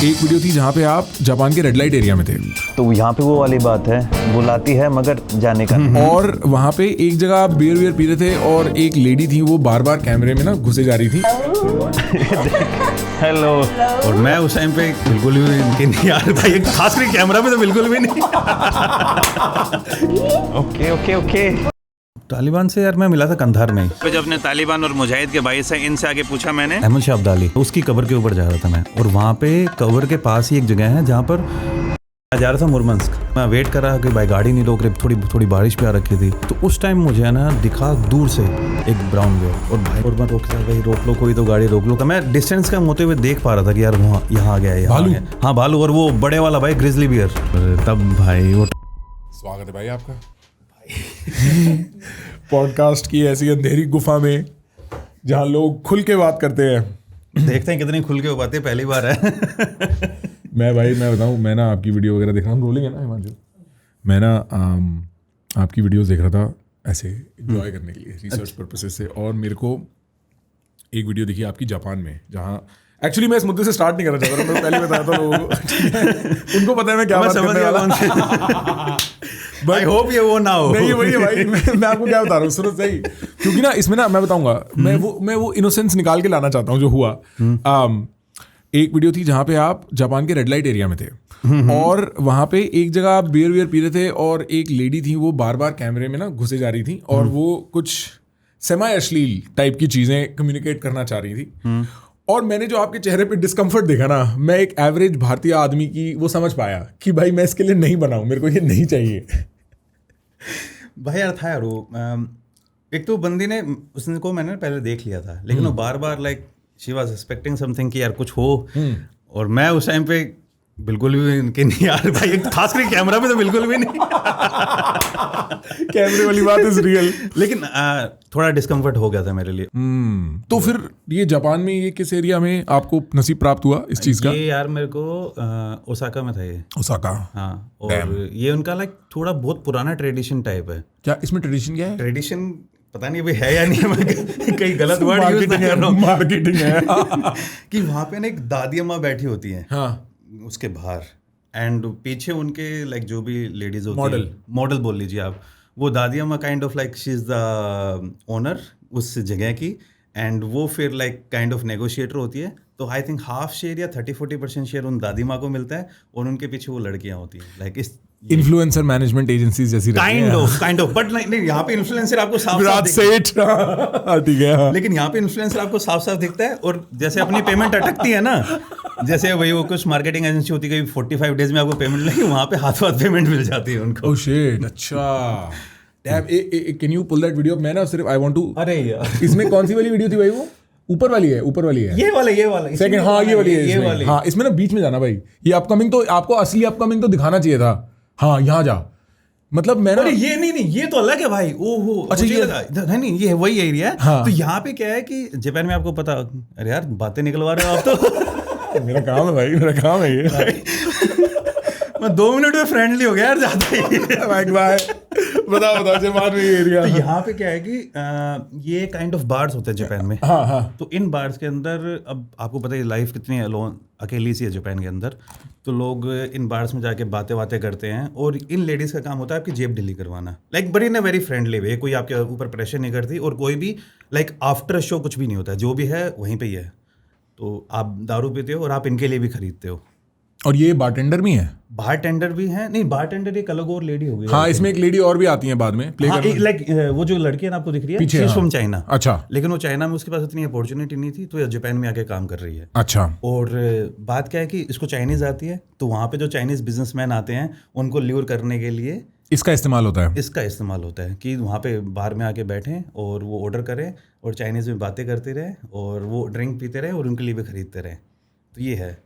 एक वीडियो थी जहाँ पे आप जापान के रेड लाइट एरिया में थे, तो यहाँ पे वो वाली बात है, बुलाती है मगर जाने का नहीं। और वहाँ पे एक जगह आप बियर वियर पी रहे थे और एक लेडी थी, वो बार बार कैमरे में ना घुसे जा रही थी। हेलो। और मैं उस टाइम पे बिल्कुल भी इनके नहीं यार भाई, खासकर कैमरा में तो बिल्कुल भी नहीं। Okay okay okay. तालिबान से यार मैं मिला था कंधार में, जब अपने तालिबान और मुजाहिद के भाई से इनसे आगे पूछा मैंने, अहमद शाह अब्दाली, उसकी कब्र के ऊपर जा रहा था मैं, और वहाँ पे कब्र के पास ही एक जगह है जहाँ पर जा रहा था मुरमंस्क। मैं वेट कर रहा कि भाई गाड़ी नहीं रोक रही, थोड़ी बारिश पे आ रखी थी, तो उस टाइम मुझे ना दिखा दूर से एक ब्राउन वेयर, और भाई और मैं रोकता भाई रोक लो, कोई तो गाड़ी रोक लो। मैं डिस्टेंस कम होते हुए देख पा रहा था कि यार वहाँ यहाँ आ गया है, भालू। हाँ भालू, और वो बड़े वाला भाई ग्रिजली बियर। तब भाई वो स्वागत है भाई आपका पॉडकास्ट की ऐसी अंधेरी गुफा में जहाँ लोग खुल के बात करते हैं। देखते हैं कितनी खुल के वो बातें, पहली बार है। मैं बताऊँ, मैं ना आपकी वीडियो वगैरह देख रहा हूँ, रोलिंग है ना हिमांशु, मैं ना आपकी वीडियोस देख रहा था ऐसे एंजॉय करने के लिए, रिसर्च पर्पसेस से, और मेरे को एक वीडियो दिखी आपकी जापान में, जहाँ एक्चुअली मैं इस मुद्दे से स्टार्ट नहीं करना चाहता था, मैं पहले बताया था लोगों को उनको पता है मैं क्या बात करने वाला। आई होप ये वो ना हो। नहीं वही है भाई, मैं आपको क्या बता रहा हूँ, सुनो सही, क्योंकि ना इसमें ना मैं बताऊंगा, मैं वो इनोसेंस निकाल के लाना चाहता हूँ जो हुआ। एक वीडियो थी जहाँ पे आप जापान के रेड लाइट एरिया में थे, और वहाँ पे एक जगह आप बियर वियर पी रहे थे, और एक लेडी थी, वो बार बार कैमरे में ना घुसे जा रही थी, और वो कुछ सेमी अश्लील टाइप की चीज़ें कम्युनिकेट करना चाह रही थी। और मैंने जो आपके चेहरे पे डिस्कम्फर्ट देखा ना, मैं एक एवरेज भारतीय आदमी की वो समझ पाया कि भाई मैं इसके लिए नहीं बनाऊँ, मेरे को ये नहीं चाहिए। भाई यार था यार वो, एक तो बंदी ने उसने को मैंने पहले देख लिया था, लेकिन वो बार बार like she was expecting something कि यार कुछ हो, और मैं उस टाइम पे बिल्कुल भी इनके नहीं यार भाई, खासकर कैमरा में तो बिल्कुल भी नहीं। कैमरे वाली बात इज रियल, लेकिन थोड़ा डिस्कम्फर्ट हो गया था मेरे लिए। तो फिर ये जापान में ये किस एरिया में आपको नसीब प्राप्त हुआ इस चीज का? ये यार मेरे को ओसाका में था ये। ओसाका, हाँ, और ये उनका लाइक थोड़ा बहुत पुराना ट्रेडिशन टाइप है। क्या इसमें ट्रेडिशन क्या है? ट्रेडिशन पता नहीं अभी है या नहीं, मैं कहीं गलत वर्ड यूज कर रहा हूँ। मार्केटिंग है कि वहाँ पे ना एक दादी अम्मा बैठी होती हैं, हाँ, उसके बाहर, एंड पीछे उनके लाइक जो भी लेडीज होती है, मॉडल बोल लीजिए आप, वो दादी अम्मा kind of like she is the owner उस जगह की, एंड वो फिर लाइक काइंड ऑफ नेगोशिएटर होती है। तो आई थिंक हाफ शेयर या 30-40% शेयर उन दादी माँ को मिलता है, और उनके पीछे वो लड़कियां होती हैं, लाइक इस इन्फ्लुएंसर मैनेजमेंट एजेंसीज जैसी काइंड ऑफ बट नहीं, यहाँ पे इन्फ्लुएंसर आपको साफ ठीक है, लेकिन यहाँ पे इन्फ्लुएंसर आपको साफ साफ दिखता है, और जैसे अपनी पेमेंट अटकती है ना, जैसे वही वो कुछ मार्केटिंग एजेंसी होती है 45 डेज में आपको पेमेंट लगी, वहाँ पे हाथ पेमेंट मिल जाती है उनको। ओह शिट, अच्छा। Can you pull that video? मैं ना सिर्फ आई वांट टू, अरे यार इसमें कौन सी वाली वीडियो थी भाई? वो ऊपर वाली है ये वाला सेकंड, हाँ ये वाली है, हाँ इसमें ना बीच में जाना भाई, ये अपकमिंग, तो आपको असली अपकमिंग तो दिखाना चाहिए था। हाँ यहाँ जा, मतलब मैं ना, ये नहीं ये तो अलग है भाई। ओहो, अच्छा ये नहीं ये वही एरिया है। हाँ। तो यहाँ पे क्या है कि जापान में आपको पता, अरे यार बातें निकलवा रहे हो आप तो। मेरा काम है भाई, मेरा काम है ये। मैं 2 मिनट में फ्रेंडली हो गया यार, जाते ही। बताओ जापान में ये एरिया। तो यहाँ पे क्या है कि ये काइंड ऑफ बार्स होते हैं जापान में। हाँ हाँ। तो इन बार्स के अंदर, अब आपको पता है लाइफ कितनी अलोन अकेली सी है जापान के अंदर, तो लोग इन बार्स में जाके बातें करते हैं, और इन लेडीज का काम होता है आपकी जेब ढीली करवाना, लाइक बड़ी ना वेरी फ्रेंडली वे, कोई आपके ऊपर प्रेशर नहीं करती, और कोई भी लाइक आफ्टर शो कुछ भी नहीं होता, जो भी है वहीं पे ही है। तो आप दारू पीते हो और आप इनके लिए भी खरीदते हो। और ये बारटेंडर भी है? बारटेंडर भी है, नहीं बारटेंडर एक अलग और लेडी होगी। हाँ, इसमें एक लेडी और भी आती है बाद में प्ले करने। लाइक वो जो लड़की है ना आपको दिख रही है, पीछे, फ्रॉम चाइना। अच्छा। लेकिन वो चाइना में उसके पास इतनी अपॉर्चुनिटी नहीं थी, तो ये जापान में आके काम कर रही है। अच्छा। और बात क्या है कि इसको चाइनीज आती है, तो वहाँ पे जो चाइनीज बिजनेसमैन आते हैं उनको ल्यूर करने के लिए इसका इस्तेमाल होता है कि वहाँ पे बार में आके बैठें और वो ऑर्डर करें, और चाइनीज में बातें करते रहे, और वो ड्रिंक पीते रहे, और उनके लिए भी खरीदते रहे। तो ये है।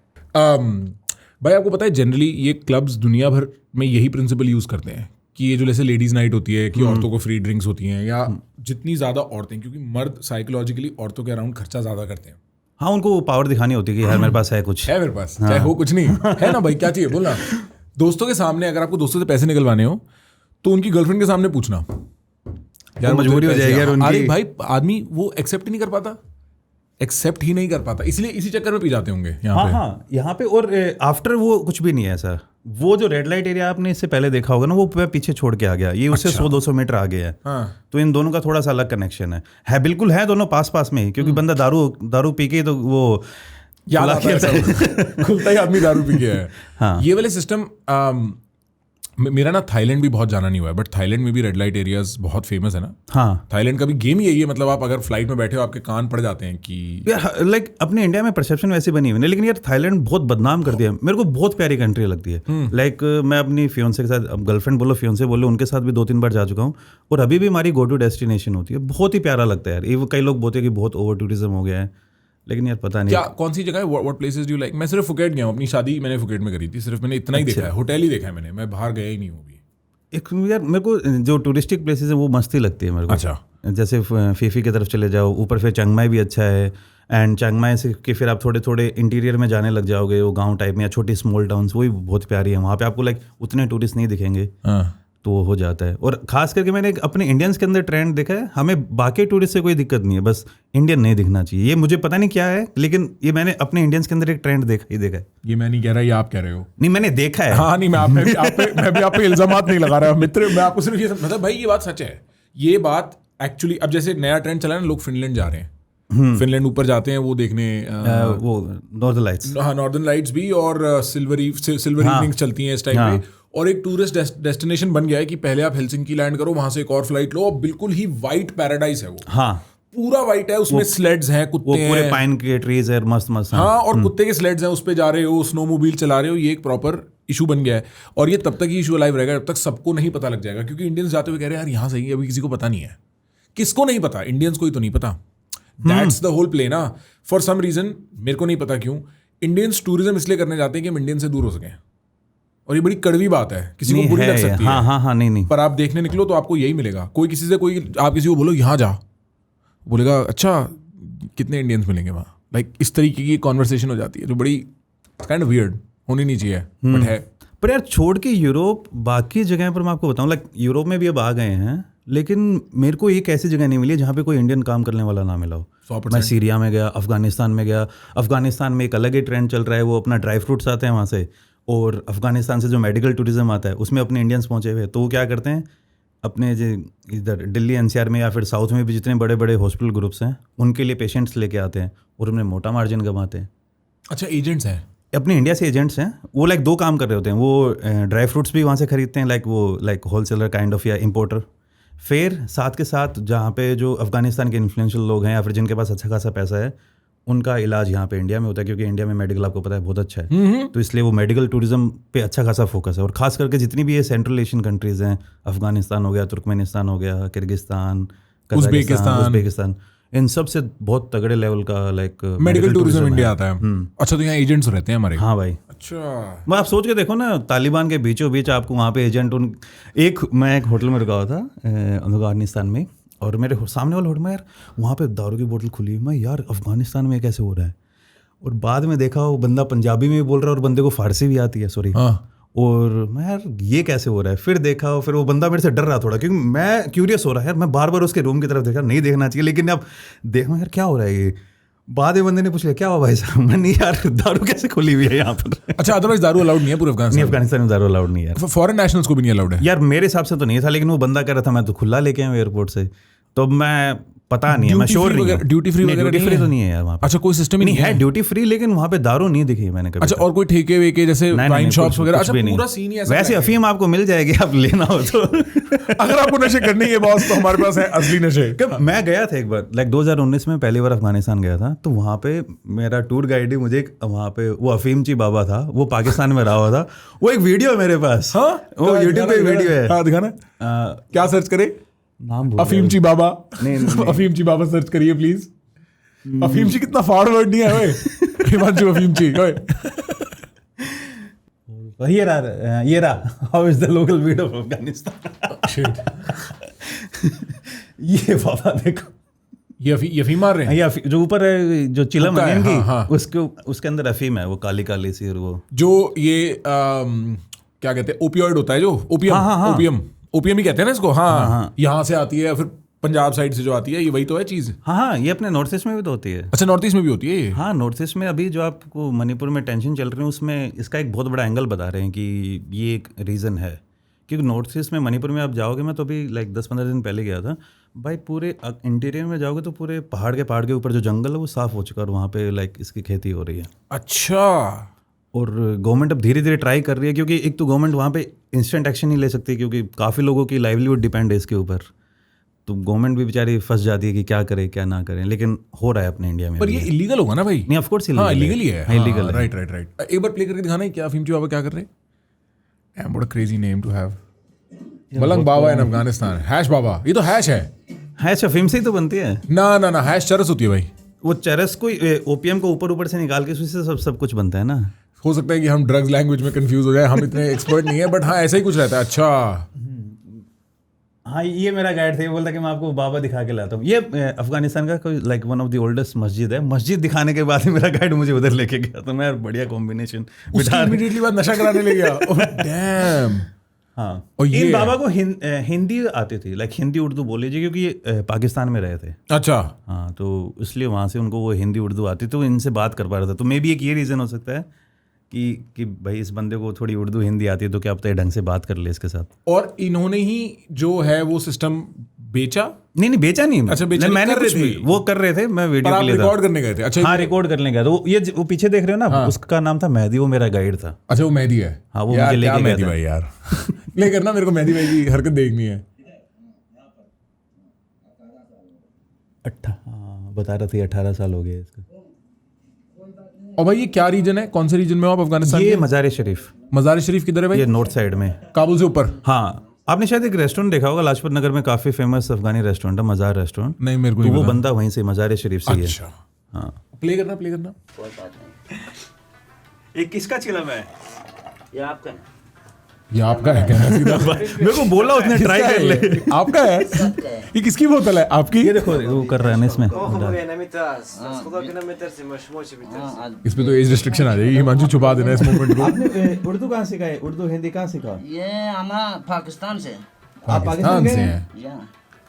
भाई आपको पता है जनरली ये क्लब्स दुनिया भर में यही प्रिंसिपल यूज़ करते हैं कि ये जो जैसे लेडीज़ नाइट होती है कि औरतों को फ्री ड्रिंक्स होती हैं, या जितनी ज़्यादा औरतें, क्योंकि मर्द साइकोलॉजिकली औरतों के अराउंड खर्चा ज़्यादा करते हैं। हाँ, उनको पावर दिखानी होती है कि यार मेरे पास है कुछ, है मेरे पास, चाहे हो कुछ नहीं है ना भाई, क्या चाहिए बोलना। दोस्तों के सामने अगर आपको दोस्तों से पैसे निकलवाने हो तो उनकी गर्लफ्रेंड के सामने पूछना, यार मजबूरी हो जाएगी यार उनकी। अरे भाई आदमी वो एक्सेप्ट नहीं कर पाता। एक्सेप्ट ही नहीं कर पाता, इसलिए इसी चक्कर में पी जाते होंगे यहाँ पे। हाँ यहाँ पे। और आफ्टर वो कुछ भी नहीं है सर। वो जो रेड लाइट एरिया आपने इससे पहले देखा होगा ना, वो पीछे छोड़ के आ गया, ये उससे 100-200 मीटर आगे है। तो इन दोनों का थोड़ा सा अलग कनेक्शन है बिल्कुल है दोनों पास पास में ही, क्योंकि बंदा दारू पी के तो वो याद आता है खुलता ही आदमी दारू पी के है। हाँ। ये वाले सिस्टम मेरा ना थाईलैंड भी बहुत जाना नहीं हुआ है, बट थाईलैंड में भी रेड लाइट एरियाज बहुत फेमस है ना। हाँ थाईलैंड का भी गेम यही है, मतलब आप अगर फ्लाइट में बैठे हो आपके कान पड़ जाते हैं कि यार लाइक अपने इंडिया में परसेप्शन वैसे बनी हुई है, लेकिन यार थाईलैंड बहुत बदनाम कर दिया। मेरे को बहुत प्यारी कंट्री लगती है। लाइक मैं अपनी फियोंसे के साथ, अब गर्लफ्रेंड बोलो फियोंसे बोलो, उनके साथ भी 2-3 बार जा चुका हूँ और अभी भी हमारी गो टू डेस्टिनेशन होती है। बहुत ही प्यारा लगता है यार। ये कई लोग बोलते हैं कि बहुत ओवर टूरिज्म हो गया है, लेकिन यार पता नहीं क्या कौन सी जगह है, what places do you like. मैं सिर्फ फुकेट गया हूँ, अपनी शादी मैंने फुकेट में करी थी, सिर्फ मैंने इतना ही देखा है, होटल ही देखा है मैंने, मैं बाहर गया ही नहीं हूँ अभी। एक यार मेरे को जो टूरिस्टिक प्लेसेस है वो मस्ती लगती है मेरे को। अच्छा। जैसे फीफी की तरफ चले जाओ, ऊपर फिर चिंगमाई भी अच्छा है, एंड चिंगमाई से कि फिर आप थोड़े थोड़े इंटीरियर में जाने लग जाओगे, वो गांव टाइप में या छोटी स्मॉल टाउन्स, वही बहुत प्यारी है। वहाँ पे आपको लाइक उतने टूरिस्ट नहीं दिखेंगे, तो वो हो जाता है। और खास करके मैंने एक अपने इंडियंस के अंदर ट्रेंड देखा है, हमें बाकी टूरिस्ट से कोई दिक्कत नहीं है, बस इंडियन नहीं दिखना चाहिए। ये मुझे पता नहीं क्या है, लेकिन ये मैंने अपने इंडियंस के अंदर एक ट्रेंड देखा है। ये मैं नहीं कह रहा, ये आप कह रहे हो। नहीं मैंने देखा है। हाँ नहीं, मैं भी आप पे इल्जामात नहीं लगा रहा मित्र, मैं आपको सिर्फ ये मतलब भाई ये बात सच है। ये बात एक्चुअली अब जैसे नया ट्रेंड चला है ना, लोग फिनलैंड जा रहे हैं, फिनलैंड ऊपर जाते हैं वो देखने, वो नॉर्दर्न लाइट्स। हाँ नॉर्दर्न लाइट्स भी, और सिल्वर इवनिंग्स चलती हैं इस टाइम पे। और एक टूरिस्ट डेस्टिनेशन बन गया है कि पहले आप हेलसिंकी लैंड करो, वहां से एक और फ्लाइट लो, बिल्कुल ही वाइट पैराडाइज है वो। हाँ पूरा वाइट है, उसमें स्लेड्स हैं, कुत्ते हैं, पूरे पाइन के ट्रीज है, मस्त मस्त। हाँ और कुत्ते के स्लेड्स हैं, उस पे जा रहे हो, स्नोमोबाइल चला रहे हो, ये एक प्रॉपर इशू बन गया है। और ये तब तक ही इशू अलाइव रहेगा जब तक सबको नहीं पता लग जाएगा, क्योंकि इंडियंस जाते हुए कह रहे हैं यार यहाँ सही है, अभी किसी को पता नहीं है। किसको नहीं पता? इंडियंस को ही तो नहीं पता। दैट्स द होल प्ले ना। फॉर सम रीजन, मेरे को नहीं पता क्यों, इंडियंस टूरिज्म इसलिए करने जाते हैं कि हम इंडियन से दूर हो सकें। और ये बड़ी कड़वी बात है, किसी को बुरी लग सकती है। हाँ नहीं पर आप देखने निकलो तो आपको यही मिलेगा। कोई किसी से कोई आप किसी को बोलो यहाँ जा, बोलेगा अच्छा कितने इंडियंस मिलेंगे वहाँ, लाइक इस तरीके की कॉन्वर्सेशन हो जाती है, जो बड़ी काइंड ऑफ वियर्ड, होनी नहीं चाहिए बट है। पर यार छोड़ के यूरोप बाकी जगह पर मैं आपको बताऊँ, लाइक यूरोप में भी अब आ गए हैं, लेकिन मेरे को एक ऐसी जगह नहीं मिली जहाँ पे कोई इंडियन काम करने वाला ना मिला हो। 100%। मैं सीरिया में गया, अफगानिस्तान में गया। अफगानिस्तान में एक अलग ही ट्रेंड चल रहा है, वो अपना ड्राई फ्रूट्स आते हैं वहाँ से, और अफगानिस्तान से जो मेडिकल टूरिज्म आता है उसमें अपने इंडियंस पहुँचे हुए। तो वो क्या करते हैं, अपने जो इधर दिल्ली एनसीआर में या फिर साउथ में भी जितने बड़े बड़े हॉस्पिटल ग्रुप्स हैं, उनके लिए पेशेंट्स लेके आते हैं और उन्हें मोटा मार्जिन कमाते हैं। अच्छा, एजेंट्स हैं अपने इंडिया से एजेंट्स हैं, वो लाइक 2 काम कर रहे होते हैं। वो ड्राई फ्रूट्स भी वहाँ से खरीदते हैं, लाइक होलसेलर काइंड ऑफ या इम्पोर्टर। फिर साथ के साथ जहाँ पे जो अफगानिस्तान के इन्फ्लुएंशियल लोग हैं या फिर जिनके पास अच्छा खासा पैसा है, उनका इलाज यहाँ पे इंडिया में होता है, क्योंकि इंडिया में मेडिकल आपको पता है बहुत अच्छा है। तो इसलिए वो मेडिकल टूरिज्म पे अच्छा खासा फोकस है। और खास करके जितनी भी ये सेंट्रल एशियन कंट्रीज हैं, अफगानिस्तान हो गया, तुर्कमेनिस्तान हो गया, किर्गिस्तान, उज़्बेकिस्तान, इन सब से बहुत तगड़े लेवल का लाइक मेडिकल टूरिज्म इंडिया आता है। अच्छा, तो यहाँ एजेंट्स रहते हैं हमारे? हाँ भाई। अच्छा, मैं आप सोच के देखो ना, तालिबान के बीचों बीच आपको वहाँ पे एजेंट मैं एक होटल में रुका हुआ था अफगानिस्तान में, और मेरे सामने वाले होटल में यार वहाँ पे दारू की बोतल खुली है। मैं यार अफगानिस्तान में कैसे हो रहा है? और बाद में देखा वो बंदा पंजाबी में भी बोल रहा है और बंदे को फारसी भी आती है, सॉरी। और मैं यार ये कैसे हो रहा है? फिर देखा, फिर वो बंदा मेरे से डर रहा थोड़ा, क्योंकि मैं क्यूरियस हो रहा है यार। मैं बार बार उसके रूम की तरफ देखा, नहीं देखना चाहिए, लेकिन अब देखो यार क्या हो रहा है ये। बाद में बंदे ने पूछ लिया क्या हुआ भाई साहब? मैं नहीं यार, दारू कैसे खुली हुई है यहाँ पर? अच्छा, अदरवाइज दारू अलाउड नहीं है पूरे अफगानिस्तान? नहीं, अफगानिस्तान में दारू अलाउड नहीं है। फॉरेन नेशनल्स को भी नहीं अलाउड है यार? मेरे हिसाब से तो नहीं था, लेकिन वो बंदा कह रहा था मैं तो खुला लेके आया एयरपोर्ट से। तो मैं पता नहीं है, मैं श्योर नहीं हूं। ड्यूटी फ्री तो नहीं है यार वहाँ पे। अच्छा, कोई सिस्टम ही नहीं है ड्यूटी फ्री, लेकिन वहाँ पे दारू नहीं दिखी मैंने कभी। अच्छा, और कोई ठेके वेके जैसे वाइन शॉप्स वगैरह? अच्छा, पूरा सीन ही ऐसा। वैसे अफीम आपको मिल जाएगी, आप लेना हो तो। अगर आपको नशे करने है बॉस, तो हमारे पास है असली नशे। मैं गया था एक बार, लाइक 2019 में पहली बार अफगानिस्तान गया था, तो वहाँ पे मेरा टूर गाइड ही मुझे वहाँ पे वो अफीमची बाबा था, वो पाकिस्तान में रहा हुआ था। वो एक वीडियो है मेरे पास, वो यूट्यूब पे वीडियो है। हाँ दिखाना, क्या सर्च करे? नाम अफीमची बाबा। नहीं। अफीमची बाबा सर्च करिए प्लीज। अफीमची कितना फाड़ वर्ड नहीं है ओए। हिमांशु अफीमची ओए। ये रहा how is the local weed of Afghanistan. ये बाबा देखो, ये अफीम मार रहे हैं। ये जो ऊपर है, जो चिलम है इनकी, हाँ। उसके अंदर अफीम है, वो काली काली सी। और वो जो ये क्या कहते हैं, ओपियोइड होता है जो ओपियम। ओपियम ही कहते हैं ना इसको। हाँ, यहाँ से आती है, फिर पंजाब साइड से जो आती है, ये वही तो है चीज़? हाँ, ये अपने नॉर्थ ईस्ट में भी तो होती है। अच्छा, नॉर्थ ईस्ट में भी होती है ये? हाँ, नॉर्थ ईस्ट में अभी जो आपको मणिपुर में टेंशन चल रही है उसमें इसका एक बहुत बड़ा एंगल बता रहे हैं कि ये एक रीज़न है। क्योंकि नॉर्थ ईस्ट में मणिपुर में आप जाओगे, मैं तो अभी लाइक 10-15 दिन पहले गया था भाई, पूरे इंटीरियर में जाओगे तो पूरे पहाड़ के ऊपर जो जंगल है वो साफ़ हो चुका है और वहाँ पे लाइक इसकी खेती हो रही है। अच्छा। और गवर्नमेंट अब धीरे धीरे ट्राई कर रही है, क्योंकि एक तो गवर्नमेंट वहाँ पे इंस्टेंट एक्शन नहीं ले सकती क्योंकि काफ़ी लोगों की लाइवलीहुड डिपेंड है इसके ऊपर, तो गवर्नमेंट भी बेचारी फंस जाती है कि क्या करे क्या ना करें, लेकिन हो रहा है अपने इंडिया में। पर ये इलीगल होगा ना भाई? नहीं, ऑफ कोर्स हाँ, इलीगल ही है। इलीगल। Right right right. एक बार प्ले करके दिखाना है क्या अफीम बाबा क्या कर रहे हैं? What a crazy name to have. Malang Baba in Afghanistan. Hash बाबा, ये तो हैश है। हैश अफीम से ही तो बनती है ना ना ना, हैश चरस होती है भाई। वो चरस को ओपीएम को ऊपर से निकाल के उससे सब कुछ बनता है ना। हो सकता है कि हम ड्रग्स लैंग्वेज में कंफ्यूज हो जाए, हम इतने एक्सपर्ट नहीं है, बट हाँ ऐसा ही कुछ रहता है। अच्छा हाँ, ये मेरा गाइड था, ये बोलता कि मैं आपको बाबा दिखा के लाता हूँ। ये अफगानिस्तान का कोई like one of the oldest मस्जिद है। मस्जिद दिखाने के बाद ही मेरा गाइड मुझे उधर लेके गया, तो मैं बढ़िया कॉम्बिनेशन इमीडिएटली बाद नशा कराने ले गया। Oh damn. हाँ, और ये इन बाबा को हिंदी आती थी, लाइक हिंदी उर्दू बोल लीजिए, क्योंकि ये पाकिस्तान में रहे थे। अच्छा। हाँ, तो इसलिए वहाँ से उनको वो हिंदी उर्दू आती, तो इनसे बात कर पा रहा था। तो मे बी एक ये रीज़न हो सकता है कि भाई इस बंदे को थोड़ी उर्दू हिंदी आती है, तो क्या पता है ढंग से बात कर ले इसके साथ। और इन्होंने ही जो है वो सिस्टम बेचा? नहीं बेचा नहीं। अच्छा, बेचा मैंने कुछ भी, वो कर रहे थे, मैं वीडियो के लिए रिकॉर्ड करने गए थे? अच्छा। हाँ, रिकॉर्ड करने गया। तो वो पीछे देख रहे हो ना, हाँ। उसका नाम था मेहदी, वो मेरा गाइड था। अच्छा, वो मेहदी है? हाँ, वो मुझे लेके गया था भाई यार। ले करना, मेरे को मेहदी भाई की हरकत देखनी है। हाँ, बता रहा था 18 साल हो गए इसका। और भाई ये क्या रीजन है, कौन से रीजन में हो आप अफगानिस्तान? ये मज़ार शरीफ। मज़ार शरीफ किधर है भाई? ये नॉर्थ साइड में, काबुल से ऊपर। हाँ, आपने शायद एक रेस्टोरेंट देखा होगा लाजपत नगर में, काफी फेमस अफगानी रेस्टोरेंट है, मज़ार रेस्टोरेंट। नहीं, मेरे को तो वो बंदा वहीं से मज़ार शरीफ से ही है। अच्छा। हाँ, प्ले करना। एक किसका चिलम है? ये आपका है क्या? सीधा मेरे को बोला उसने, ट्राई कर ले। आपका है? ये किसकी बोतल है? आपकी? ये देखो वो कर रहा है ना इसमें। इसमें तो एज रिस्ट्रिक्शन आ जाएगी, हिमांशु छुपा देना इस मोमेंट को। आपने उर्दू कहाँ सीखा है? उर्दू हिंदी कहाँ सीखा? ये हम पाकिस्तान से। आप पाकिस्तान से हैं?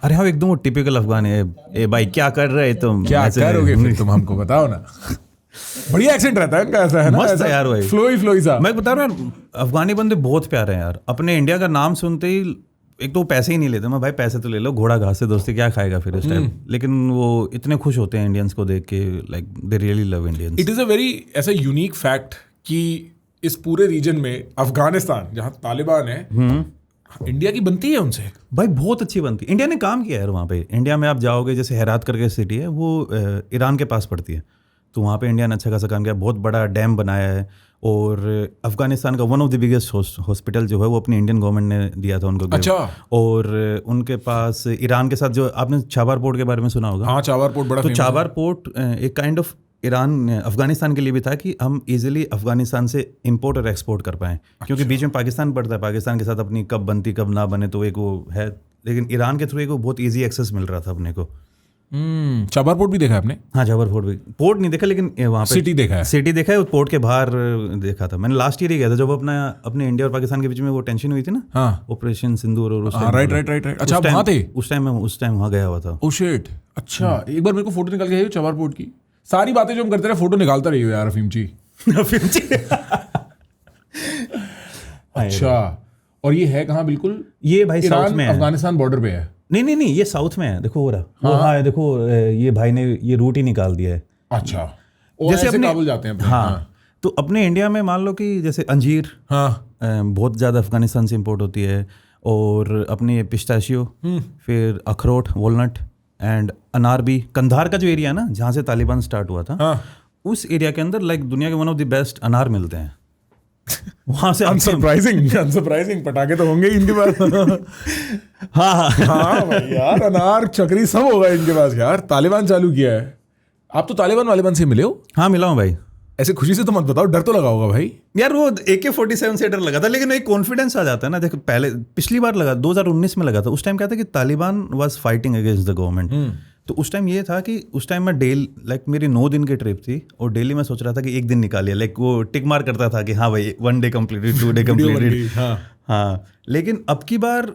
अरे हाँ, एकदम वो टिपिकल अफगान है। ए भाई क्या कर रहे तुम? क्या करोगे फिर तुम, हमको बताओ ना। बढ़िया एक्सेंट रहता है इनका, ऐसा है ना? मस्त है यार भाई, फ्लोई सा। मैं बता रहा हूँ, अफगानी बंदे बहुत प्यारे हैं यार। अपने इंडिया का नाम सुनते ही एक तो पैसे ही नहीं लेते। मैं भाई पैसे तो ले लो, घोड़ा घास से दोस्ती क्या खाएगा फिर इस टाइम। लेकिन वो इतने खुश होते हैं इंडियंस को देख के, like they really love Indians. It is a very ऐसा यूनिक फैक्ट कि इस पूरे रीजन में अफगानिस्तान जहाँ तालिबान है, इंडिया की बनती है उनसे भाई, बहुत अच्छी बनती है। इंडिया ने काम किया है वहाँ पे। इंडिया में आप जाओगे, जैसे हेरात करके सिटी है, वो ईरान के पास पड़ती है, तो वहाँ पे इंडिया ने अच्छा खासा काम किया, बहुत बड़ा डैम बनाया है। और अफगानिस्तान का one of the biggest hospital जो है वो अपनी इंडियन गवर्नमेंट ने दिया था उनको। अच्छा। और उनके पास ईरान के साथ जो, आपने चाबार पोर्ट के बारे में सुना होगा? हाँ, चाबार पोर्ट बड़ा। तो चाबार पोर्ट एक काइंड ऑफ ईरान अफगानिस्तान के लिए भी था कि हम इजीली अफगानिस्तान से इंपोर्ट और एक्सपोर्ट कर पाएँ। क्योंकि बीच में पाकिस्तान पड़ता है, पाकिस्तान के साथ अपनी कब बनती कब ना बने, तो एक वो है। लेकिन ईरान के थ्रू एक वो बहुत ईजी एक्सेस मिल रहा था अपने को। चाबार पोर्ट भी देखा है आपने? हाँ, चाबार पोर्ट भी, पोर्ट नहीं देखा लेकिन वहाँ पे सिटी देखा है। सिटी देखा है, पोर्ट के बाहर देखा था मैंने। लास्ट ईयर ही गया था जब अपने इंडिया और पाकिस्तान के बीच में वो टेंशन हुई थी ना। हाँ, ऑपरेशन सिंदूर। और राइट। अच्छा, वहाँ थे उस टाइम वहाँ गया हुआ था। ओह शिट। अच्छा, एक बार मेरे को फोटो निकाल के आइए चाबार पोर्ट की। सारी बातें जो हम करते रहे, फोटो निकालता रहिए यार अफीम जी। अच्छा, और ये है कहाँ? बिल्कुल ये भाई साउथ में है, अफगानिस्तान बॉर्डर पे है। नहीं, ये साउथ में है। देखो हो रहा, हाँ देखो, ये भाई ने ये रूट ही निकाल दिया है। अच्छा, जैसे अपने काबुल जाते हैं। हाँ, तो अपने इंडिया में मान लो कि जैसे अंजीर, हाँ, बहुत ज़्यादा अफगानिस्तान से इंपोर्ट होती है। और अपने पिस्ताशियो, फिर अखरोट, वॉलनट एंड अनार भी। कंधार का जो एरिया है ना, जहाँ से तालिबान स्टार्ट हुआ था, हाँ, उस एरिया के अंदर लाइक दुनिया के वन ऑफ द बेस्ट अनार मिलते हैं। वहाँ से अनसरप्राइजिंग पटाखे तो होंगे इनके पास। हाँ भाई यार, अनार चक्री सब होगा इनके पास यार। तालिबान चालू किया है। आप तो तालिबान से मिले हो? हाँ, मिला हूँ भाई। ऐसे खुशी से तो मत बताओ, डर तो लगा होगा भाई। यार वो AK-47 से डर लगा था, लेकिन एक कॉन्फिडेंस आ जाता है ना। देखो पहले पिछली बार लगा 2019 में लगा था। उस टाइम क्या था कि Taliban was fighting against the government. तो उस टाइम ये था कि उस टाइम मैं डेली लाइक मेरी 9 दिन की ट्रिप थी, और डेली मैं सोच रहा था कि एक दिन निकालिए, लाइक वो टिक मार करता था कि हाँ भाई 1 डे कम्प्लीटेड, 2 डे कम्प्लीटेड। हाँ, लेकिन अब की बार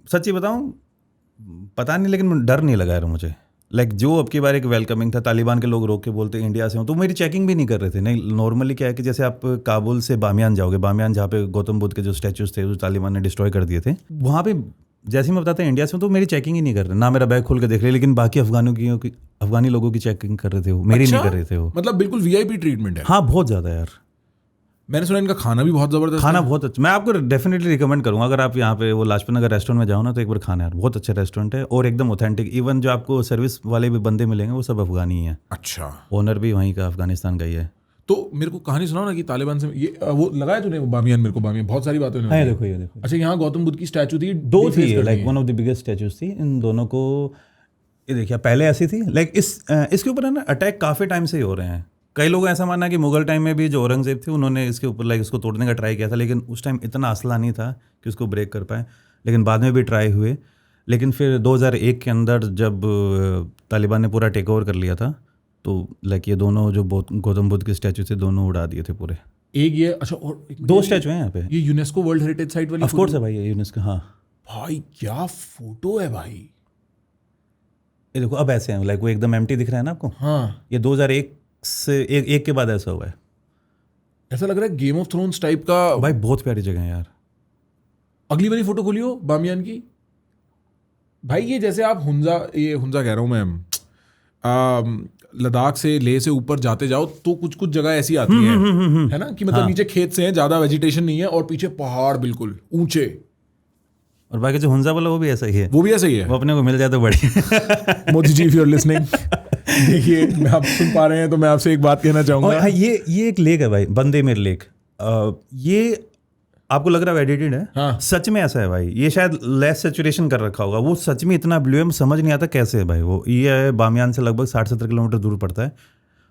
सच्ची बताऊँ, पता नहीं, लेकिन डर नहीं लगा यार मुझे। लाइक जो अब की बार एक वेलकमिंग था, तालिबान के लोग रोक के बोलते इंडिया से हो, तो मेरी चेकिंग भी नहीं कर रहे थे। नहीं, नॉर्मली क्या है कि जैसे आप काबुल से बामियान जाओगे, बामियान जहाँ पे गौतम बुद्ध के जो स्टैचूज थे जो तालिबान ने डिस्ट्रॉय कर दिए थे, वहाँ पे जैसे ही मैं बताता इंडिया से हूँ तो मेरी चेकिंग ही नहीं कर रहे, ना मेरा बैग खोल के देख रहे, लेकिन बाकी अफगानी लोगों की चेकिंग कर रहे थे वो, मेरी नहीं कर रहे थे वो। मतलब बिल्कुल वीआईपी ट्रीटमेंट है। हाँ बहुत ज़्यादा यार। मैंने सुना इनका खाना भी बहुत जबरदस्त खाना बहुत अच्छा, मैं आपको डेफिनेटली रिकमेंड करूंगा अगर आप यहाँ पे वो लाजपत नगर रेस्टोरेंट में जाओ ना तो एक बार खाना यार, बहुत अच्छा रेस्टोरेंट है और एकदम ऑथेंटिक। इवन जो आपको सर्विस वाले भी बंदे मिलेंगे वो सब अफगानी ही हैं। अच्छा। ओनर भी वहीं का अफगानिस्तान का ही है। तो मेरे को कहानी सुनाओ ना कि तालिबान से ये वो लगाया तूने बामियान, मेरे को बामियान बहुत सारी बातें हाँ, ये देखो। अच्छा, यहाँ गौतम बुद्ध की स्टैचू थी, 2 थी, like one of the biggest statues थी। इन दोनों को ये देखिए पहले ऐसी थी, लाइक इसके ऊपर है ना अटैक काफ़ी टाइम से ही हो रहे हैं। कई लोग ऐसा मानना है कि मुगल टाइम में भी जो औरंगजेब थे उन्होंने इसके ऊपर लाइक इसको तोड़ने का ट्राई किया था, लेकिन उस टाइम इतना असला नहीं था कि उसको ब्रेक कर पाए, लेकिन बाद में भी ट्राई हुए। लेकिन फिर 2001 के अंदर जब तालिबान ने पूरा टेक ओवर कर लिया था तो लाइक ये दोनों जो गौतम बुद्ध के स्टैचू थे दोनों उड़ा दिए थे पूरे। एक ये अच्छा, और 2 स्टैचू हैं यहाँ पे। ये यूनेस्को वर्ल्ड हेरिटेज साइट वाली ऑफ कोर्स है भाई, ये यूनेस्को। हाँ भाई क्या फोटो है भाई, ये देखो अब ऐसे हैं, लाइक वो एकदम एम्प्टी दिख रहा है ना आपको। हाँ, ये 2001 से एक के बाद ऐसा हुआ है। ऐसा लग रहा है गेम ऑफ थ्रोन्स टाइप का। भाई बहुत प्यारी जगह है यार। अगली वाली फोटो खोलियो बामियान की भाई, ये जैसे आप हुंजा कह रहा हूँ मैं, लद्दाख से लेह से ऊपर जाते जाओ तो कुछ कुछ जगह ऐसी आती है ना कि मतलब नीचे खेत से है, ज्यादा वेजिटेशन नहीं है और पीछे पहाड़ बिल्कुल ऊंचे। और बाकी जो हुंजा वाला वो भी ऐसा ही है, वो भी ऐसा ही है। वो अपने को मिल जाए तो बढ़िया। Modi ji, if you are listening, देखिए मैं आप सुन पा रहे हैं तो मैं आपसे एक बात कहना चाहूंगा। हाँ, ये एक लेक है भाई, बंदे मेर लेक। ये आपको लग रहा है एडिटेड है, हाँ। सच में ऐसा है भाई। ये शायद लेस सेचुरेशन कर रखा होगा, वो सच में इतना ब्लू है, समझ नहीं आता कैसे है भाई। वो ये है बामियान से लगभग 60-70 किलोमीटर दूर पड़ता है।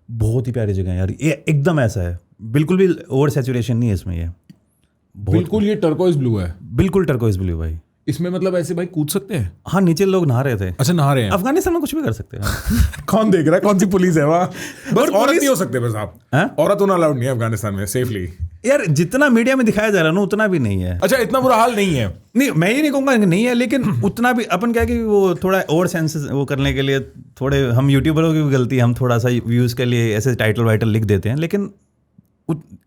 बहुत ही प्यारी जगह है यार, ये एकदम ऐसा है, बिल्कुल भी ओवर सेचुरेशन नहीं है इसमें। ये बिल्कुल ये टर्कोइज ब्लू है, बिल्कुल टर्कोइज ब्लू भाई। इसमें मतलब ऐसे भाई कूद सकते हैं? हाँ, नीचे लोग नहा रहे थे। अच्छा, नहा रहे हैं। अफगानिस्तान में कुछ भी कर सकते हैं। कौन देख रहा है, कौन सी पुलिस है वहाँ? बस औरत नहीं हो सकते बस आप, हाँ? औरत होना अलाउड नहीं है अफगानिस्तान में सेफली। यार जितना मीडिया में दिखाया जा रहा है ना उतना भी नहीं है। अच्छा, इतना बुरा हाल नहीं है? नहीं, मैं ये नहीं कहूँगा कि नहीं है, लेकिन उतना भी अपन क्या कि वो थोड़ा ओवर सेंस वो करने के लिए थोड़े हम यूट्यूबरों की भी गलती है, हम थोड़ा सा व्यूज़ के लिए ऐसे टाइटल वाइटल लिख देते हैं, लेकिन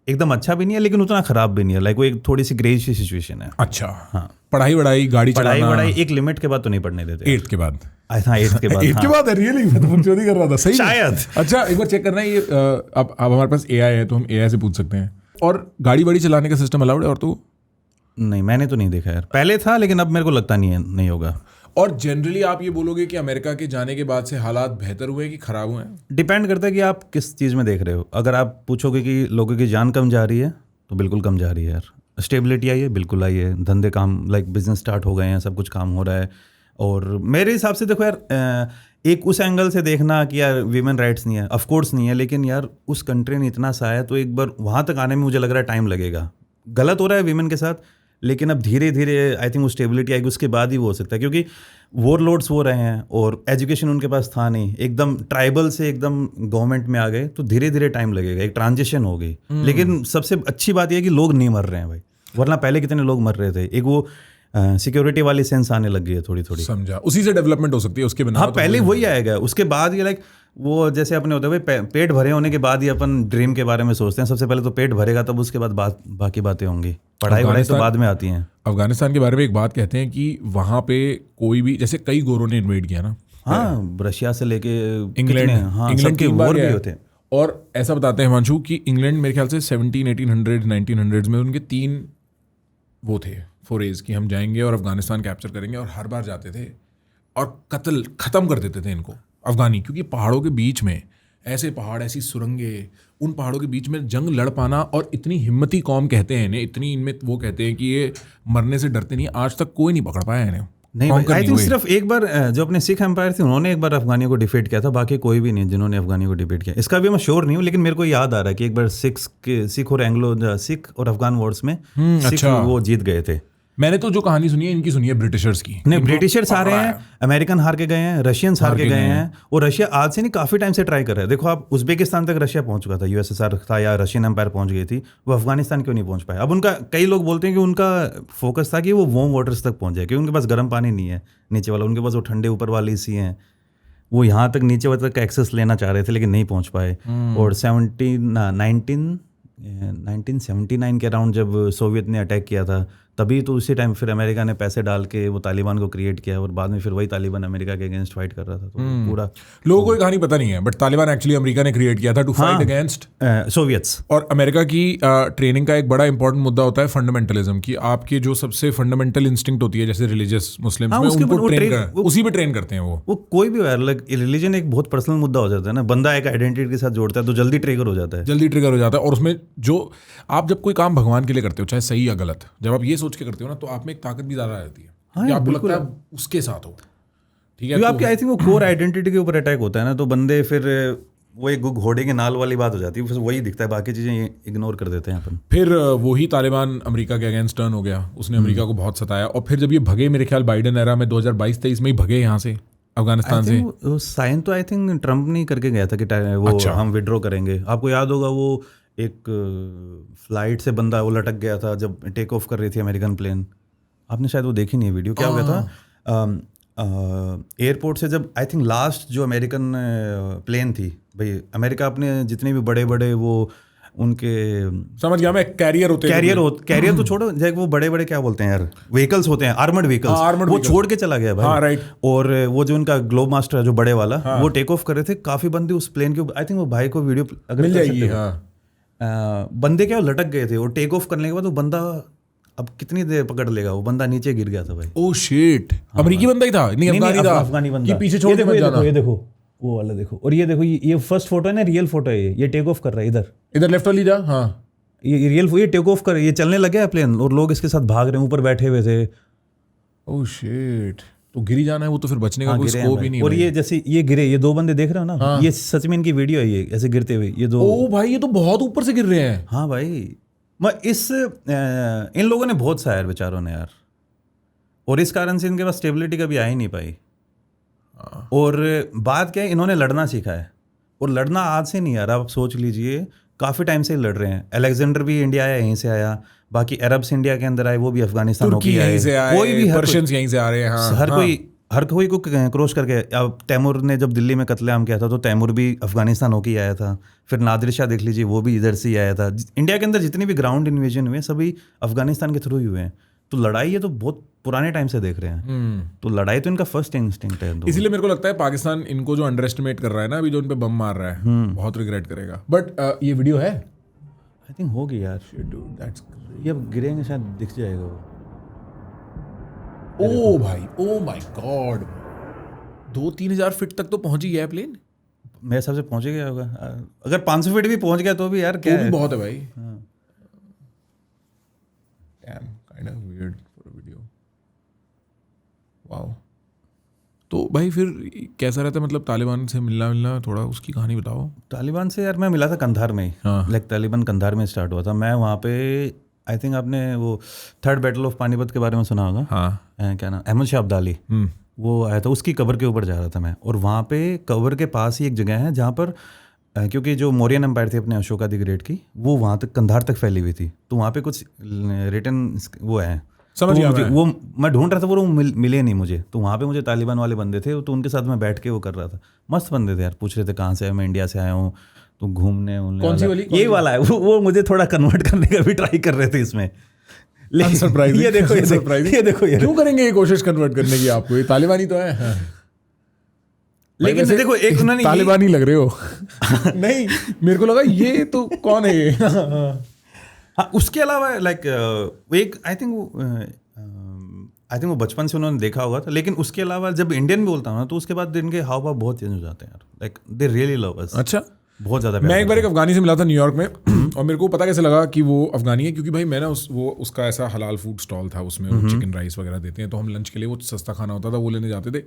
एकदम अच्छा भी नहीं है लेकिन उतना खराब भी नहीं है। लाइक वो एक थोड़ी सी ग्रेज सी सिचुएशन है। अच्छा, हाँ। पढ़ाई गाड़ी पढ़ाई एक लिमिट के बाद तो नहीं पढ़ने देते। 8th के बाद? हाँ, 8th के बाद। 8th के बाद है? रियली? मैं तो बकचोदी कर रहा था। सही शायद। अच्छा, एक बार चेक करना है ये। अब हमारे पास AI है तो हम AI से पूछ सकते हैं। और गाड़ी चलाने का सिस्टम अलाउड है? और तो नहीं, मैंने तो नहीं देखा यार, पहले था लेकिन अब मेरे को लगता नहीं होगा। और जनरली आप ये बोलोगे कि अमेरिका के जाने के बाद से हालात बेहतर हुए कि खराब हुए हैं? डिपेंड करता है कि आप किस चीज़ में देख रहे हो। अगर आप पूछोगे कि लोगों की जान कम जा रही है तो बिल्कुल कम जा रही है यार। स्टेबिलिटी आई है, बिल्कुल आई है। धंधे काम लाइक बिजनेस स्टार्ट हो गए हैं, सब कुछ काम हो रहा है। और मेरे हिसाब से देखो यार, एक उस एंगल से देखना कि यार वीमेन राइट्स नहीं है, ऑफ कोर्स नहीं है, लेकिन यार उस कंट्री ने इतना सा है तो एक बार वहाँ तक आने में मुझे लग रहा है टाइम लगेगा। गलत हो रहा है वीमेन के साथ, लेकिन अब धीरे धीरे आई थिंक वो स्टेबिलिटी आएगी, उसके बाद ही वो हो सकता है। क्योंकि वॉरलोड्स हो रहे हैं और एजुकेशन उनके पास था नहीं, एकदम ट्राइबल से एकदम गवर्नमेंट में आ गए, तो धीरे धीरे टाइम लगेगा, एक ट्रांजिशन हो गई। लेकिन सबसे अच्छी बात यह है कि लोग नहीं मर रहे हैं भाई, वरना पहले कितने लोग मर रहे थे। एक वो सिक्योरिटी वाली सेंस आने लग गई है थोड़ी थोड़ी। समझा, उसी से डेवलपमेंट हो सकती है, उसके बिना हाँ, पहले वही आएगा, उसके बाद ये लाइक वो जैसे अपने होता है भाई, पेट भरे होने के बाद ही अपन ड्रीम के बारे में सोचते हैं। सबसे पहले तो पेट भरेगा, तब उसके बाद बाकी बातें होंगी। पढ़ाई तो बाद में आती हैं। अफगानिस्तान के बारे में एक बात कहते हैं कि वहाँ पे कोई भी, जैसे कई गोरों ने इन्वेड किया ना, हाँ, रशिया से लेके इंग्लैंड, हाँ, इंग्लैंड के वॉर भी होते हैं। और ऐसा बताते हैं हिमांशु कि इंग्लैंड मेरे ख्याल से 1700, 1800, 1900 में उनके 3 वो थे फोरेज कि हम जाएंगे और अफगानिस्तान कैप्चर करेंगे, और हर बार जाते थे और कत्ल खत्म कर देते थे इनको अफगानी। क्योंकि पहाड़ों के बीच में ऐसे पहाड़, ऐसी सुरंगें, उन पहाड़ों के बीच में जंग लड़ पाना, और इतनी हिम्मती कौम कहते हैं इन्हें, इतनी इनमें वो कहते हैं कि ये मरने से डरते नहीं। आज तक कोई नहीं पकड़ पाया इन्हें। नहीं, आई थिंक सिर्फ एक बार जो अपने सिख एम्पायर थे उन्होंने एक बार अफगानियों को डिफीट किया था, बाकी कोई भी नहीं जिन्होंने अफगानियों को डिफीट किया। इसका भी मैं श्योर नहीं हूँ, लेकिन मेरे को याद आ रहा है कि एक बार सिख और अफगान वॉर्स में सिख वो जीत गए थे। मैंने तो जो कहानी सुनी है इनकी सुनी है ब्रिटिशर्स की। नहीं, ब्रिटिशर्स आ रहे हैं, अमेरिकन हार के गए हैं, रशियंस हार के गए हैं, और रशिया आज से नहीं काफ़ी टाइम से ट्राई कर रहा है। देखो आप, उज्बेकिस्तान तक रशिया पहुंच चुका था, यूएसएसआर था या रशियन एम्पायर पहुंच गई थी, वो अफगानिस्तान क्यों नहीं पहुंच पाए? अब उनका, कई लोग बोलते हैं कि उनका फोकस था कि वो वार्म वाटर्स तक पहुंच जाए, क्योंकि उनके पास गर्म पानी नहीं है नीचे वाला, उनके पास वो ठंडे ऊपर वाली सी हैं, वो यहाँ तक नीचे वाले तक एक्सेस लेना चाह रहे थे लेकिन नहीं पहुँच पाए। और 1979 के अराउंड जब सोवियत ने अटैक किया था, तभी तो उसी टाइम फिर अमेरिका ने पैसे डाल के वो तालिबान को क्रिएट किया, और बाद में फिर वही तालिबान अमेरिका के अगेंस्ट फाइट कर रहा था। तो पूरा लोगों को ये कहानी पता नहीं है, बट तालिबान एक्चुअली अमेरिका ने क्रिएट किया था टू फाइट अगेंस्ट सोवियट्स। और अमेरिका की ट्रेनिंग का एक बड़ा इंपॉर्टेंट मुद्दा होता है फंडामेंटलिज्म की। आपकी जो सबसे फंडामेंटल इंस्टिंक्ट होती है, जैसे रिलीजियस मुस्लिम्स में, उनको उसी पे ट्रेन करते हैं वो कोई भी अलग रिलीजन एक बहुत पर्सनल मुद्दा हो जाता है ना, बंदा एक आइडेंटिटी के साथ जोड़ता है तो जल्दी ट्रिगर हो जाता है। और उसमें जो आप जब कोई काम भगवान के लिए करते हो, चाहे सही या गलत, जब आप ये सोच के करते हो ना, तो आप में एक ताकत भी ज्यादा रहती है। हाँ, कि आपको लगता है उसके साथ हो, ठीक है। तो आपके आई थिंक वो कोर आइडेंटिटी के ऊपर अटैक होता है ना, तो बंदे फिर वो एक घोड़े के नाल वाली बात हो जाती है, फिर वही दिखता है, बाकी चीजें इग्नोर कर देते हैं अपन। फिर वही तालिबान अमेरिका के अगेंस्ट टर्न हो गया, उसने अमेरिका को बहुत सताया, और फिर जब ये भगे, मेरे ख्याल बाइडेन एरा में 2022-23 में ही भगे यहाँ से, अफगानिस्तान से। साइन तो आई थिंक ट्रम्प नहीं करके गया था कि वो हम विड्रॉ करेंगे। आपको याद होगा वो एक फ्लाइट से बंदा वो लटक गया था जब टेक ऑफ कर रही थी अमेरिकन प्लेन, आपने शायद वो देखी नहीं है वीडियो। क्या हो गया था एयरपोर्ट से, जब आई थिंक लास्ट जो अमेरिकन प्लेन थी, भाई अमेरिका अपने जितने भी बड़े बड़े वो उनके, समझ गया मैं, कैरियर तो छोड़ो, जैसे वो बड़े बड़े क्या बोलते हैं यार, व्हीकल्स होते हैं, आर्मर्ड व्हीकल्स, वो छोड़ के चला गया भाई। हाँ, राइट। और वो जो उनका ग्लोब मास्टर है जो बड़े वाला, वो टेक ऑफ कर रहे थे, काफी बंदे उस प्लेन के, आई थिंक वो भाई को वीडियो अगर मिल जाएगी। बंदे क्या लटक गए थे, और टेक ऑफ करने के बाद वो बंदा अब कितनी देर पकड़ लेगा, वो बंदा नीचे गिर गया था भाई। ओह शिट, अमेरिकी बंदा ही था? नहीं, अफगानी बंदा। पीछे छोड़ के मत जाना। ये देखो वो वाला देखो, और ये देखो, ये फर्स्ट फोटो है ना, रियल फोटो है, ये टेक ऑफ कर रहा है इधर लेफ्ट वाली जा। हाँ, ये रियल, ये टेक ऑफ कर, ये चलने लगे प्लेन, और लोग इसके साथ भाग रहे हैं, ऊपर बैठे हुए थे। ओह शिट, तो गिरी जाना है वो, तो फिर बचने का कोई स्कोप ही नहीं। और ये जैसे ये गिरे, ये दो बंदे देख रहे हो ना, ये सच में इनकी वीडियो है, ये ऐसे गिरते हुए, ये दो। ओ भाई, ये तो बहुत ऊपर से गिर रहे हैं। हाँ भाई, इन लोगों ने बहुत सा यार, बेचारों ने यार, और इस कारण से इनके पास स्टेबिलिटी कभी आ ही नहीं पाई। और बात क्या है, इन्होंने लड़ना सीखा है, और लड़ना आज से नहीं यार, आप सोच लीजिए काफ़ी टाइम से लड़ रहे हैं। अलेक्जेंडर भी इंडिया आया, यहीं से आया, बाकी अरब्स इंडिया के अंदर आए, वो भी अफगानिस्तान होके आए, कोई भी पर्शियंस यहीं से आ रहे हैं। हाँ, हर कोई को क्रॉस करके। अब तैमूर ने जब दिल्ली में कत्लेआम किया था, तो तैमूर भी अफगानिस्तान होके आया था। फिर नादिर शाह देख लीजिए, वो भी इधर से ही आया था। इंडिया के अंदर जितनी भी ग्राउंड इन्वेजन हुए, सभी अफगानिस्तान के थ्रू ही हुए हैं। तो लड़ाई ये तो बहुत पुराने टाइम से देख रहे हैं, तो लड़ाई तो इनका फर्स्ट इंस्टिंक्ट है। इसलिए मेरे को लगता है पाकिस्तान इनको जो अंडर एस्टिमेट कर रहा है ना अभी, जो इन पे बम मार रहा है, बहुत रिग्रेट करेगा। बट ये वीडियो है, आई थिंक होगी यार, ये अब गिरेंगे शायद दिख जाएगा वो। ओ भाई, ओ माय गॉड, 2-3 हज़ार फीट तक तो पहुंच ही गया प्लेन मेरे हिसाब से। पहुंच गया होगा, अगर 500 फीट भी पहुंच गया तो भी यार क्या है, बहुत है भाई। Damn, kind of weird for a video. Wow. तो भाई फिर कैसा रहता है, मतलब तालिबान से मिलना थोड़ा उसकी कहानी बताओ। तालिबान से यार मैं मिला था कंधार में ही। लाइक तालिबान कंधार में स्टार्ट हुआ था। मैं वहाँ पे, आई थिंक आपने वो 3rd बैटल ऑफ पानीपत के बारे में सुना होगा। हाँ, क्या नाम, अहमद शाह अब्दाली, वो आया था, उसकी कब्र के ऊपर जा रहा था मैं। और वहाँ पे कब्र के पास ही एक जगह है जहाँ पर, क्योंकि जो मौर्यन एम्पायर थी अपने अशोका द ग्रेट की, वो वहाँ तक कंधार तक फैली हुई थी, तो वहाँ पे कुछ रिटर्न वो है, समझ गया मैं। वो मैं ढूंढ रहा था, वो मिले नहीं मुझे। तो वहाँ पे मुझे तालिबान वाले बंदे थे, तो उनके साथ मैं बैठ के वो कर रहा था। मस्त बंदे थे यार, पूछ रहे थे कहाँ से है, मैं इंडिया से आया हूँ, तो घूमने यही वाला है। वो मुझे थोड़ा कन्वर्ट करने का भी ट्राई कर रहे थे इसमें। ये देखो क्यों करेंगे ये कोशिश कन्वर्ट करने की आपको, ये तालिबानी तो है। लेकिन देखो, एक उन्होंने तालिबानी लग रहे हो। नहीं, मेरे को लगा ये तो कौन है ये। हाँ, उसके अलावा लाइक एक आई थिंक वो बचपन से उन्होंने देखा होगा था। लेकिन उसके अलावा जब इंडियन बोलता हूँ ना, तो उसके बाद इनके हाव भाव बहुत चेंज हो जाते हैं यार। Like they really love us. अच्छा, बहुत ज़्यादा। मैं एक बार एक अफगानी से मिला था न्यूयॉर्क में, और मेरे को पता कैसे लगा कि वो अफगानी है, क्योंकि भाई मैं ना उसका ऐसा हलाल फूड स्टॉल था, उसमें वो चिकन राइस वगैरह देते हैं, तो हम लंच के लिए वो सस्ता खाना होता था, वो लेने जाते थे।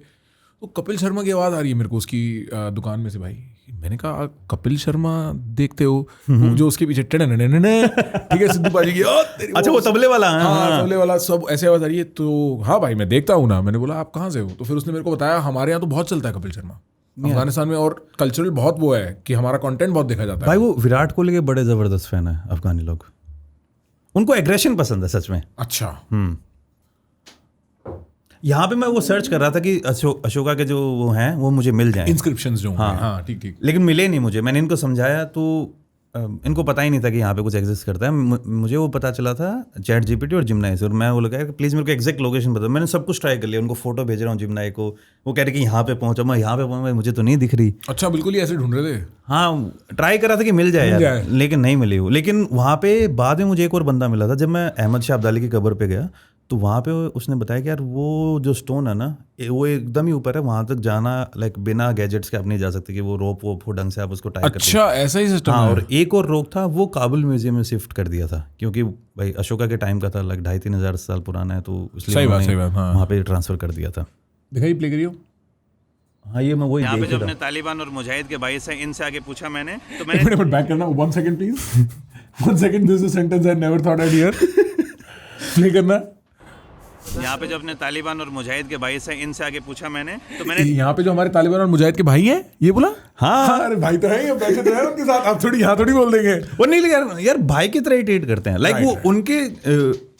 तो कपिल शर्मा की आवाज़ आ रही है मेरे को उसकी दुकान में से भाई। मैंने कहा कपिल शर्मा देखते हो, वो जो उसके पीछे ठीक है सिद्धू पाजी की अच्छा वो तबले वाला है। हाँ तबले वाला सब ऐसे आवाज़ आ रही है। तो हाँ भाई मैं देखता हूँ ना। मैंने बोला आप कहाँ से हो? तो फिर उसने मेरे को बताया हमारे यहाँ तो बहुत चलता है कपिल शर्मा अफगानिस्तान में, और कल्चरल बहुत वो है कि हमारा कंटेंट बहुत देखा जाता है भाई। वो विराट कोहली के बड़े जबरदस्त फैन है अफगानी लोग, उनको एग्रेशन पसंद है सच में। अच्छा यहाँ पे मैं वो सर्च कर रहा था कि अशोका के जो वो हैं वो मुझे मिल जाएं, इंस्क्रिप्शंस जो हाँ ठीक ठीक, लेकिन मिले नहीं मुझे। मैंने इनको समझाया तो इनको पता ही नहीं था कि यहाँ पे कुछ एग्जिस्ट करता है। मुझे वो पता चला था चैट जीपीटी और जिमनाई से, और मैं वो लगा कि प्लीज़ मेरे को एग्जैक्ट लोकेशन बता। मैंने सब कुछ ट्राई कर लिया, उनको फोटो भेज रहा हूँ जिमनाई को, वो कह रहे कि यहाँ पे पहुँचा, मैं यहाँ पे पहुँचा, मुझे तो नहीं दिख रही। अच्छा बिल्कुल ही ऐसे ढूंढ रहे थे। हाँ ट्राई करा था कि मिल जाए यार, लेकिन नहीं मिली वो। लेकिन वहाँ पे बाद में मुझे एक और बंदा मिला था, जब मैं अहमद शाह अब्दाली की कब्र पे गया तो वहाँ पे उसने बताया कि यार वो जो स्टोन है ना वो एकदम ही ऊपर है, वहाँ तक जाना लाइक बिना गैजेट्स के आप नहीं जा सकते कि वो रोप वो ढंग से आप उसको टाई करते। अच्छा ऐसा ही सिस्टम हाँ है। और एक और रोप था वो काबुल म्यूजियम में शिफ्ट कर दिया था, क्योंकि भाई अशोका के टाइम का था, लाइक 2,500-3 हज़ार साल पुराना है, तो इसलिए वहाँ पे ट्रांसफर कर दिया था। दिखाई प्ले करियो। हाँ ये मैं वही यहाँ पे देख जो रहा अपने तालिबान और मुजाहिद के भाई से इनसे आगे पूछा मैंने, तो मैंने एक मिनट बैक करना 1 second please 1 second, this is a sentence I never thought I'd here. Play करना। यहाँ पे जो अपने तालिबान और मुजाहिद के भाई से इनसे आगे पूछा मैंने, तो मैंने यहाँ पे जो हमारे तालिबान और मुजाहिद के भाई हैं ये बोला। हाँ अरे भाई तो है ये, बैठे तो है उनके साथ, आप थोड़ी यहाँ थोड़ी बोल देंगे। वो नहीं यार भाई की तरह ही ट्रीट करते हैं, लाइक वो उनके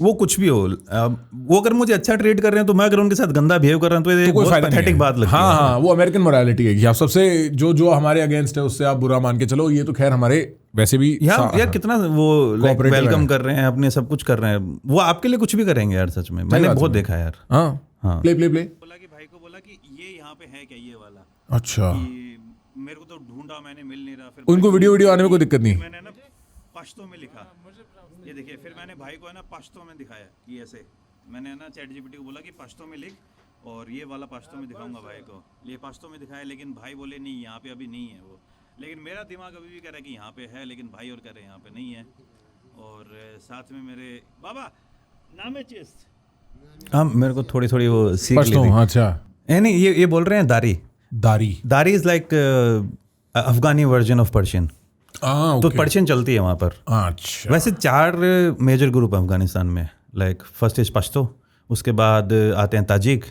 वो कुछ भी हो, वो अगर मुझे अच्छा ट्रीट कर रहे हैं तो मैं अगर उनके साथ गंदा बिहेव कर रहा हूँ तो ये कोई बहुत फायदा नहीं पैथेटिक है। बात लगती है। हाँ वो अमेरिकन मोरालिटी है कि आप सबसे जो हमारे अगेंस्ट है उससे आप बुरा मान के चलो। ये तो खैर हमारे वैसे भी यार कितना वो Cooperative वेलकम है। कर रहे हैं, अपने सब कुछ कर रहे हैं, वो आपके लिए कुछ भी करेंगे यार, सच में मैंने बहुत देखा है यार। हाँ प्ले प्ले प्ले। बोला कि भाई को बोला कि ये यहाँ पे है क्या ये वाला, अच्छा कि मेरे को तो ढूंढा मैंने मिल नहीं रहा। फिर उनको वीडियो आने में कोई दिक्कत नहीं। मैंने ना पश्तो में लिखा, ये देखिए, फिर मैंने भाई को है ना पश्तो में दिखाया कि ऐसे मैंने ना चैट जीपीटी को बोला कि पश्तो में लिख, और ये वाला पश्तो में दिखाऊंगा भाई को, ये पश्तो में दिखाया, लेकिन भाई बोले नहीं यहाँ पे अभी नहीं है वो। लेकिन मेरा दिमाग अभी भी कह रहा है कि यहाँ पे है, लेकिन भाई और कह रहे हैं यहाँ पे नहीं है। और साथ में मेरे बाबा नाम है चिस्त। हाँ मेरे को थोड़ी थोड़ी वो सीख ली थी। अच्छा नहीं ये बोल रहे हैं दारी is like Afghani version of Persian. तो पर्शियन चलती है वहाँ पर। अच्छा वैसे 4 मेजर ग्रुप अफगानिस्तान में, लाइक फर्स्ट इज पश्तो, उसके बाद आते हैं ताजिक,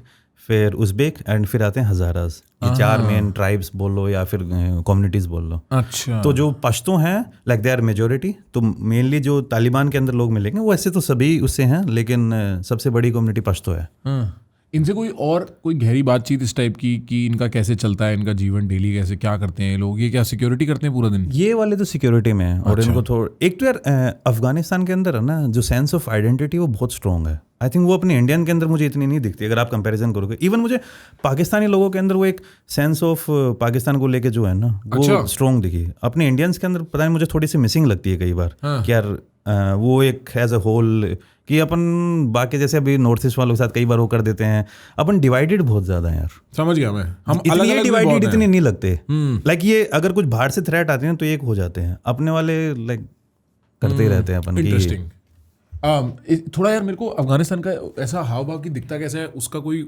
फिर उज़्बेक, एंड फिर आते हैं हज़ारास। ये 4 मेन ट्राइब्स बोल लो या फिर कम्युनिटीज़ बोल लो। अच्छा तो जो पश्तो हैं लाइक दे आर मेजोरिटी, तो मेनली जो तालिबान के अंदर लोग मिलेंगे वो ऐसे तो सभी उससे हैं, लेकिन सबसे बड़ी कम्युनिटी पश्तो है। इनसे कोई गहरी बातचीत इस टाइप की कि इनका कैसे चलता है, इनका जीवन डेली कैसे क्या करते हैं लोग, ये क्या सिक्योरिटी करते हैं पूरा दिन? ये वाले तो सिक्योरिटी में है। और इनको थोड़ा एक तो यार अफगानिस्तान के अंदर है ना जो सेंस ऑफ आइडेंटिटी वो बहुत स्ट्रॉन्ग है। आई थिंक वो अपने इंडियन के अंदर मुझे इतनी नहीं दिखती अगर आप कंपैरिजन करोगे। इवन मुझे पाकिस्तानी लोगों के अंदर वो एक सेंस ऑफ पाकिस्तान को लेके जो है ना वो स्ट्रॉन्ग दिखी। अपने इंडियंस के अंदर पता नहीं मुझे थोड़ी सी मिसिंग लगती है कई बार कि यार वो एक एज अ होल कि अपन बाकी जैसे अभी नॉर्थ ईस्ट वालों के साथ कई बार वो कर देते हैं, अपन डिवाइडेड बहुत ज्यादा है यार। समझ गया मैं। हम इतने डिवाइडेड इतने नहीं लगते। लाइक ये अगर कुछ बाहर से थ्रेट आते हैं तो एक हो जाते हैं, अपने वाले लाइक करते ही रहते हैं अपन। इंटरेस्टिंग। थोड़ा यार मेरे को अफगानिस्तान का ऐसा हाव भाव की दिखता कैसा है उसका कोई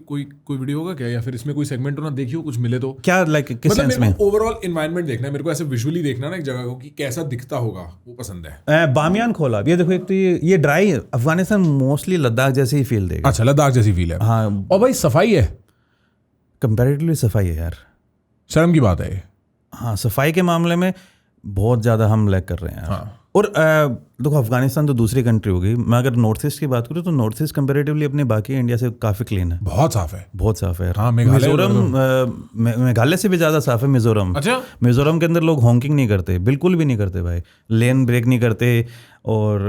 वीडियो होगा क्या, या फिर इसमें कोई सेगमेंट होना देखियो कुछ मिले तो क्या, लाइक किस सेंस में? ओवरऑल एनवायरनमेंट देखना है मेरे को, ऐसे विजुअली देखना ना एक जगह को कि कैसा दिखता होगा वो पसंद है। बामियान खोला ये देखो, एक तो ये ड्राई है। अफगानिस्तान मोस्टली लद्दाख जैसे ही फील देगा। अच्छा लद्दाख जैसी फील है। हाँ और भाई सफाई है, कंपैरेटिवली सफाई है यार, शर्म की बात है ये। हाँ सफाई के मामले में बहुत ज़्यादा हम लैग कर रहे हैं यार। हाँ। और देखो अफगानिस्तान तो दूसरी कंट्री होगी, मैं अगर नॉर्थ ईस्ट की बात करूँ तो नॉर्थ ईस्ट कंपेरेटिवली अपने बाकी इंडिया से काफ़ी क्लीन है, बहुत साफ है, बहुत साफ है। हाँ, मेघालय से भी ज़्यादा साफ है मिजोरम। अच्छा मिजोरम के अंदर लोग हॉन्किंग नहीं करते, बिल्कुल भी नहीं करते भाई, लेन ब्रेक नहीं करते। और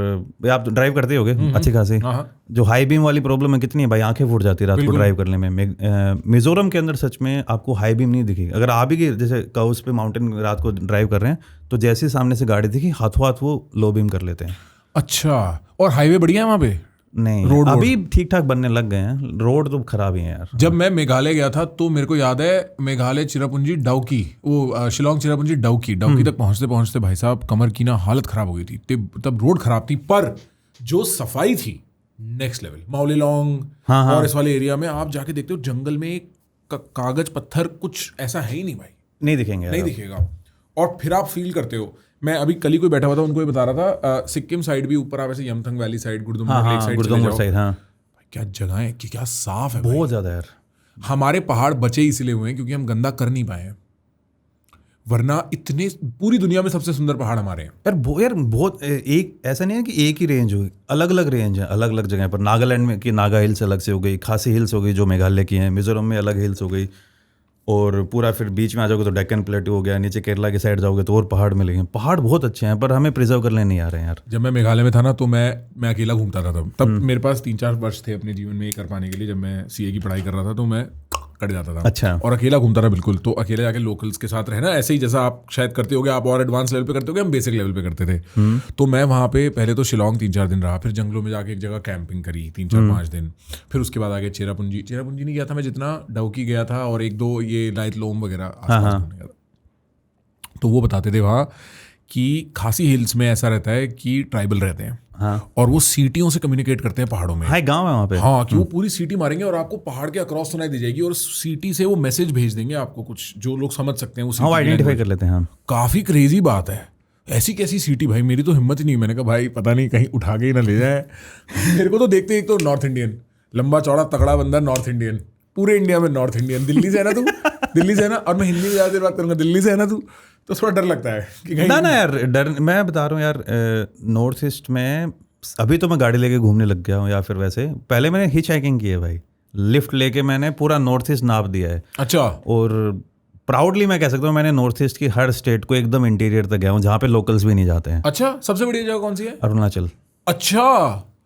आप ड्राइव करते होगे अच्छी खासी, जो हाई बीम वाली प्रॉब्लम है कितनी है भाई, आंखें फूट जाती है रात को ड्राइव करने में। मिजोरम के अंदर सच में आपको हाई बीम नहीं दिखेगी। अगर आप ही जैसे कर्व्स पे माउंटेन रात को ड्राइव कर रहे हैं तो जैसे ही सामने से गाड़ी दिखी हाथों हाथ वो लो बीम कर लेते हैं। अच्छा, और हाईवे बढ़िया है वहाँ पे? नहीं, रोड अभी ठीक ठाक बनने लग गए हैं, रोड तो खराब ही है यार। जब मैं मेघालय गया था तो मेरे को याद है मेघालय चिरापुंजी डाउकी, वो शिलोंग चिरापुंजी डाउकी तक पहुंचते पहुंचते भाई साहब कमर की ना हालत खराब हो गई थी। तब रोड खराब थी, पर जो सफाई थी नेक्स्ट लेवल। माओलिलोंग और इस वाले एरिया में आप जाके देखते हो जंगल में एक कागज पत्थर कुछ ऐसा है ही नहीं भाई, नहीं दिखेंगे नहीं दिखेगा। और फिर आप फील करते हो, मैं अभी कल ही कोई बैठा हुआ था, उनको ये बता रहा था, सिक्किम साइड भी ऊपर आप ऐसे Yumthang valley side, गुरदुम्बर lake side चले जाओ, हाँ क्या जगह है, क्या साफ है, बहुत ज्यादा यार। हमारे पहाड़ बचे इसलिए हुए हैं क्योंकि हम गंदा कर नहीं पाए हैं, वरना इतने पूरी दुनिया में सबसे सुंदर पहाड़ हमारे हैं यार बहुत एक ऐसा नहीं है कि एक ही रेंज हो, अलग अलग रेंज है, अलग अलग जगह पर। नागालैंड में की नागा हिल्स अलग से हो गई, खासी हिल्स हो गई जो मेघालय की हैं, मिजोरम में अलग हिल्स हो गई, और पूरा फिर बीच में आ जाओगे तो डेक्कन प्लेटू हो गया, नीचे केरला की साइड जाओगे तो और पहाड़ मिलेंगे। पहाड़ बहुत अच्छे हैं पर हमें प्रिजर्व करने नहीं आ रहे हैं यार। जब मैं मेघालय में था ना तो मैं अकेला घूमता था, तब मेरे पास 3-4 वर्ष थे अपने जीवन में ये कर पाने के लिए। जब मैं सीए की पढ़ाई कर रहा था तो मैं कट जाता था, अच्छा, और अकेला घूमता था बिल्कुल। तो अकेले जाके लोकल्स के साथ रहना, ऐसे ही जैसा आप शायद करते होगे, आप और एडवांस लेवल पे करते होगे, हम बेसिक लेवल पे करते थे। तो मैं वहाँ पे पहले तो शिलोंग 3-4 दिन रहा, फिर जंगलों में जाके एक जगह कैंपिंग करी 3-4-5 दिन, फिर उसके बाद आगे चेरापूंजी नहीं गया था मैं, जितना डउकी गया था और 1-2 ये नाइट लोम वगैरह आसपास घूमने गया था। तो वो बताते थे वहाँ कि खासी हिल्स में ऐसा रहता है कि ट्राइबल रहते हैं, हाँ, और वो सीटियों से कम्युनिकेट करते हैं पहाड़ों में। हाई गांव है वहाँ पे, हाँ, कि वो पूरी सीटी मारेंगे और आपको पहाड़ के अक्रॉस सुनाई दी जाएगी, और सीटी से वो मैसेज भेज देंगे आपको, कुछ जो लोग समझ सकते हैं हाँ, आइडेंटिफाई कर लेते हैं हम। काफी क्रेजी बात है, ऐसी कैसी सीटी भाई, मेरी तो हिम्मत ही नहीं। मैंने कहा भाई पता नहीं कहीं उठा के ही ना ले जाए। मेरे को तो देखते एक तो नॉर्थ इंडियन, लंबा चौड़ा तगड़ा बंदा, नॉर्थ इंडियन, पूरे इंडिया में नॉर्थ इंडियन, दिल्ली से है ना तू, दिल्ली से है ना, और मैं हिंदी में ज़्यादा देर बात करूँगा, दिल्ली से है ना तू, तो थोड़ा डर लगता है कि कहीं ना यार, डर, मैं बता रहा हूँ यार, नॉर्थ ईस्ट में अभी तो मैं गाड़ी लेके घूमने लग गया हूँ, या फिर वैसे पहले मैंने हिच हाइकिंग की है भाई, लिफ्ट लेके मैंने पूरा नॉर्थ ईस्ट नाप दिया है। अच्छा, और प्राउडली मैं कह सकता हूँ मैंने नॉर्थ ईस्ट की हर स्टेट को एकदम इंटीरियर तक गया हूँ, जहाँ पे लोकल्स भी नहीं जाते हैं। अच्छा, सबसे बढ़िया जगह कौन सी है? अरुणाचल। अच्छा,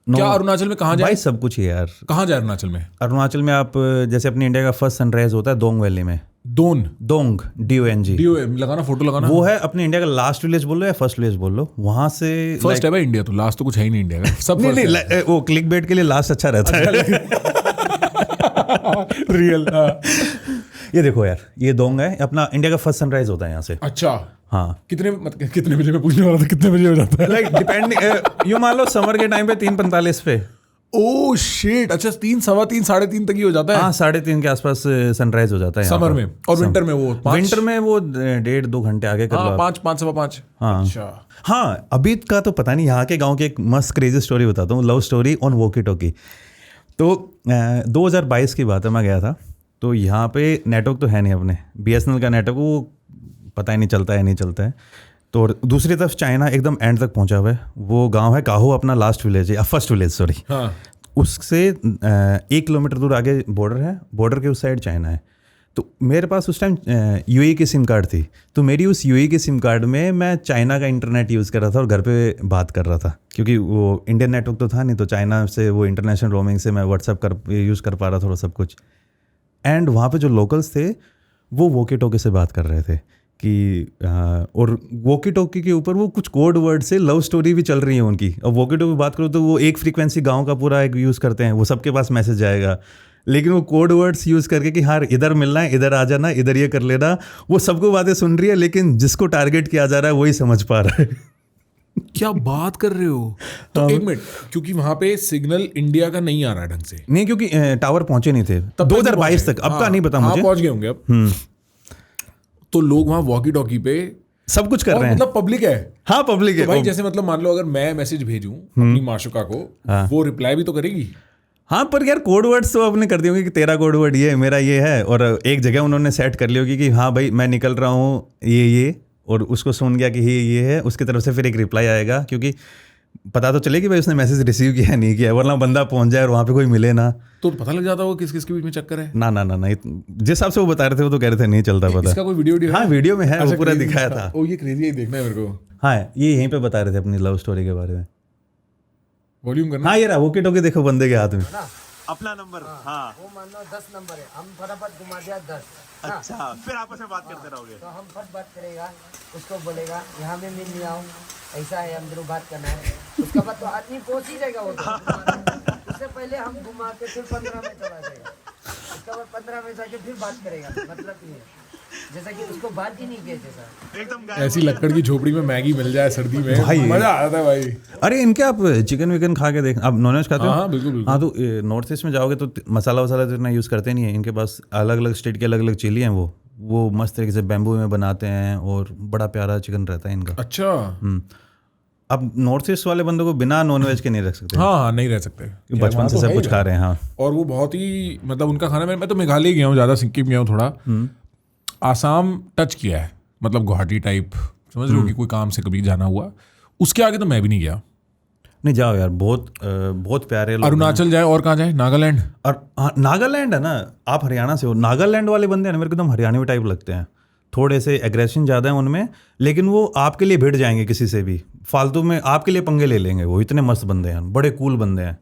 क्या अरुणाचल में कहाँ जाए भाई? सब कुछ ही है यार। कहाँ जाए अरुणाचल में? अरुणाचल में आप जैसे अपनी इंडिया का फर्स्ट सनराइज होता है दोंग वैली में, दोंग DONG लगाना, फोटो लगाना, वो है अपनी इंडिया का लास्ट विलेज बोल लो या फर्स्ट विलेज बोल लो, वहां से फर्स्ट है भाई इंडिया, तो लास्ट तो कुछ है ही नहीं इंडिया का, सब नहीं, वो क्लिक बेट के लिए लास्ट अच्छा रहता है। रियल। ये देखो यार, ये दोंग है, अपना इंडिया का फर्स्ट सनराइज होता है यहाँ से। अच्छा, हाँ, कितने बजे मैं पूछने वाला था, कितने बजे हो जाता है? लाइक डिपेंडिंग, यूँ मान लो समर के टाइम पे 3:45 पे। ओह शिट, अच्छा 3, 3:15, 3:30 तक ही हो जाता है? हाँ, 3:30 के आसपास सनराइज हो जाता है समर में। और विंटर में वो 1.5-2 घंटे आगे कर लो। 5, 5:15। हाँ, अच्छा, हाँ, अभी का तो पता नहीं। यहाँ के गांव की एक मस्त क्रेजी स्टोरी बताता हूँ, love story on walkie talkie. तो 2022 की बात है, मैं गया था, तो यहाँ पे नेटवर्क तो है नहीं अपने, BSNL का नेटवर्क वो पता ही नहीं चलता है, नहीं चलता है। तो दूसरी तरफ चाइना एकदम एंड तक पहुंचा हुआ है, वो गांव है काहो, अपना लास्ट विलेज है, फर्स्ट विलेज सॉरी। हाँ, उससे 1 किलोमीटर दूर आगे बॉर्डर है, बॉर्डर के उस साइड चाइना है। तो मेरे पास उस टाइम UAE की सिम कार्ड थी, तो मेरी उस UAE की सिम कार्ड में मैं चाइना का इंटरनेट यूज़ कर रहा था और घर पे बात कर रहा था, क्योंकि वो इंडियन नेटवर्क तो था नहीं, तो चाइना से वो इंटरनेशनल रोमिंग से मैं व्हाट्सएप यूज़ कर पा रहा था और सब कुछ। एंड वहाँ पे जो लोकल्स थे वो वॉकी टॉकी से बात कर रहे थे कि और वॉकी टॉकी के ऊपर वो कुछ कोड वर्ड से लव स्टोरी भी चल रही है उनकी। और वॉकी टॉकी बात करो तो वो एक फ्रीक्वेंसी गांव का पूरा एक यूज़ करते हैं, वो सबके पास मैसेज जाएगा, लेकिन वो कोड वर्ड्स यूज़ करके कि हाँ इधर मिलना है, इधर आ जाना, इधर ये कर लेना, वो सबको बातें सुन रही है, लेकिन जिसको टारगेट किया जा रहा है वही समझ पा रहा है। क्या बात कर रहे हो? तो एक मिनट, क्योंकि वहां पे सिग्नल इंडिया का नहीं आ रहा है ढंग से। नहीं, क्योंकि टावर पहुंचे नहीं थे 2022 तक, अब का नहीं पता मुझे। पहुंच गए होंगे अब। तो लोग वहां वॉकी टॉकी पे सब कुछ कर रहे हैं, मतलब पब्लिक है। हाँ, पब्लिक है तो भाई जैसे मतलब मान लो अगर मैं मैसेज भेजूं अपनी माशुका को, वो रिप्लाई भी तो करेगी। हाँ, पर यार कोड वर्ड्स तो आपने कर दिए होंगे कि तेरा कोड वर्ड ये, मेरा ये है, और एक जगह उन्होंने सेट कर ली होगी कि हाँ भाई मैं निकल रहा हूँ ये, और उसको सुन गया कि ये है, उसकी तरफ से फिर एक रिप्लाई आएगा, क्योंकि पता तो चले कि भाई उसने मैसेज रिसीव किया नहीं किया, वरना बंदा पहुंच जाए और वहाँ पे कोई मिले ना, तो पता लग जाता होगा किस किस के बीच में चक्कर है। ना जिस हिसाब से वो बता रहे थे वो तो कह रहे थे नहीं चलता पता। इसका कोई वीडियो? हाँ, वीडियो में है, वो पूरा दिखाया था। ओ ये क्रेजी है, देखना है मेरे को। हाँ, ये यहीं पे बता रहे थे अपनी लव स्टोरी के बारे में। वॉल्यूम करना। हाँ, ये रहा वॉकी टॉकी, देखो बंदे के हाथ में अपना नंबर। हाँ, वो मान लो 10 नंबर है, हम फटाफट घुमा दिया 10। अच्छा, फिर आपस में बात करते रहोगे। तो हम फट बात करेगा, उसको बोलेगा यहाँ में मिलने आओ, ऐसा है, अंदर बात करना है। उसके बाद तो आदमी पहुंच ही जाएगा वो तो। उससे पहले हम घुमा के फिर 15 में चला जाएगा, उसके बाद 15 में जाके फिर बात करेगा, मतलब ये जैसा कि उसको बात ही नहीं किए थे सर। ऐसी लकड़ की झोपड़ी में मैगी मिल जाए सर्दी में भाई। मजा आता है भाई। अरे इनके आप चिकन विकन खा के देख, आप नॉनवेज खाते हो? हाँ बिल्कुल बिल्कुल। हाँ, तो नॉर्थ ईस्ट में जाओगे तो मसाला वसाला तो इतना यूज़ करते नहीं है। इनके पास अलग अलग स्टेट के अलग अलग चिली हैं, वो मस्त तरीके से बैम्बू में बनाते हैं और बड़ा प्यारा चिकन रहता है इनका। अच्छा अब नॉर्थ ईस्ट वाले बंदों को बिना नॉनवेज के नहीं रख सकते, हाँ नहीं रह सकते, बचपन से सब कुछ खा रहे हैं। हाँ, और वो बहुत ही मतलब उनका खाना, मैं तो मेघालय गया हूँ ज़्यादा, सिक्किम गया हूँ थोड़ा, आसाम टच किया है, मतलब गुवाहाटी टाइप, समझ रहे हो कि कोई काम से कभी जाना हुआ, उसके आगे तो मैं भी नहीं गया। नहीं जाओ यार, बहुत प्यारे लोग। अरुणाचल जाए और कहाँ जाए? नागालैंड। और हाँ, नागालैंड है ना, आप हरियाणा से हो, नागालैंड वाले बंदे हैं ना मेरे को एकदम हरियाणवी टाइप लगते हैं, थोड़े से एग्रेशन ज़्यादा है उनमें, लेकिन वो आपके लिए भिड़ जाएंगे किसी से भी, फालतू में आपके लिए पंगे ले लेंगे, वो इतने मस्त बंदे हैं, बड़े कूल बंदे हैं।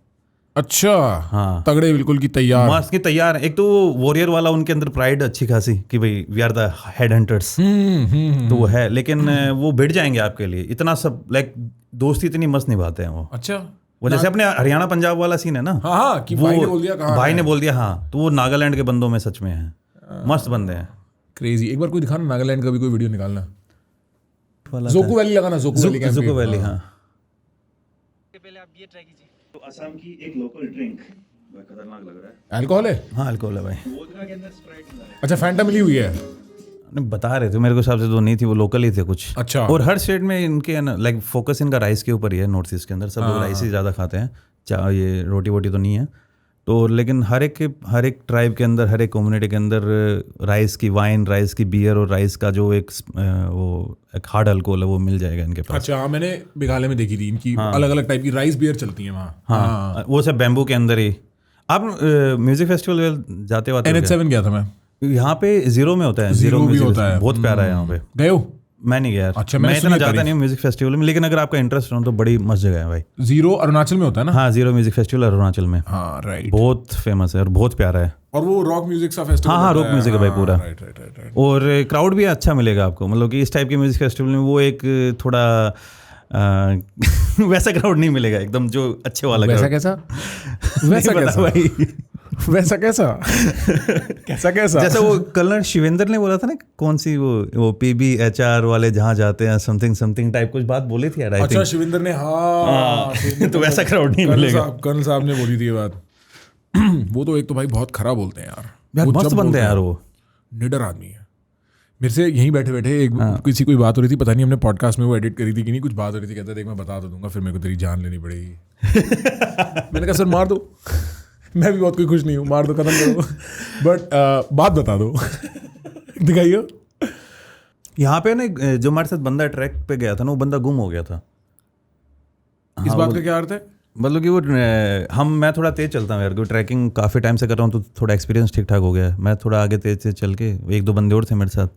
अच्छा हाँ, तगड़े बिल्कुल की तैयार, मस्त की तैयार है। एक तो वो वॉरियर वाला उनके अंदर प्राइड अच्छी खासी कि भाई we are the head hunters, तो वो है, लेकिन वो भिड़ जाएंगे आपके लिए, इतना सब लाइक दोस्ती इतनी मस्त निभाते हैं वो। अच्छा वो जैसे अपने हरियाणा पंजाब वाला सीन है ना, हाँ हाँ कि भाई ने बोल दिया कहाँ भाई ने बोल दिया, हाँ, तो वो नागालैंड के बंदों में सच में है, मस्त बंदे हैं। क्रेजी। एक बार कोई दिखाना नागालैंड का भी कोई वीडियो निकालना, जोको वैली लगाना, जोको वैली कैंप जुको वैली। हाँ, पहले आप ये ट्राई कीजिए। तो असम की एक लोकल ड्रिंक खतरनाक लग रहा है। अल्कोहल है? हाँ अल्कोहल है भाई। वोदका के अंदर स्प्राइट मिला है। अच्छा फैंटा मिली हुई है? नहीं, बता रहे थे, मेरे को हिसाब से तो नहीं थी, वो लोकल ही थे कुछ। अच्छा। और हर स्टेट में इनके लाइक फोकस इनका राइस के ऊपर ही है, नॉर्थ ईस्ट के अंदर सब लोग राइस ही ज़्यादा खाते हैं, चाहे ये रोटी वोटी तो नहीं है तो, लेकिन हर एक ट्राइब के अंदर, हर एक कम्युनिटी के अंदर राइस की वाइन, राइस की बियर और राइस का जो एक हार्ड अल्कोहल है वो मिल जाएगा इनके पास। अच्छा, मैंने मेघालय में देखी थी इनकी अलग अलग टाइप की राइस बियर चलती है वहाँ। हाँ, वो सब बैम्बू के अंदर ही। आप म्यूजिक फेस्टिवल जाते हो? NH7 गया था मैं, यहाँ पे जीरो में होता है, जीरो भी म्यूजिक होता है, बहुत प्यारा है यहाँ पे। गए हो? मैं नहीं गया यार। अच्छा, मैं मैंने इतना सुनी जाता तारीफ। नहीं हूँ म्यूजिक फेस्टिवल में, लेकिन अगर आपका इंटरेस्ट हो तो बड़ी मस्त जगह है भाई। जीरो अरुणाचल में होता है ना? हाँ, जीरो म्यूजिक फेस्टिवल अरुणाचल में, हाँ राइट, बहुत फेमस है और बहुत प्यारा है। और वो रॉक म्यूजिक सा फेस्टिवल? हाँ, रॉक म्यूजिक है भाई पूरा। Right right right. और क्राउड भी अच्छा मिलेगा आपको, मतलब कि इस टाइप के म्यूजिक फेस्टिवल में वो एक थोड़ा वैसा क्राउड नहीं मिलेगा एकदम जो अच्छे वाला वैसा crowd। कैसा? वैसा कैसा भाई? वैसा कैसा? कैसा कैसा? जैसा वो कल शिवेंद्र ने बोला था ना, कौन सी वो PBHR वाले जहाँ जाते हैं समथिंग समथिंग टाइप कुछ बात बोली थी यार, आई अच्छा थिंक। शिविंदर ने, हाँ तो वैसा क्राउड नहीं मिलेगा। कर्नल साहब ने बोली थी ये बात। वो तो एक तो भाई बहुत खराब बोलते हैं यार, यार वो मस्त जब बंदे बोलते हैं यार, वो निडर आदमी है। मेरे से यहीं बैठे बैठे एक किसी कोई बात हो रही थी, पता नहीं हमने पॉडकास्ट में वो एडिट करी थी कि नहीं, कुछ बात हो रही थी, कहता देख मैं बता तो दूंगा, फिर मेरे को तेरी जान लेनी पड़ेगी। मैंने कहा सर मार दो, मैं भी बहुत कोई खुश नहीं हूँ, मार दो, खत्म करो, बट बात बता दो। दिखाइए। यहाँ पे ना जो हमारे साथ बंदा ट्रैक पे गया था ना, वो बंदा गुम हो गया था। इस बात का क्या अर्थ है? मतलब कि वो मैं थोड़ा तेज़ चलता हूँ यार, क्योंकि ट्रैकिंग काफ़ी टाइम से कर रहा हूँ तो थोड़ा एक्सपीरियंस ठीक ठाक हो गया है। मैं थोड़ा आगे तेज़ से चल के, एक दो बंदे और थे मेरे साथ,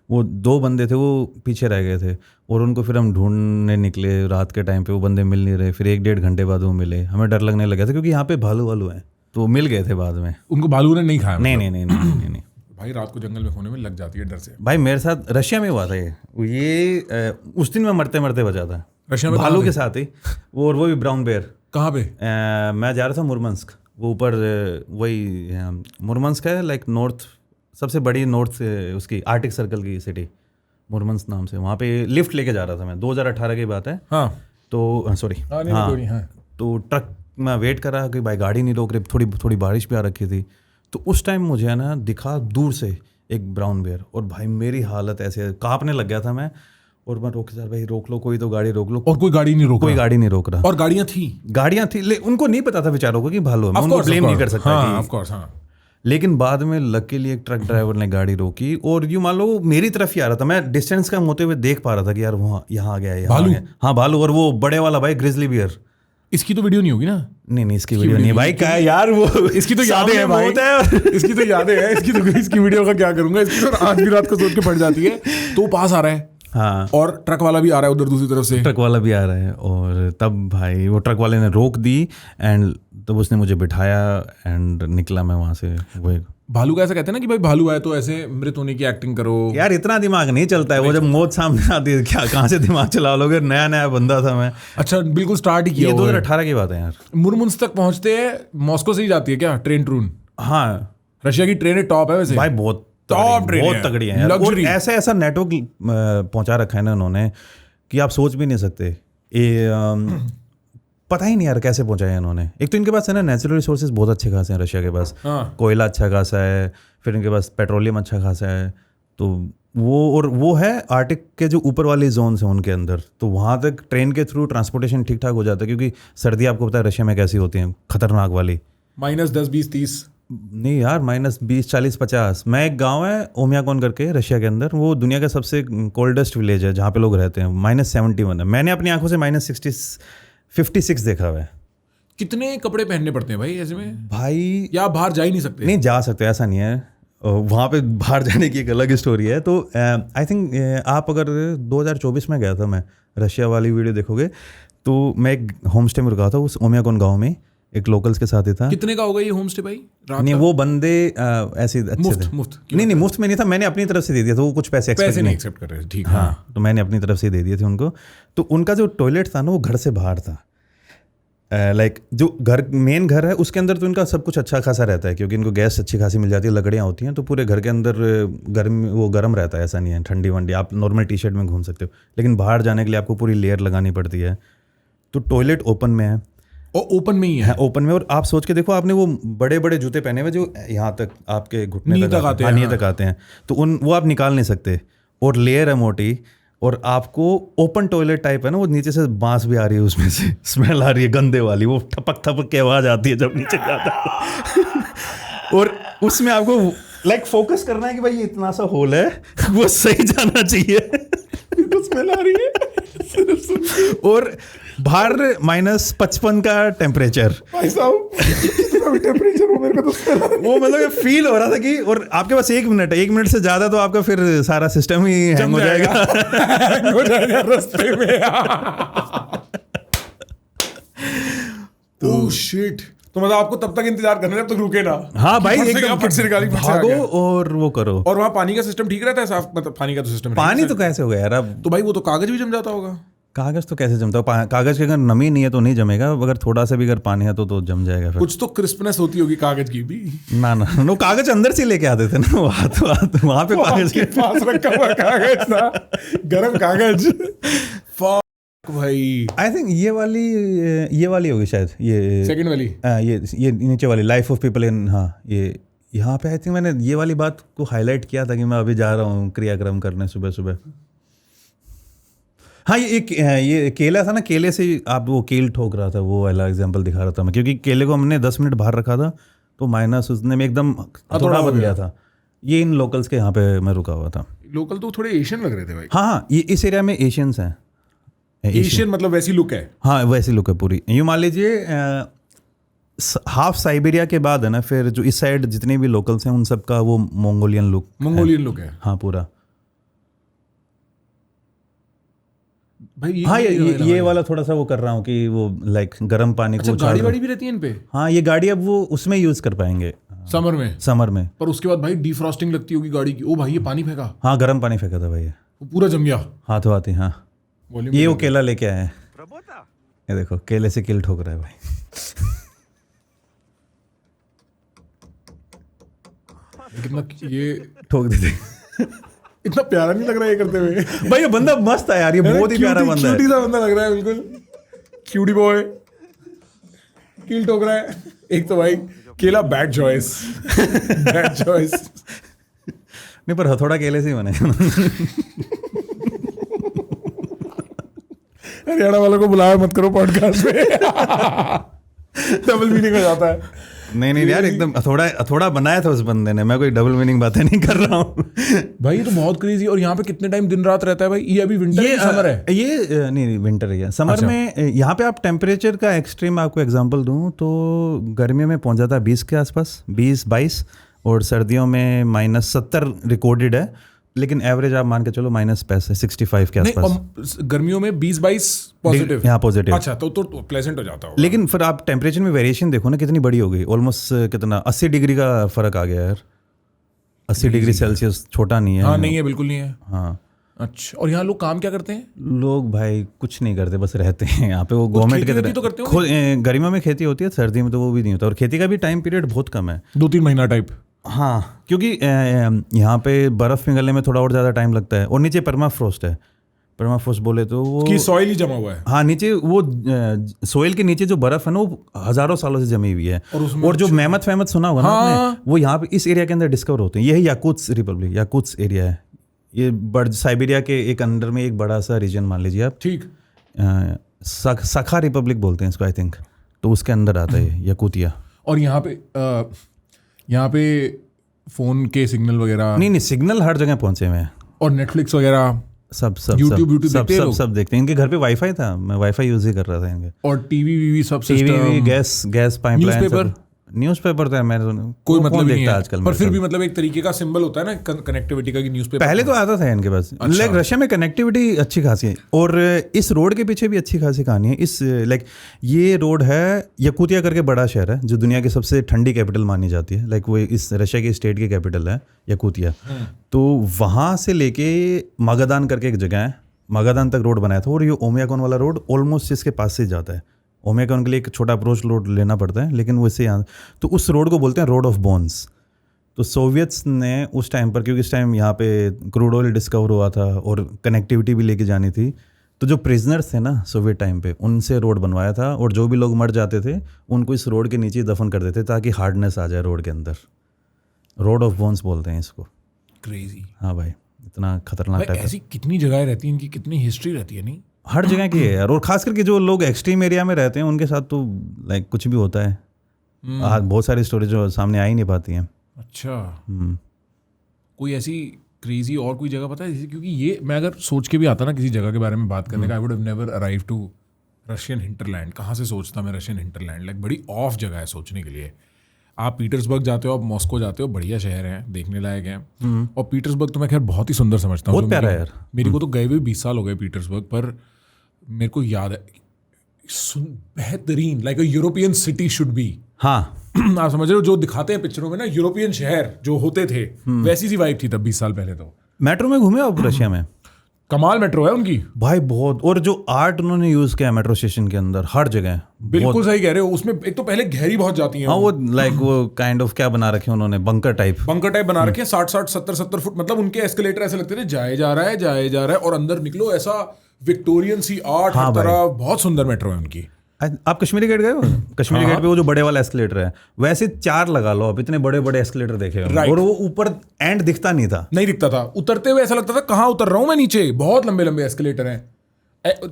वो 2 बंदे थे वो पीछे रह गए थे, और उनको फिर हम ढूंढने निकले रात के टाइम पे, वो बंदे मिल नहीं रहे, फिर 1-1.5 घंटे बाद वो मिले, हमें डर लगने लगा था क्योंकि यहाँ पे भालू वालू हैं, तो मिल गए थे बाद में। उनको भालू ने नहीं खाया? नहीं। भाई रात को जंगल में खोने में लग जाती है डर से। भाई मेरे साथ रशिया में हुआ था ये उस दिन मैं मरते मरते बचा था रशिया में भालू के साथ ही, वो भी ब्राउन बेयर। कहाँ पे? मैं जा रहा था मुरमंस्क, वो ऊपर वही मुरमंस्क है, लाइक नॉर्थ सबसे बड़ी नॉर्थ उसकी आर्टिक सर्कल की सिटी, मुरमंस्क नाम से। वहाँ पे लिफ्ट लेके जा रहा था मैं, 2018 की बात है। हाँ तो सॉरी, हाँ, तो ट्रक मैं वेट कर रहा कि भाई गाड़ी नहीं रोक रही, थोड़ी बारिश भी आ रखी थी, तो उस टाइम मुझे है ना दिखा दूर से एक ब्राउन बेयर, और भाई मेरी हालत ऐसे कांपने लग गया था मैं, और मैं रोके सर भाई रोक लो, कोई तो गाड़ी रोक लो, और कोई गाड़ी नहीं रोक कोई गाड़ी नहीं रोक रहा। और गाड़ियाँ थी, उनको नहीं पता था बेचारों को कि भालू है, मैं उनको ब्लेम नहीं कर सकता। ऑफ कोर्स, हाँ। लेकिन बाद में लकीली एक ट्रक ड्राइवर ने गाड़ी रोकी, और यूँ मान लो वो मेरी तरफ ही आ रहा था, मैं डिस्टेंस कम होते हुए देख पा रहा था कि यार वहाँ यहाँ आ गया भालू। हाँ भालू, और वो बड़े वाला भाई ग्रिजली बियर। इसकी तो वीडियो नहीं होगी ना? नहीं इसकी वीडियो नहीं है भाई, क्या है यार वो, इसकी तो यादें हैं भाई, इसकी तो यादें हैं, इसकी वीडियो का क्या करूंगा, इसकी तो आज भी रात को सोच के पड़ जाती है। तो पास आ रहा है, हाँ, और ट्रक वाला भी आ रहा है उधर दूसरी तरफ से, ट्रक वाला भी आ रहा है, और तब भाई वो ट्रक वाले ने रोक दी, एंड तब उसने मुझे बिठाया एंड निकला मैं वहाँ से। वो भालू का ऐसा कहते हैं ना कि भाई भालू आए तो ऐसे मृत होने की एक्टिंग करो। यार इतना दिमाग नहीं चलता है, वो जब मौत सामने आती है क्या कहाँ से दिमाग चला लोगे, नया बंदा था मैं। अच्छा बिल्कुल स्टार्ट ही किया, ये 2018 की बात है यार। मुरमुंस तक पहुंचते हैं, मॉस्को से ही जाती है क्या ट्रेन? हाँ, रशिया की ट्रेन टॉप है वैसे भाई, बहुत टॉप ट्रेन बहुत तगड़ी है यार। और लग्जरी। ऐसा ऐसा नेटवर्क पहुंचा रखा है ना उन्होंने कि आप सोच भी नहीं सकते। ये पता ही नहीं यार कैसे पहुंचाया इन्होंने। एक तो इनके पास है ना नेचुरल रिसोर्सेज बहुत अच्छे खासे हैं रशिया के पास। कोयला अच्छा खासा है, फिर इनके पास पेट्रोलियम अच्छा खासा है, तो वो है आर्टिक के जो ऊपर वाले जोन्स हैं उनके अंदर, तो वहाँ तक ट्रेन के थ्रू ट्रांसपोर्टेशन ठीक ठाक हो जाता है। क्योंकि सर्दी आपको पता है रशिया में कैसी होती हैं, खतरनाक वाली। -10, 20, 30 नहीं यार, -20, 40, 50। मैं एक गांव है ओमियाकोन करके रशिया के अंदर, वो दुनिया का सबसे कोल्डेस्ट विलेज है जहाँ पे लोग रहते हैं। -71 है। मैंने अपनी आंखों से -56 देखा हुआ है। कितने कपड़े पहनने पड़ते हैं भाई ऐसे में भाई या आप बाहर जा ही नहीं सकते? नहीं जा सकते, ऐसा नहीं है। वहाँ पे बाहर जाने की एक अलग स्टोरी है। तो आई थिंक आप अगर 2024 में गया था मैं, रशिया वाली वीडियो देखोगे तो मैं एक होम स्टे में रुका था उस ओमियाकोन गाँव में, एक लोकल्स के साथ ही था। कितने का होगा ये होम स्टे भाई? रात नहीं का? वो बंदे ऐसे अच्छे थे। मुफ्त नहीं मुफ्त में नहीं था, मैंने अपनी तरफ से दे दिया था। वो कुछ पैसे नहीं एक्सेप्ट कर रहे, ठीक है। हाँ, तो मैंने अपनी तरफ से दे दिए थे उनको। तो उनका जो टॉयलेट था ना वो घर से बाहर था। लाइक जो घर मेन घर है उसके अंदर तो इनका सब कुछ अच्छा खासा रहता है, क्योंकि इनको गैस अच्छी खासी मिल जाती है, लकड़ियाँ होती हैं, तो पूरे घर के अंदर गर्म रहता है। ऐसा नहीं है ठंडी वंडी, आप नॉर्मल टी शर्ट में घूम सकते हो। लेकिन बाहर जाने के लिए आपको पूरी लेयर लगानी पड़ती है। तो टॉयलेट ओपन में है, और ओपन में ही है? ओपन में। और आप सोच के देखो, आपने वो बड़े बड़े जूते पहने हुए जो यहाँ तक आपके घुटने नी तक आते हैं। नी तक आते हैं, तो वो आप निकाल नहीं सकते। और लेयर है मोटी, और आपको ओपन टॉयलेट टाइप है ना, वो नीचे से बांस भी आ रही है, उसमें से स्मेल आ रही है गंदे वाली, वो ठपक ठपक की आवाज आती है जब नीचे जाता है। और उसमें आपको लाइक फोकस करना है कि भाई ये इतना सा होल है, वो सही जाना चाहिए। स्मेल आ रही है। और बाहर -55 का टेम्परेचर। भाई साहब टेम्परेचर वो मेरे को तो वो मतलब फील हो रहा था कि, और आपके पास 1 मिनट से ज्यादा तो आपका फिर सारा सिस्टम ही हैंग हो जाएगा। हो जाएगा रास्ते में। Oh shit. तो मतलब आपको तब तक इंतजार करना है, जब तक रुके ना। हाँ भाई, एकदम फट से निकाली, फट से आ भागो गया। और वो करो। और वहाँ पानी का सिस्टम ठीक रहता है साफ? मतलब पानी का तो सिस्टम पानी तो कैसे हो गया यार अब? तो भाई वो तो कागज भी जम जाता होगा। कागज तो कैसे जमता है? कागज के अगर नमी नहीं है तो नहीं जमेगा, अगर थोड़ा सा भी अगर पानी है तो जम जाएगा फिर। कुछ तो क्रिस्पनेस होती होगी कागज की भी। ना वो कागज अंदर से लेके आते थे ना, वहाँ पे कागज के पास रखा हुआ कागज था, गरम कागज। भाई आई थिंक ये वाली होगी शायद, ये सेकंड वाली। ये नीचे वाली लाइफ ऑफ पीपल इन, हाँ ये यहाँ पे आई थिंक मैंने ये वाली बात को हाईलाइट किया था कि मैं अभी जा रहा हूँ क्रियाक्रम करने सुबह सुबह। हाँ ये केला था ना, केले से आप वो कील ठोक रहा था, वो वाला एग्जांपल दिखा रहा था मैं, क्योंकि केले को हमने 10 मिनट बाहर रखा था तो माइनस उसने में एकदम थोड़ा बन गया था। ये इन लोकल्स के यहाँ पे मैं रुका हुआ था। लोकल तो थोड़े एशियन लग रहे थे भाई। हाँ ये इस एरिया में एशियंस हैं। एशियन मतलब वैसी लुक है? हाँ वैसी लुक है पूरी। यूँ मान लीजिए हाफ साइबेरिया के बाद है ना, फिर जो इस साइड जितने भी लोकल्स हैं उन सब का वो मंगोलियन लुक है। हाँ पूरा। भाई हाँ ये वाला थोड़ा सा वो कर रहा हूँ कि वो लाइक गर्म पानी को गाड़ी वाड़ी भी रहती है इन पे? हाँ ये गाड़ी अब वो उसमें यूज कर पाएंगे समर में। पर उसके बाद भाई डिफ्रॉस्टिंग लगती होगी गाड़ी की। ओ भाई ये पानी फेंका? हाँ गर्म पानी फेंका था भाई, वो पूरा जम गया हाथों हाथ ही। हाँ ये वो केला लेके आए हैं, ये देखो केले से किल ठोक रहा है भाई। कितना ये ठोक दी। इतना प्यारा नहीं लग रहा है ये करते हुए भाई। ये बंदा मस्त है यार, ये बहुत ही प्यारा बंदा है। क्यूटी सा बंदा लग रहा है, बिल्कुल क्यूटी बॉय। किल ठोक रहा है। एक तो भाई केला बैड चॉइस। नहीं पर हथौड़ा केले से ही बने। हरियाणा वालों को बुलाया मत करो पॉडकास्ट में। डबल मीनिंग हो जाता है। नहीं यार, एकदम हथौड़ा बनाया था उस बंदे ने, मैं कोई डबल मीनिंग बातें नहीं कर रहा हूँ। भाई ये तो बहुत क्रेजी। और यहाँ पे कितने टाइम दिन रात रहता है भाई? ये अभी विंटर है, समर है? ये नहीं विंटर है। समर में यहाँ पे आप टेम्परेचर का एक्सट्रीम आपको एग्जांपल दूँ तो गर्मियों में पहुँच जाता है 20 के आसपास, 20-22, और सर्दियों में -70 रिकॉर्डेड है, लेकिन एवरेज आप मान के चलो -65 के आसपास। गर्मियों में 20-22 पॉजिटिव? यहाँ पॉजिटिव। अच्छा तो प्लेजेंट हो जाता होगा। लेकिन फिर आप टेम्परेचर में वेरिएशन देखो ना कितनी बड़ी हो गई, ऑलमोस्ट कितना 80 डिग्री का फर्क आ गया यार। 80 डिग्री सेल्सियस छोटा नहीं है। हाँ नहीं है, बिल्कुल नहीं है। हाँ अच्छा। और यहाँ लोग काम क्या करते हैं? लोग भाई कुछ नहीं करते, बस रहते हैं यहाँ पे। वो गवर्नमेंट के तरह गर्मियों में खेती होती है, सर्दी में तो वो भी नहीं होता, और खेती का भी टाइम पीरियड बहुत कम है, 2-3 महीना टाइप। हाँ, क्योंकि यहाँ पे बर्फ़ पिघलने में थोड़ा और ज़्यादा टाइम लगता है, और नीचे परमाफ्रोस्ट है। परमाफ्रोस्ट बोले तो वो कि सॉइल ही जमा हुआ है। हाँ, नीचे वो सोइल के नीचे जो बर्फ़ है ना, वो हज़ारों सालों से जमी हुई है। और जो मेमथ फेमथ सुना होगा ना आपने, वो यहाँ पे इस एरिया के अंदर डिस्कवर होते हैं। यही याकुत्स रिपब्लिक, याकुत्स एरिया है ये। साइबेरिया के एक अंडर में एक बड़ा सा रीजन मान लीजिए आप, ठीक। सखा रिपब्लिक बोलते हैं इसको आई थिंक, तो उसके अंदर आता है याकुतिया। और यहाँ पे फ़ोन के सिग्नल वगैरह नहीं, सिग्नल हर जगह पहुंचे हुए हैं, और नेटफ्लिक्स वगैरह सब YouTube देखते हैं लोग? सब देखते हैं। इनके घर पे वाईफाई था, मैं वाईफाई यूज ही कर रहा था इनके। और टीवी सब TV, system, gas pipeline, newspaper तो मैं कोई मतलब नहीं है आजकल। पर फिर भी मतलब एक तरीके का सिंबल होता है ना कनेक्टिविटी का, कि न्यूज़पेपर पहले तो आता था इनके पास। लाइक रशिया में कनेक्टिविटी अच्छी खासी है, और इस रोड के पीछे भी अच्छी खासी कहानी है। इस लाइक ये रोड है, यकूतिया करके बड़ा शहर है जो दुनिया की सबसे ठंडी कैपिटल मानी जाती है। लाइक वो इस रशिया के स्टेट की कैपिटल है यकूतिया। तो वहाँ से लेके मागादान करके एक जगह है, मागादान तक रोड बनाया था। और ये ओमियाकोन वाला रोड ऑलमोस्ट इसके पास से जाता है। ओमियाकोन के लिए एक छोटा अप्रोच रोड लेना पड़ता है, लेकिन वैसे यहाँ तो उस रोड को बोलते हैं रोड ऑफ बोन्स। तो सोवियट्स ने उस टाइम पर, क्योंकि इस टाइम यहाँ पे क्रूड ऑयल डिस्कवर हुआ था और कनेक्टिविटी भी लेके जानी थी, तो जो प्रिजनर्स थे ना सोवियत टाइम पे, उनसे रोड बनवाया था। और जो भी लोग मर जाते थे उनको इस रोड के नीचे दफन कर देते ताकि हार्डनेस आ जाए रोड के अंदर। रोड ऑफ बोन्स बोलते हैं इसको। क्रेजी। हाँ भाई, इतना खतरनाक टाइप। ऐसी कितनी जगह रहती है, इनकी कितनी हिस्ट्री रहती है। नहीं, हर जगह की है यार। और खास करके जो लोग एक्सट्रीम एरिया में रहते हैं उनके साथ तो लाइक कुछ भी होता है। आज बहुत सारी स्टोरी जो सामने आ ही नहीं पाती हैं। अच्छा, कोई ऐसी क्रेजी और कोई जगह पता है जैसे, क्योंकि ये मैं अगर सोच के भी आता ना किसी जगह के बारे में बात करने का, I would have never arrive to Russian hinterland. कहाँ से सोचता मैं रशियन हिंटरलैंड? लाइक बड़ी ऑफ जगह है सोचने के लिए। आप पीटर्सबर्ग जाते हो, आप मॉस्को जाते हो, बढ़िया शहर है, देखने लायक है। और पीटर्सबर्ग तो मैं खैर बहुत ही सुंदर समझता हूँ, बहुत प्यारा है यार। मेरे को तो गए हुए 20 साल हो गए पीटर्सबर्ग, पर मेरे को याद है बेहतरीन, like a European city should be. हाँ, आप समझ रहे हो, जो दिखाते हैं पिक्चरों में ना यूरोपियन शहर जो होते थे, वैसी सी वाइब थी तब 20 साल पहले। तो मेट्रो में घूमे आप रशिया में? कमाल मेट्रो है उनकी भाई, बहुत। और जो आर्ट उन्होंने यूज किया मेट्रो स्टेशन के अंदर हर जगह, बिल्कुल सही कह रहे हो। उसमें एक तो पहले गहरी बहुत जाती है। हाँ, वो लाइक वो काइंड ऑफ क्या बना रखे हैं उन्होंने, बंकर टाइप बना रखे हैं। 60-60, 70-70 फुट, मतलब उनके एस्केलेटर ऐसे लगते थे जाए जा रहा है, और अंदर निकलो ऐसा विक्टोरियन सी आर्ट हर तरफ। बहुत सुंदर मेट्रो है उनकी। आप कश्मीरी गेट गए हो? कश्मीरी गेट पे वो जो बड़े वाला एस्केलेटर है, वैसे 4 लगा लो आप, इतने बड़े बड़े एस्केलेटर देखे होंगे। और वो ऊपर एंड दिखता नहीं था। उतरते हुए ऐसा लगता था कहाँ उतर रहा हूँ मैं नीचे। बहुत लंबे लंबे एस्केलेटर हैं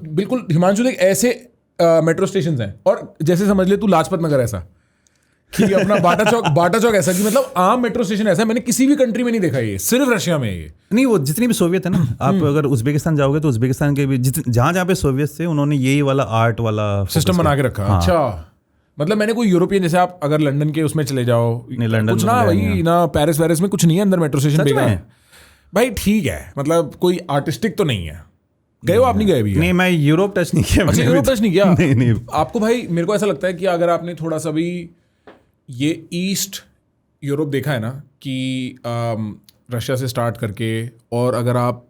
बिल्कुल। हिमांशु देख, ऐसे मेट्रो स्टेशन हैं, और जैसे समझ ले तू लाजपत नगर ऐसा, कि अपना बाटा चौक ऐसा, कि मतलब आम मेट्रो स्टेशन ऐसा है मैंने किसी भी कंट्री में नहीं देखा। ये सिर्फ रशिया में है ये। नहीं, वो जितनी भी सोवियत है ना, आप अगर उज्बेकिस्तान जाओगे तो उज्बेकिस्तान के भी जहाँ पे सोवियत थे, उन्होंने यही वाला आर्ट वाला सिस्टम बना के रखा। हाँ। अच्छा, मतलब मैंने कोई यूरोपियन, जैसे आप अगर लंदन के उसमें चले जाओ, लंदन कुछ ना भाई ना, पेरिस वेरिस में कुछ नहीं है अंदर मेट्रो स्टेशन बेकार भाई। ठीक है, मतलब कोई आर्टिस्टिक तो नहीं है। गए हो आप? नहीं गए भी? नहीं, मैं यूरोप टच नहीं किया। अच्छा, यूरोप टच नहीं किया? नहीं। आपको भाई, मेरे को ऐसा लगता है कि अगर आपने थोड़ा सा भी ये ईस्ट यूरोप देखा है ना, कि रशिया से स्टार्ट करके, और अगर आप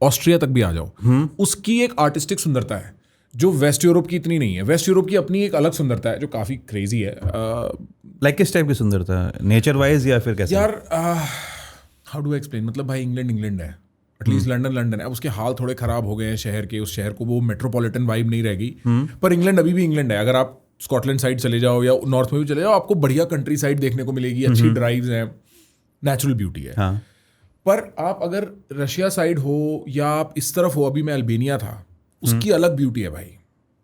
ऑस्ट्रिया तक भी आ जाओ, उसकी एक आर्टिस्टिक सुंदरता है जो वेस्ट यूरोप की इतनी नहीं है। वेस्ट यूरोप की अपनी एक अलग सुंदरता है जो काफ़ी क्रेजी है। लाइक किस टाइप की सुंदरता? नेचर वाइज या फिर कैसे? यार हाउ डू एक्सप्लेन, मतलब भाई इंग्लैंड है, एटलीस्ट लंदन है। अब उसके हाल थोड़े ख़राब हो गए हैं शहर के। उस शहर को वो मेट्रोपॉलिटन वाइब नहीं रह गई, पर इंग्लैंड अभी भी इंग्लैंड है। अगर आप स्कॉटलैंड साइड चले जाओ या नॉर्थ में भी चले जाओ, आपको बढ़िया कंट्री साइड देखने को मिलेगी, अच्छी ड्राइव्स हैं, नेचुरल ब्यूटी है। हाँ। पर आप अगर रशिया साइड हो या आप इस तरफ हो, अभी मैं अल्बेनिया था, उसकी अलग ब्यूटी है भाई।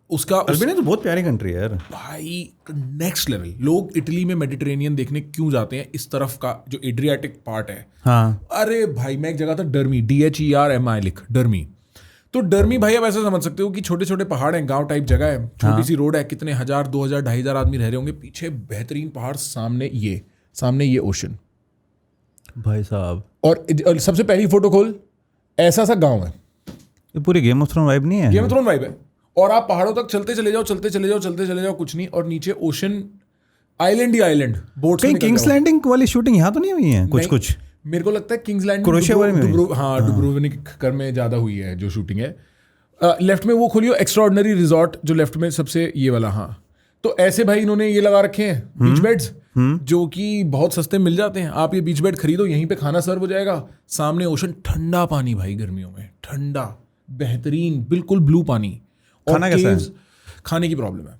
अल्बेनिया तो बहुत प्यारी कंट्री है यार भाई, नेक्स्ट लेवल। लोग इटली में मेडिटेरेनियन देखने क्यों जाते हैं? इस तरफ का जो एड्रियाटिक पार्ट है। हाँ। अरे भाई, मैं एक जगह था डर्मी, DHERMI लिख, डर्मी। तो डर्मी भाई आप ऐसा समझ सकते हो कि छोटे छोटे पहाड़ हैं, गांव टाइप जगह है, छोटी सी रोड है, कितने 1000, 2000, 2500 आदमी रह रहे होंगे, पीछे बेहतरीन पहाड़, सामने ये ओशन भाई साहब। और सबसे पहली फोटो खोल, ऐसा सा गांव है। ये पूरी गेम ऑफ थ्रोन वाइब नहीं है? गेम ऑफ थ्रोन वाइब है। और आप पहाड़ों तक चलते चले जाओ, कुछ नहीं, और नीचे ओशन, आइलैंड ही आइलैंड। बोट्स में किंग्स लैंडिंग वाली शूटिंग यहाँ तो नहीं हुई है? कुछ मेरे को लगता है किंग्स लैंडिंग क्रोएशिया वाले में, हाँ, डुब्रोवनिक में ज्यादा हुई है जो शूटिंग है। लेफ्ट में वो खोलियो, एक्स्ट्राऑर्डिनरी रिजॉर्ट, जो लेफ्ट में सबसे ये वाला। हाँ, तो ऐसे भाई इन्होंने ये लगा रखे हैं बीच बेड्स, जो कि बहुत सस्ते मिल जाते हैं। आप ये बीच बेड खरीदो, यहीं पे खाना सर्व हो जाएगा, सामने ओशन, ठंडा पानी भाई, गर्मियों में ठंडा बेहतरीन बिल्कुल ब्लू पानी। और खाना कैसा है? caves, खाने की प्रॉब्लम है,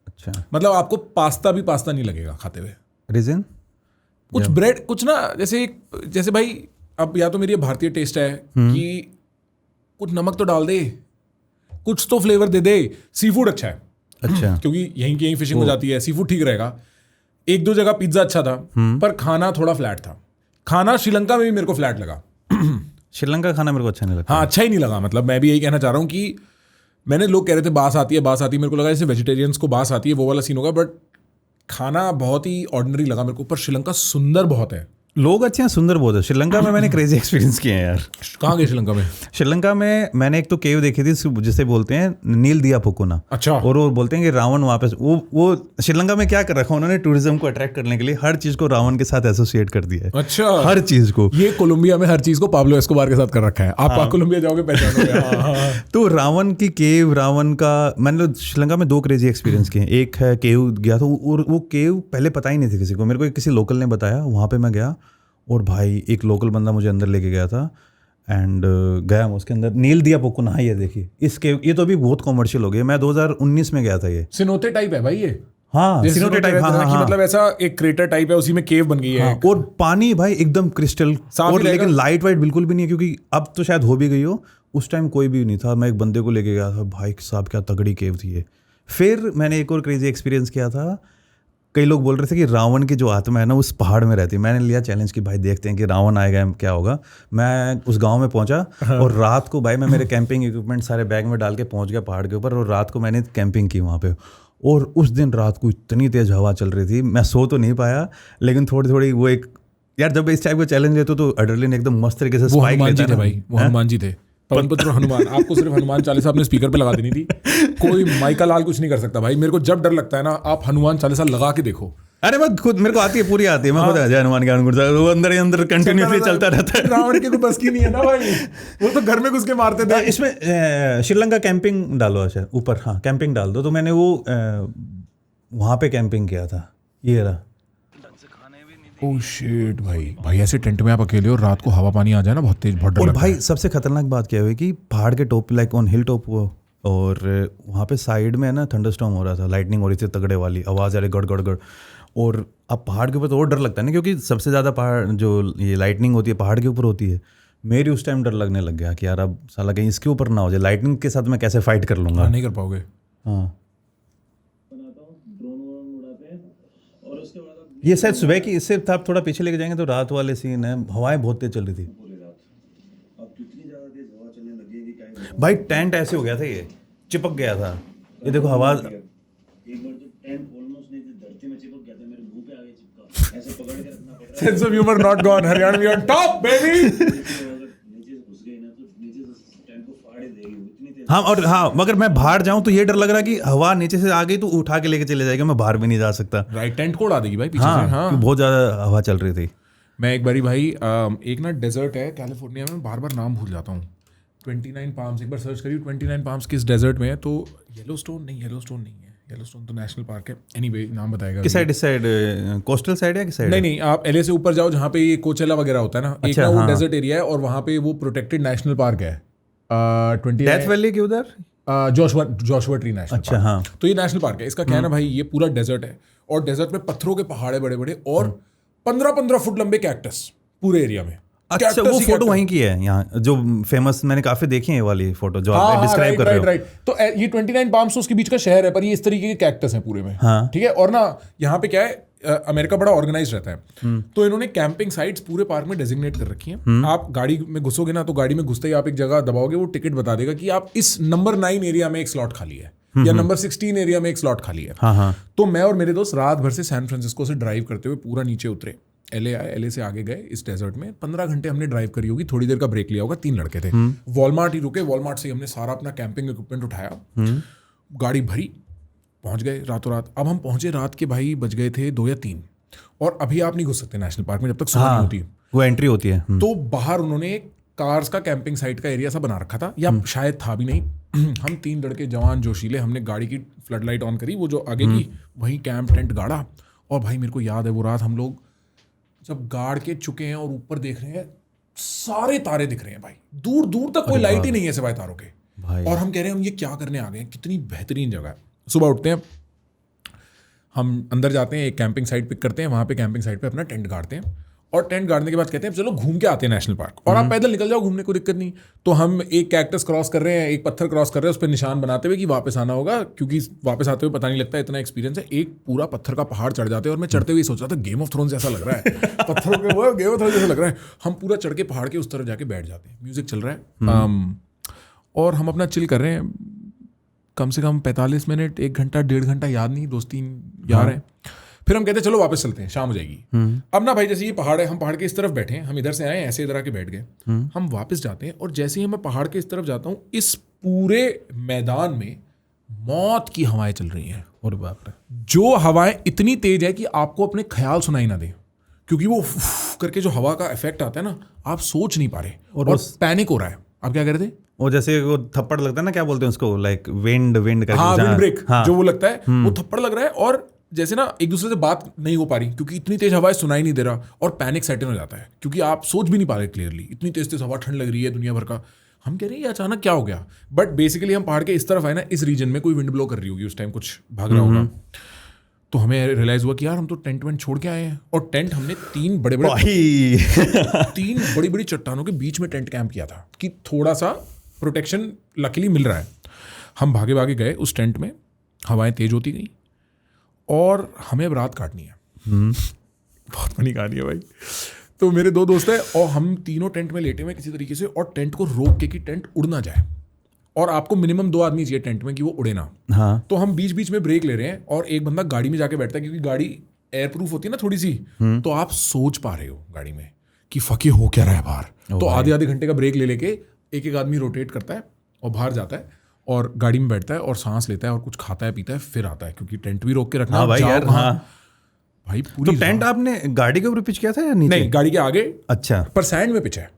अच्छा, मतलब आपको पास्ता नहीं लगेगा खाते हुए। रीजन कुछ ब्रेड, कुछ ना जैसे भाई, अब या तो मेरी भारतीय टेस्ट है कि कुछ नमक तो डाल दे, कुछ तो फ्लेवर दे दे। सी फूड अच्छा है, अच्छा, क्योंकि यहीं फिशिंग हो जाती है, सी फूड ठीक रहेगा। एक दो जगह पिज्जा अच्छा था, पर खाना थोड़ा फ्लैट था। खाना श्रीलंका में भी मेरे को फ्लैट लगा। श्रीलंका खाना मेरे को अच्छा नहीं लगता। हाँ, अच्छा ही नहीं लगा। मतलब मैं भी यही कहना चाह रहा हूँ कि मैंने, लोग कह रहे थे बास आती है, मेरे को लगा जैसे वेजिटेरियंस को बास आती है, वो वाला सीन होगा, बट खाना बहुत ही ऑर्डिनरी लगा मेरे को। पर श्रीलंका सुंदर बहुत है, लोग अच्छे हैं, सुंदर बहुत है। श्रीलंका में मैंने क्रेजी एक्सपीरियंस किए हैं यार। कहाँ गए श्रीलंका में? श्रीलंका में मैंने एक तो केव देखी थी जिसे बोलते हैं नील दिया फुकुना। अच्छा। और वो बोलते हैं कि रावण वहाँ पे वो श्रीलंका में क्या कर रखा उन्होंने, टूरिज्म को अट्रैक्ट करने के लिए हर चीज को रावण के साथ एसोसिएट कर दिया है। अच्छा, हर चीज को। ये कोलंबिया में हर चीज को पाब्लो एस्कोबार के साथ कर रखा है। आप कोलंबिया जाओगे पहचानोगे। हाँ। तो रावण की केव, रावण का मैंने श्रीलंका में 2 क्रेजी एक्सपीरियंस किए। एक है केव गया था, और वो केव पहले पता ही नहीं थी किसी को, मेरे को किसी लोकल ने बताया। वहाँ पे मैं गया और भाई एक लोकल बंदा मुझे अंदर लेके गया था, एंड गया मैं उसके अंदर। नील दिया पोकुना, ये देखिए इसके, ये तो अभी बहुत कॉमर्शियल हो गया। मैं 2019 में गया था। ये सिनोते टाइप है भाई ये। हाँ, सिनोटे टाइप। हाँ, मतलब ऐसा एक क्रेटर टाइप है, उसी में केव बन गई है। हाँ, और पानी भाई एकदम क्रिस्टल साफ और, ही लेकिन लाइट वाइट बिल्कुल भी नहीं है, क्योंकि अब तो शायद हो भी गई हो। उस टाइम कोई भी नहीं था। मैं एक बंदे को लेके गया था, भाई साहब क्या तगड़ी केव थी ये। फिर मैंने एक और क्रेजी एक्सपीरियंस किया था। कई लोग बोल रहे थे कि रावण की जो आत्मा है ना उस पहाड़ में रहती है। मैंने लिया चैलेंज कि भाई देखते हैं कि रावण आएगा क्या होगा। मैं उस गांव में पहुंचा और रात को भाई मैं मेरे कैंपिंग इक्विपमेंट सारे बैग में डाल के पहुंच गया पहाड़ के ऊपर, और रात को मैंने कैंपिंग की वहाँ पे। और उस दिन रात को इतनी तेज़ हवा चल रही थी, मैं सो तो नहीं पाया, लेकिन थोड़ी थोड़ी वो एक, यार जब इस टाइप का चैलेंज लेते तो एड्रेनलिन एकदम मस्त तरीके से स्पाइक लेता है भाई। वो हनुमान जी थे, पवन पुत्र हनुमान। आपको सिर्फ हनुमान चालीसा अपने स्पीकर पे लगा देनी थी, कोई माइका लाल कुछ नहीं कर सकता भाई। मेरे को जब डर लगता है ना, आप हनुमान चालीसा लगा के देखो। अरे मैं खुद, मेरे को आती है, पूरी आती है। मैं खुद जय हनुमान के अनुसार वो अंदर ही अंदर कंटिन्यूसली चलता रहता है। रावण के तो बस की नहीं है ना भाई, वो तो घर में घुस के मारते थे। इसमें श्रीलंका कैंपिंग डालो, अच्छा ऊपर, हाँ कैंपिंग डाल दो। तो मैंने वो वहाँ पे कैंपिंग किया था। ये रहा। ओह शिट भाई ऐसे टेंट में आप अकेले और रात को हवा पानी आ जाए ना, बहुत तेज, बहुत डर और लगता भाई है। सबसे खतरनाक बात क्या हुई कि पहाड़ के top, like on hill top, और वहाँ पे साइड में ना थंडरस्टॉर्म हो रहा था, लाइटनिंग हो रही थी तगड़े वाली, आवाज़ आ रही गड़ गड़ गड़। और अब पहाड़ के ऊपर तो और डर लगता है ना, क्योंकि सबसे ज़्यादा पहाड़ जो ये लाइटनिंग होती है पहाड़ के ऊपर होती है। मेरी उस टाइम डर लगने लग गया कि यार अब साला कहीं इसके ऊपर ना हो जाए, लाइटनिंग के साथ मैं कैसे फाइट कर लूँगा। नहीं कर पाओगे। हाँ, ये शायद सुबह की, इससे आप थोड़ा पीछे लेके जाएंगे तो रात वाले सीन है। हवाएं बहुत तेज चल रही थी भाई। टेंट ऐसे हो गया था, ये चिपक गया था। ये देखो हवा, sense of humour not gone, Haryanvi on top baby. हाँ, और हाँ, मगर मैं बाहर जाऊं तो ये डर लग रहा है कि हवा नीचे से आ गई तो उठा के लेके चले जाएगा, मैं बाहर भी नहीं जा सकता। राइट, टेंट को उड़ा देगी भाई पीछे हाँ, से। हाँ, बहुत ज्यादा हवा चल रही थी। मैं एक बारी भाई, एक ना डेजर्ट है कैलिफोर्निया में, बार बार नाम भूल जाता हूँ, 29 पाम्स, एक बार सर्च करिए 29 पाम्स किस डेजर्ट में है। तो येलोस्टोन नहीं है, येलोस्टोन तो नेशनल पार्क है। एनीवे नाम बताएगा। किस साइड? इस साइड कोस्टल साइड है किस साइड? नहीं, आप एलए से ऊपर जाओ जहाँ पे ये कोचेला वगैरह होता है ना, एक ना वो डेजर्ट एरिया है, और वहाँ पे वो प्रोटेक्टेड नेशनल पार्क है। 20 डेथ वैली के उधर जोशुआ ट्री नेशनल। अच्छा, हाँ। तो ये नेशनल पार्क है। इसका क्या है ना भाई, ये पूरा डेजर्ट है, और डेजर्ट में पत्थरों के पहाड़ है बड़े बड़े, और 15-15 फुट लंबे कैक्टस पूरे एरिया में। अच्छा, वो फोटो वहीं की है यहाँ जो फेमस, मैंने काफी देखी है ये वाली फोटो जो आप डिस्क्राइब कर रहे हो। राइट। तो ये 29 पाम्स उसके बीच का शहर है, पर ये इस तरीके के कैक्टस हैं पूरे में। हाँ। ठीक है। और ना यहाँ पे क्या है, अमेरिका बड़ा ऑर्गेनाइज रहता है, तो इन्होंने कैंपिंग साइट्स पूरे पार्क में डेजिग्नेट कर रखी हैं। आप गाड़ी में घुसोगे ना, तो गाड़ी में घुसते ही आप एक जगह दबाओगे, वो टिकट बता देगा कि आप इस नंबर 9 एरिया में एक स्लॉट खाली है, या नंबर 16 एरिया में एक स्लॉट खाली है। हाँ। तो मैं और मेरे दोस्त रात भर से सैन फ्रांसिस्को से ड्राइव करते हुए पूरा नीचे उतरे, एलए आए, एलए से आगे गए इस डेजर्ट में। 15 घंटे हमने ड्राइव करी होगी, थोड़ी देर का ब्रेक लिया होगा। 3 लड़के थे, वॉलमार्ट ही रुके, वॉलमार्ट से हमने सारा अपना कैंपिंग इक्विपमेंट उठाया, गाड़ी भरी, पहुंच गए रातों रात। अब हम पहुंचे रात के भाई बज गए थे 2 या 3, और अभी आप नहीं घुस सकते नेशनल पार्क में जब तक सुबह नहीं होती, वो एंट्री होती है। तो बाहर उन्होंने कार्स का कैंपिंग साइट का एरिया सा बना रखा था, या शायद था भी नहीं। हम 3 लड़के जवान जोशीले, हमने गाड़ी की फ्लड लाइट ऑन करी, वो जो आगे की, वहीं कैंप टेंट गाड़ा, और भाई मेरे को याद है वो रात हम लोग जब गाड़ के चुके हैं और ऊपर देख रहे हैं सारे तारे दिख रहे हैं भाई, दूर दूर तक कोई लाइट ही नहीं है सिवाय तारों के भाई। और हम कह रहे हैं हम ये क्या करने आ गए हैं, कितनी बेहतरीन जगह है। सुबह उठते हैं, हम अंदर जाते हैं, एक कैंपिंग साइट पिक करते हैं, वहाँ पे कैंपिंग साइट पे अपना टेंट गाड़ते हैं और टेंट गाड़ने के बाद कहते हैं चलो घूम के आते हैं नेशनल पार्क। और आप पैदल निकल जाओ घूमने, कोई दिक्कत नहीं। तो हम एक कैक्टस क्रॉस कर रहे हैं, एक पत्थर क्रॉस कर रहे हैं, उस पर निशान बनाते हुए कि वापस आना होगा, क्योंकि वापस आते हुए पता नहीं लगता, इतना एक्सपीरियंस है। एक पूरा पत्थर का पहाड़ चढ़ जाते हैं और मैं चढ़ते हुए सोच रहा था गेम ऑफ थ्रोन्स जैसा लग रहा है, पत्थरों के वो गेम ऑफ थ्रोन्स जैसा लग रहा है। हम पूरा चढ़ के पहाड़ के उस तरफ जाके बैठ जाते हैं, म्यूजिक चल रहा है और हम अपना चिल कर रहे हैं। कम से कम 45 मिनट, 1 घंटा, 1.5 घंटा, याद नहीं, 2-3 यार हैं। फिर हम कहते हैं चलो वापस चलते हैं, शाम हो जाएगी। अब ना भाई जैसे ये पहाड़ है, हम पहाड़ के इस तरफ बैठे हैं, हम इधर से आए ऐसे इधर आके बैठ गए, हम वापस जाते हैं और जैसे ही मैं पहाड़ के इस तरफ जाता हूँ, इस पूरे मैदान में मौत की हवाएं चल रही हैं। और बाप रे, जो हवाएं इतनी तेज है कि आपको अपने ख्याल सुनाई ना दे, क्योंकि वो करके जो हवा का इफेक्ट आता है ना, आप सोच नहीं पा रहे और पैनिक हो रहा है। आप क्या कर रहे थे? वो जैसे वो थप्पड़ लगता है ना, क्या बोलते हैं उसको, लाइक विंड करके, हाँ, विंड ब्रेक जो वो लगता है, वो थप्पड़ लग रहा है और जैसे ना एक दूसरे से बात नहीं हो पा रही क्योंकि इतनी तेज हवा है, सुनाई नहीं दे रहा और पैनिक सेट इन हो जाता है क्योंकि आप सोच भी नहीं पा रहे क्लियरली, इतनी तेज तेज हवा, ठंड लग रही है दुनिया भर का। हम कह रहे हैं ये अचानक क्या हो गया, बट बेसिकली हम पहाड़ के इस तरफ आए ना, इस रीजन में कोई विंड ब्लो कर रही होगी उस टाइम, कुछ भाग रहा होगा। तो हमें रियलाइज हुआ कि यार हम तो टेंट वेंट छोड़ के आए हैं और टेंट हमने 3 बड़े बड़ी चट्टानों के बीच में टेंट कैंप किया था कि थोड़ा सा प्रोटेक्शन लकीली मिल रहा है। हम भागे भागे गए उस टेंट में, हवाएं तेज होती गई और हमें अब रात काटनी है। बहुत फनी कहानी है भाई। तो मेरे 2 दोस्त हैं और हम तीनों टेंट में लेटे हुए किसी तरीके से, और टेंट को रोक के कि टेंट उड़ ना जाए, और आपको मिनिमम 2 आदमी चाहिए टेंट में कि वो उड़े ना। हाँ। तो हम बीच बीच में ब्रेक ले रहे हैं और एक बंदा गाड़ी में जाके बैठता है क्योंकि गाड़ी एयर प्रूफ होती है ना थोड़ी सी, तो आप सोच पा रहे हो गाड़ी में कि फकी हो क्या रहा है बाहर। तो आधे घंटे का ब्रेक ले लेके एक आदमी रोटेट करता है और बाहर जाता है और गाड़ी में बैठता है और सांस लेता है और कुछ खाता है पीता है, फिर आता है क्योंकि टेंट भी रोक के रखना। हाँ भाई यार, हाँ भाई पूरी। तो टेंट आपने गाड़ी के ऊपर पिच किया था या नीचे? नहीं, गाड़ी के आगे। अच्छा। पर सैंड में पिच है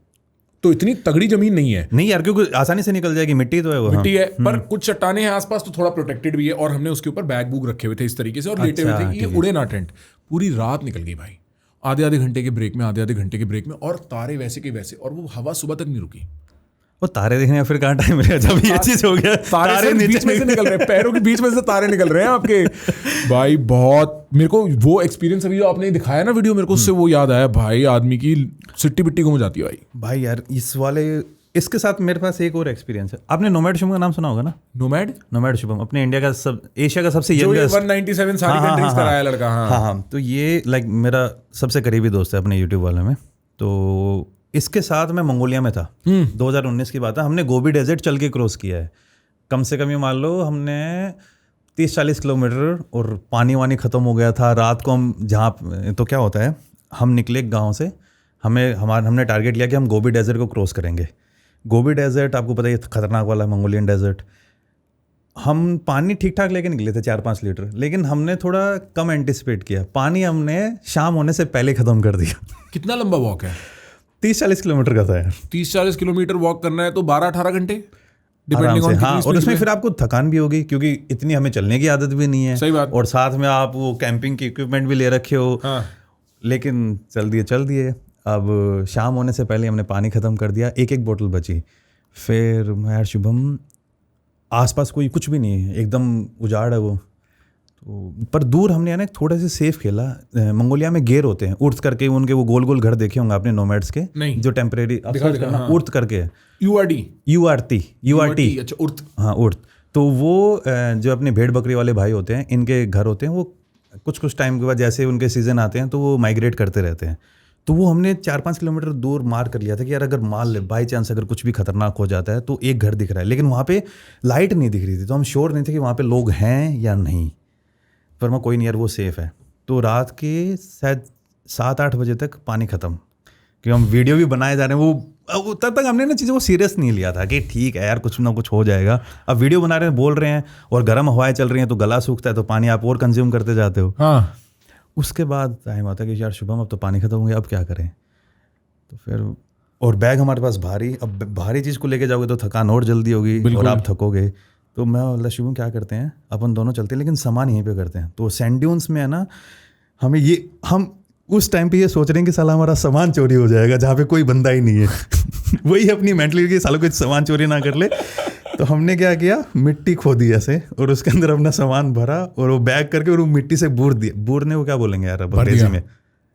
तो इतनी तगड़ी जमीन नहीं है। नहीं यार, क्योंकि आसानी से निकल जाएगी, मिट्टी तो है वो। मिट्टी है पर कुछ चट्टाने हैं आसपास तो थोड़ा प्रोटेक्टेड भी है, और हमने उसके ऊपर बैग बूग रखे हुए थे इस तरीके से और लेटे हुए थे कि ये उड़े ना टेंट। पूरी रात निकल गई भाई, आधे घंटे के ब्रेक में, और तारे वैसे के वैसे, और वो हवा सुबह तक नहीं रुकी। वो तारे देखने का फिर कहाँ टाइम मिलेगा जब ये चीज हो गया। तारे बीच में से निकल रहे हैं, पैरों के बीच में से तारे निकल रहे हैं आपके। भाई बहुत मेरे को वो एक्सपीरियंस अभी जो आपने दिखाया ना वीडियो, मेरे को उससे वो याद आया भाई, आदमी की सिट्टी बिट्टी घूम जाती है भाई यार। इसके साथ मेरे पास एक और एक्सपीरियंस है। आपने नोमैड शुभम का नाम सुना होगा ना? नोमैड शुभम अपने इंडिया का एशिया का सबसे यंगेस्ट 197 सारी कंट्रीज का आया लड़का। हाँ। तो ये लाइक मेरा सबसे करीबी दोस्त है अपने यूट्यूब वाले में। तो इसके साथ मैं मंगोलिया में था, 2019 की बात है। हमने गोबी डेजर्ट चल के क्रॉस किया है। कम से कम ये मान लो हमने 30-40 किलोमीटर, और पानी वानी ख़त्म हो गया था। रात को हम जहाँ, तो क्या होता है, हम निकले गांव से, हमने टारगेट लिया कि हम गोबी डेजर्ट को क्रॉस करेंगे। गोबी डेजर्ट आपको पता है खतरनाक वाला मंगोलियन डेजर्ट। हम पानी ठीक ठाक लेके निकले थे 4-5 लीटर, लेकिन हमने थोड़ा कम एंटिसिपेट किया। पानी हमने शाम होने से पहले ख़त्म कर दिया। कितना लंबा वॉक है? 30-40 किलोमीटर का था यार। 30-40 किलोमीटर वॉक करना है तो 12-18 घंटे आराम से। हाँ, और उसमें फिर आपको थकान भी होगी क्योंकि इतनी हमें चलने की आदत भी नहीं है। सही बात। और साथ में आप वो कैंपिंग की इक्विपमेंट भी ले रखे हो। हाँ। लेकिन चल दिए। अब शाम होने से पहले हमने पानी ख़त्म कर दिया, एक बोतल बची। फिर यार शुभम, आसपास कोई कुछ भी नहीं है, एकदम उजाड़ है वो। तो पर दूर हमने यानी थोड़ा सा सेफ खेला। मंगोलिया में गेर होते हैं, उर्थ करके, उनके वो गोल गोल घर देखे होंगे आपने नोमैड्स के, नहीं जो टेम्परेरी उर्थ करके, URT। अच्छा, उर्थ। हाँ, उर्थ। तो वो जो अपने भेड़ बकरी वाले भाई होते हैं, इनके घर होते हैं। वो कुछ टाइम के बाद जैसे उनके सीजन आते हैं तो वो माइग्रेट करते रहते हैं। तो वो हमने 4-5 किलोमीटर दूर मार कर लिया था कि यार अगर मान ले बाई चांस अगर कुछ भी खतरनाक हो जाता है तो एक घर दिख रहा है, लेकिन वहाँ पे लाइट नहीं दिख रही थी, तो हम श्योर नहीं थे कि वहाँ पे लोग हैं या नहीं। पर मैं कोई नहीं यार, वो सेफ़ है। तो रात के शायद 7-8 बजे तक पानी ख़त्म, कि हम वीडियो भी बनाए जा रहे हैं। वो तब तक हमने ना चीज़ों को सीरियस नहीं लिया था कि ठीक है यार कुछ ना कुछ हो जाएगा। अब वीडियो बना रहे हैं, बोल रहे हैं, और गर्म हवाएं चल रही हैं तो गला सूखता है, तो पानी आप और कंज्यूम करते जाते हो। हाँ। उसके बाद टाइम आता है कि यार शुभम अब तो पानी ख़त्म हो गया, अब क्या करें। तो फिर, और बैग हमारे पास भारी, अब भारी चीज़ को लेके जाओगे तो थकान और जल्दी होगी और आप थकोगे। तो मैं बोला शुभम क्या करते हैं, अपन दोनों चलते हैं लेकिन सामान यहीं पे करते हैं। तो सैंड ड्यून्स में है ना, हम उस टाइम पे ये सोच रहे हैं कि साला हमारा सामान चोरी हो जाएगा जहाँ पे कोई बंदा ही नहीं है। वही अपनी मेंटलिटी कि साला कोई सामान चोरी ना कर ले। तो हमने क्या किया, मिट्टी खोदी ऐसे और उसके अंदर अपना सामान भरा और वो बैग करके और वो मिट्टी से बूर दिया। बूरने को क्या बोलेंगे यार अब अंग्रेजी में,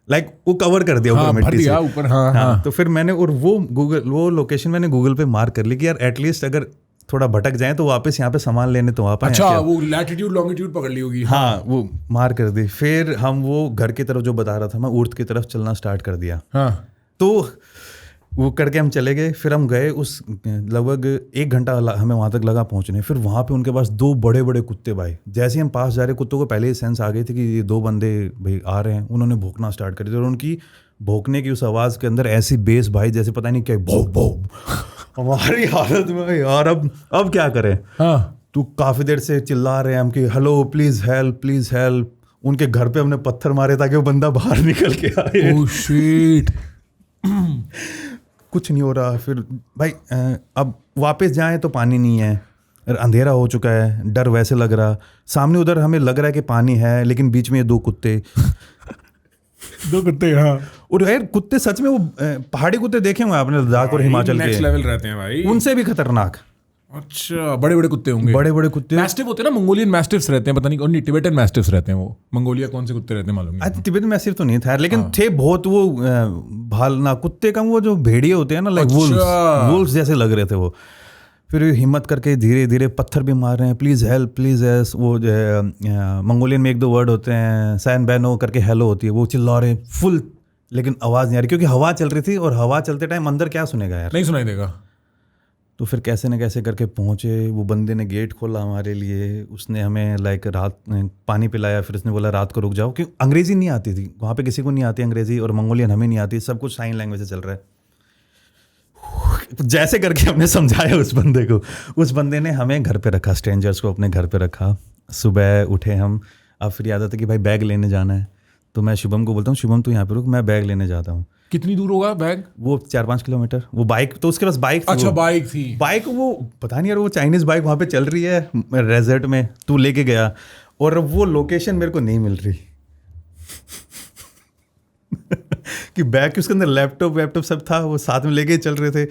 लाइक वो कवर कर दिया ऊपर मिट्टी से ऊपर। हाँ। तो फिर मैंने और वो लोकेशन मैंने गूगल पे मार्क कर ली कि यार एटलीस्ट अगर थोड़ा भटक जाए तो वापस यहाँ पे सामान लेने तो आ पाए। अच्छा, वो लैटिट्यूड लॉन्गिट्यूड पकड़ ली होगी। हाँ, वो मार कर दी। फिर हम वो घर की तरफ जो बता रहा था मैं, ऊर्ट की तरफ चलना स्टार्ट कर दिया। हाँ। तो वो करके हम चले गए। फिर हम गए, उस लगभग 1 घंटा हमें वहाँ तक लगा पहुँचने। फिर वहाँ पे उनके पास 2 बड़े बड़े कुत्ते भाई। जैसे ही हम पास जा रहे, कुत्तों को पहले ही सेंस आ गई थी कि ये 2 बंदे भाई आ रहे हैं। उन्होंने भौंकना स्टार्ट कर दिया और उनकी भौंकने की उस आवाज़ के अंदर ऐसी बेस भाई जैसे पता नहीं क्या भौंक भौंक। हमारी हालत में यार अब क्या करें। हाँ। तो काफ़ी देर से चिल्ला रहे हैं हम कि hello please help please help. उनके घर पे हमने पत्थर मारे ताकि वो बंदा बाहर निकल के आए। Oh shit. कुछ नहीं हो रहा। फिर भाई अब वापस जाएं तो पानी नहीं है, अंधेरा हो चुका है, डर वैसे लग रहा। सामने उधर हमें लग रहा है कि पानी है लेकिन बीच में ये 2 कुत्ते। 2 कुत्ते। हाँ। और यार कुत्ते सच में वो पहाड़ी कुत्ते देखे हुए आपने लद्दाख और हिमाचल नेक्स्ट के, लेवल रहते हैं भाई, उनसे भी खतरनाक। अच्छा, बड़े बड़े कुत्ते होंगे। बड़े बड़े कुत्ते मैस्टिफ होते हैं ना, मंगोलियन मैस्टिफ्स रहते हैं, पता नहीं, और नहीं टिबेटन मैस्टिफ्स रहते हैं। वो मंगोलिया कौन से कुत्ते रहते हैं मालूम नहीं। तिब्बत में सिर्फ तो नहीं था लेकिन थे बहुत। वो भालना कुत्ते का वो जो भेड़िए होते हैं ना, लाइक वुल्फ्स जैसे लग रहे थे वो। फिर हिम्मत करके धीरे धीरे पत्थर भी मार रहे हैं, प्लीज़ हेल्प प्लीज़ हेल्प। वो जो है मंगोलियन में 1-2 वर्ड होते हैं, सैन बैनो करके हेलो होती है। वो चिल्ला रहे फुल, लेकिन आवाज़ नहीं आ रही क्योंकि हवा चल रही थी। और हवा चलते टाइम अंदर क्या सुनेगा यार, नहीं सुनाई देगा। तो फिर कैसे न कैसे करके पहुँचे। वो बंदे ने गेट खोला हमारे लिए। उसने हमें लाइक रात पानी पिलाया। फिर उसने बोला रात को रुक जाओ, क्योंकि अंग्रेज़ी नहीं आती थी वहाँ पे, किसी को नहीं आती अंग्रेज़ी, और मंगोलियन हमें नहीं आती। सब कुछ साइन लैंग्वेज से चल रहा है। जैसे करके हमने समझाया उस बंदे को। उस बंदे ने हमें घर पे रखा, स्ट्रेंजर्स को अपने घर पे रखा। सुबह उठे हम, अब फिर याद आता कि भाई बैग लेने जाना है। तो मैं शुभम को बोलता हूँ, शुभम तू यहाँ पे रुक, मैं बैग लेने जाता हूँ। कितनी दूर होगा बैग? वो 4-5 किलोमीटर। वो बाइक, तो उसके पास बाइक थी। अच्छा, बाइक थी। बाइक वो पता नहीं यार, वो चाइनीज़ बाइक वहाँ पे चल रही है रेजर्ट में, तू लेके गया और वो लोकेशन मेरे को नहीं मिल रही। कि बैग के उसके अंदर लैपटॉप सब था, वो साथ में लेके चल रहे थे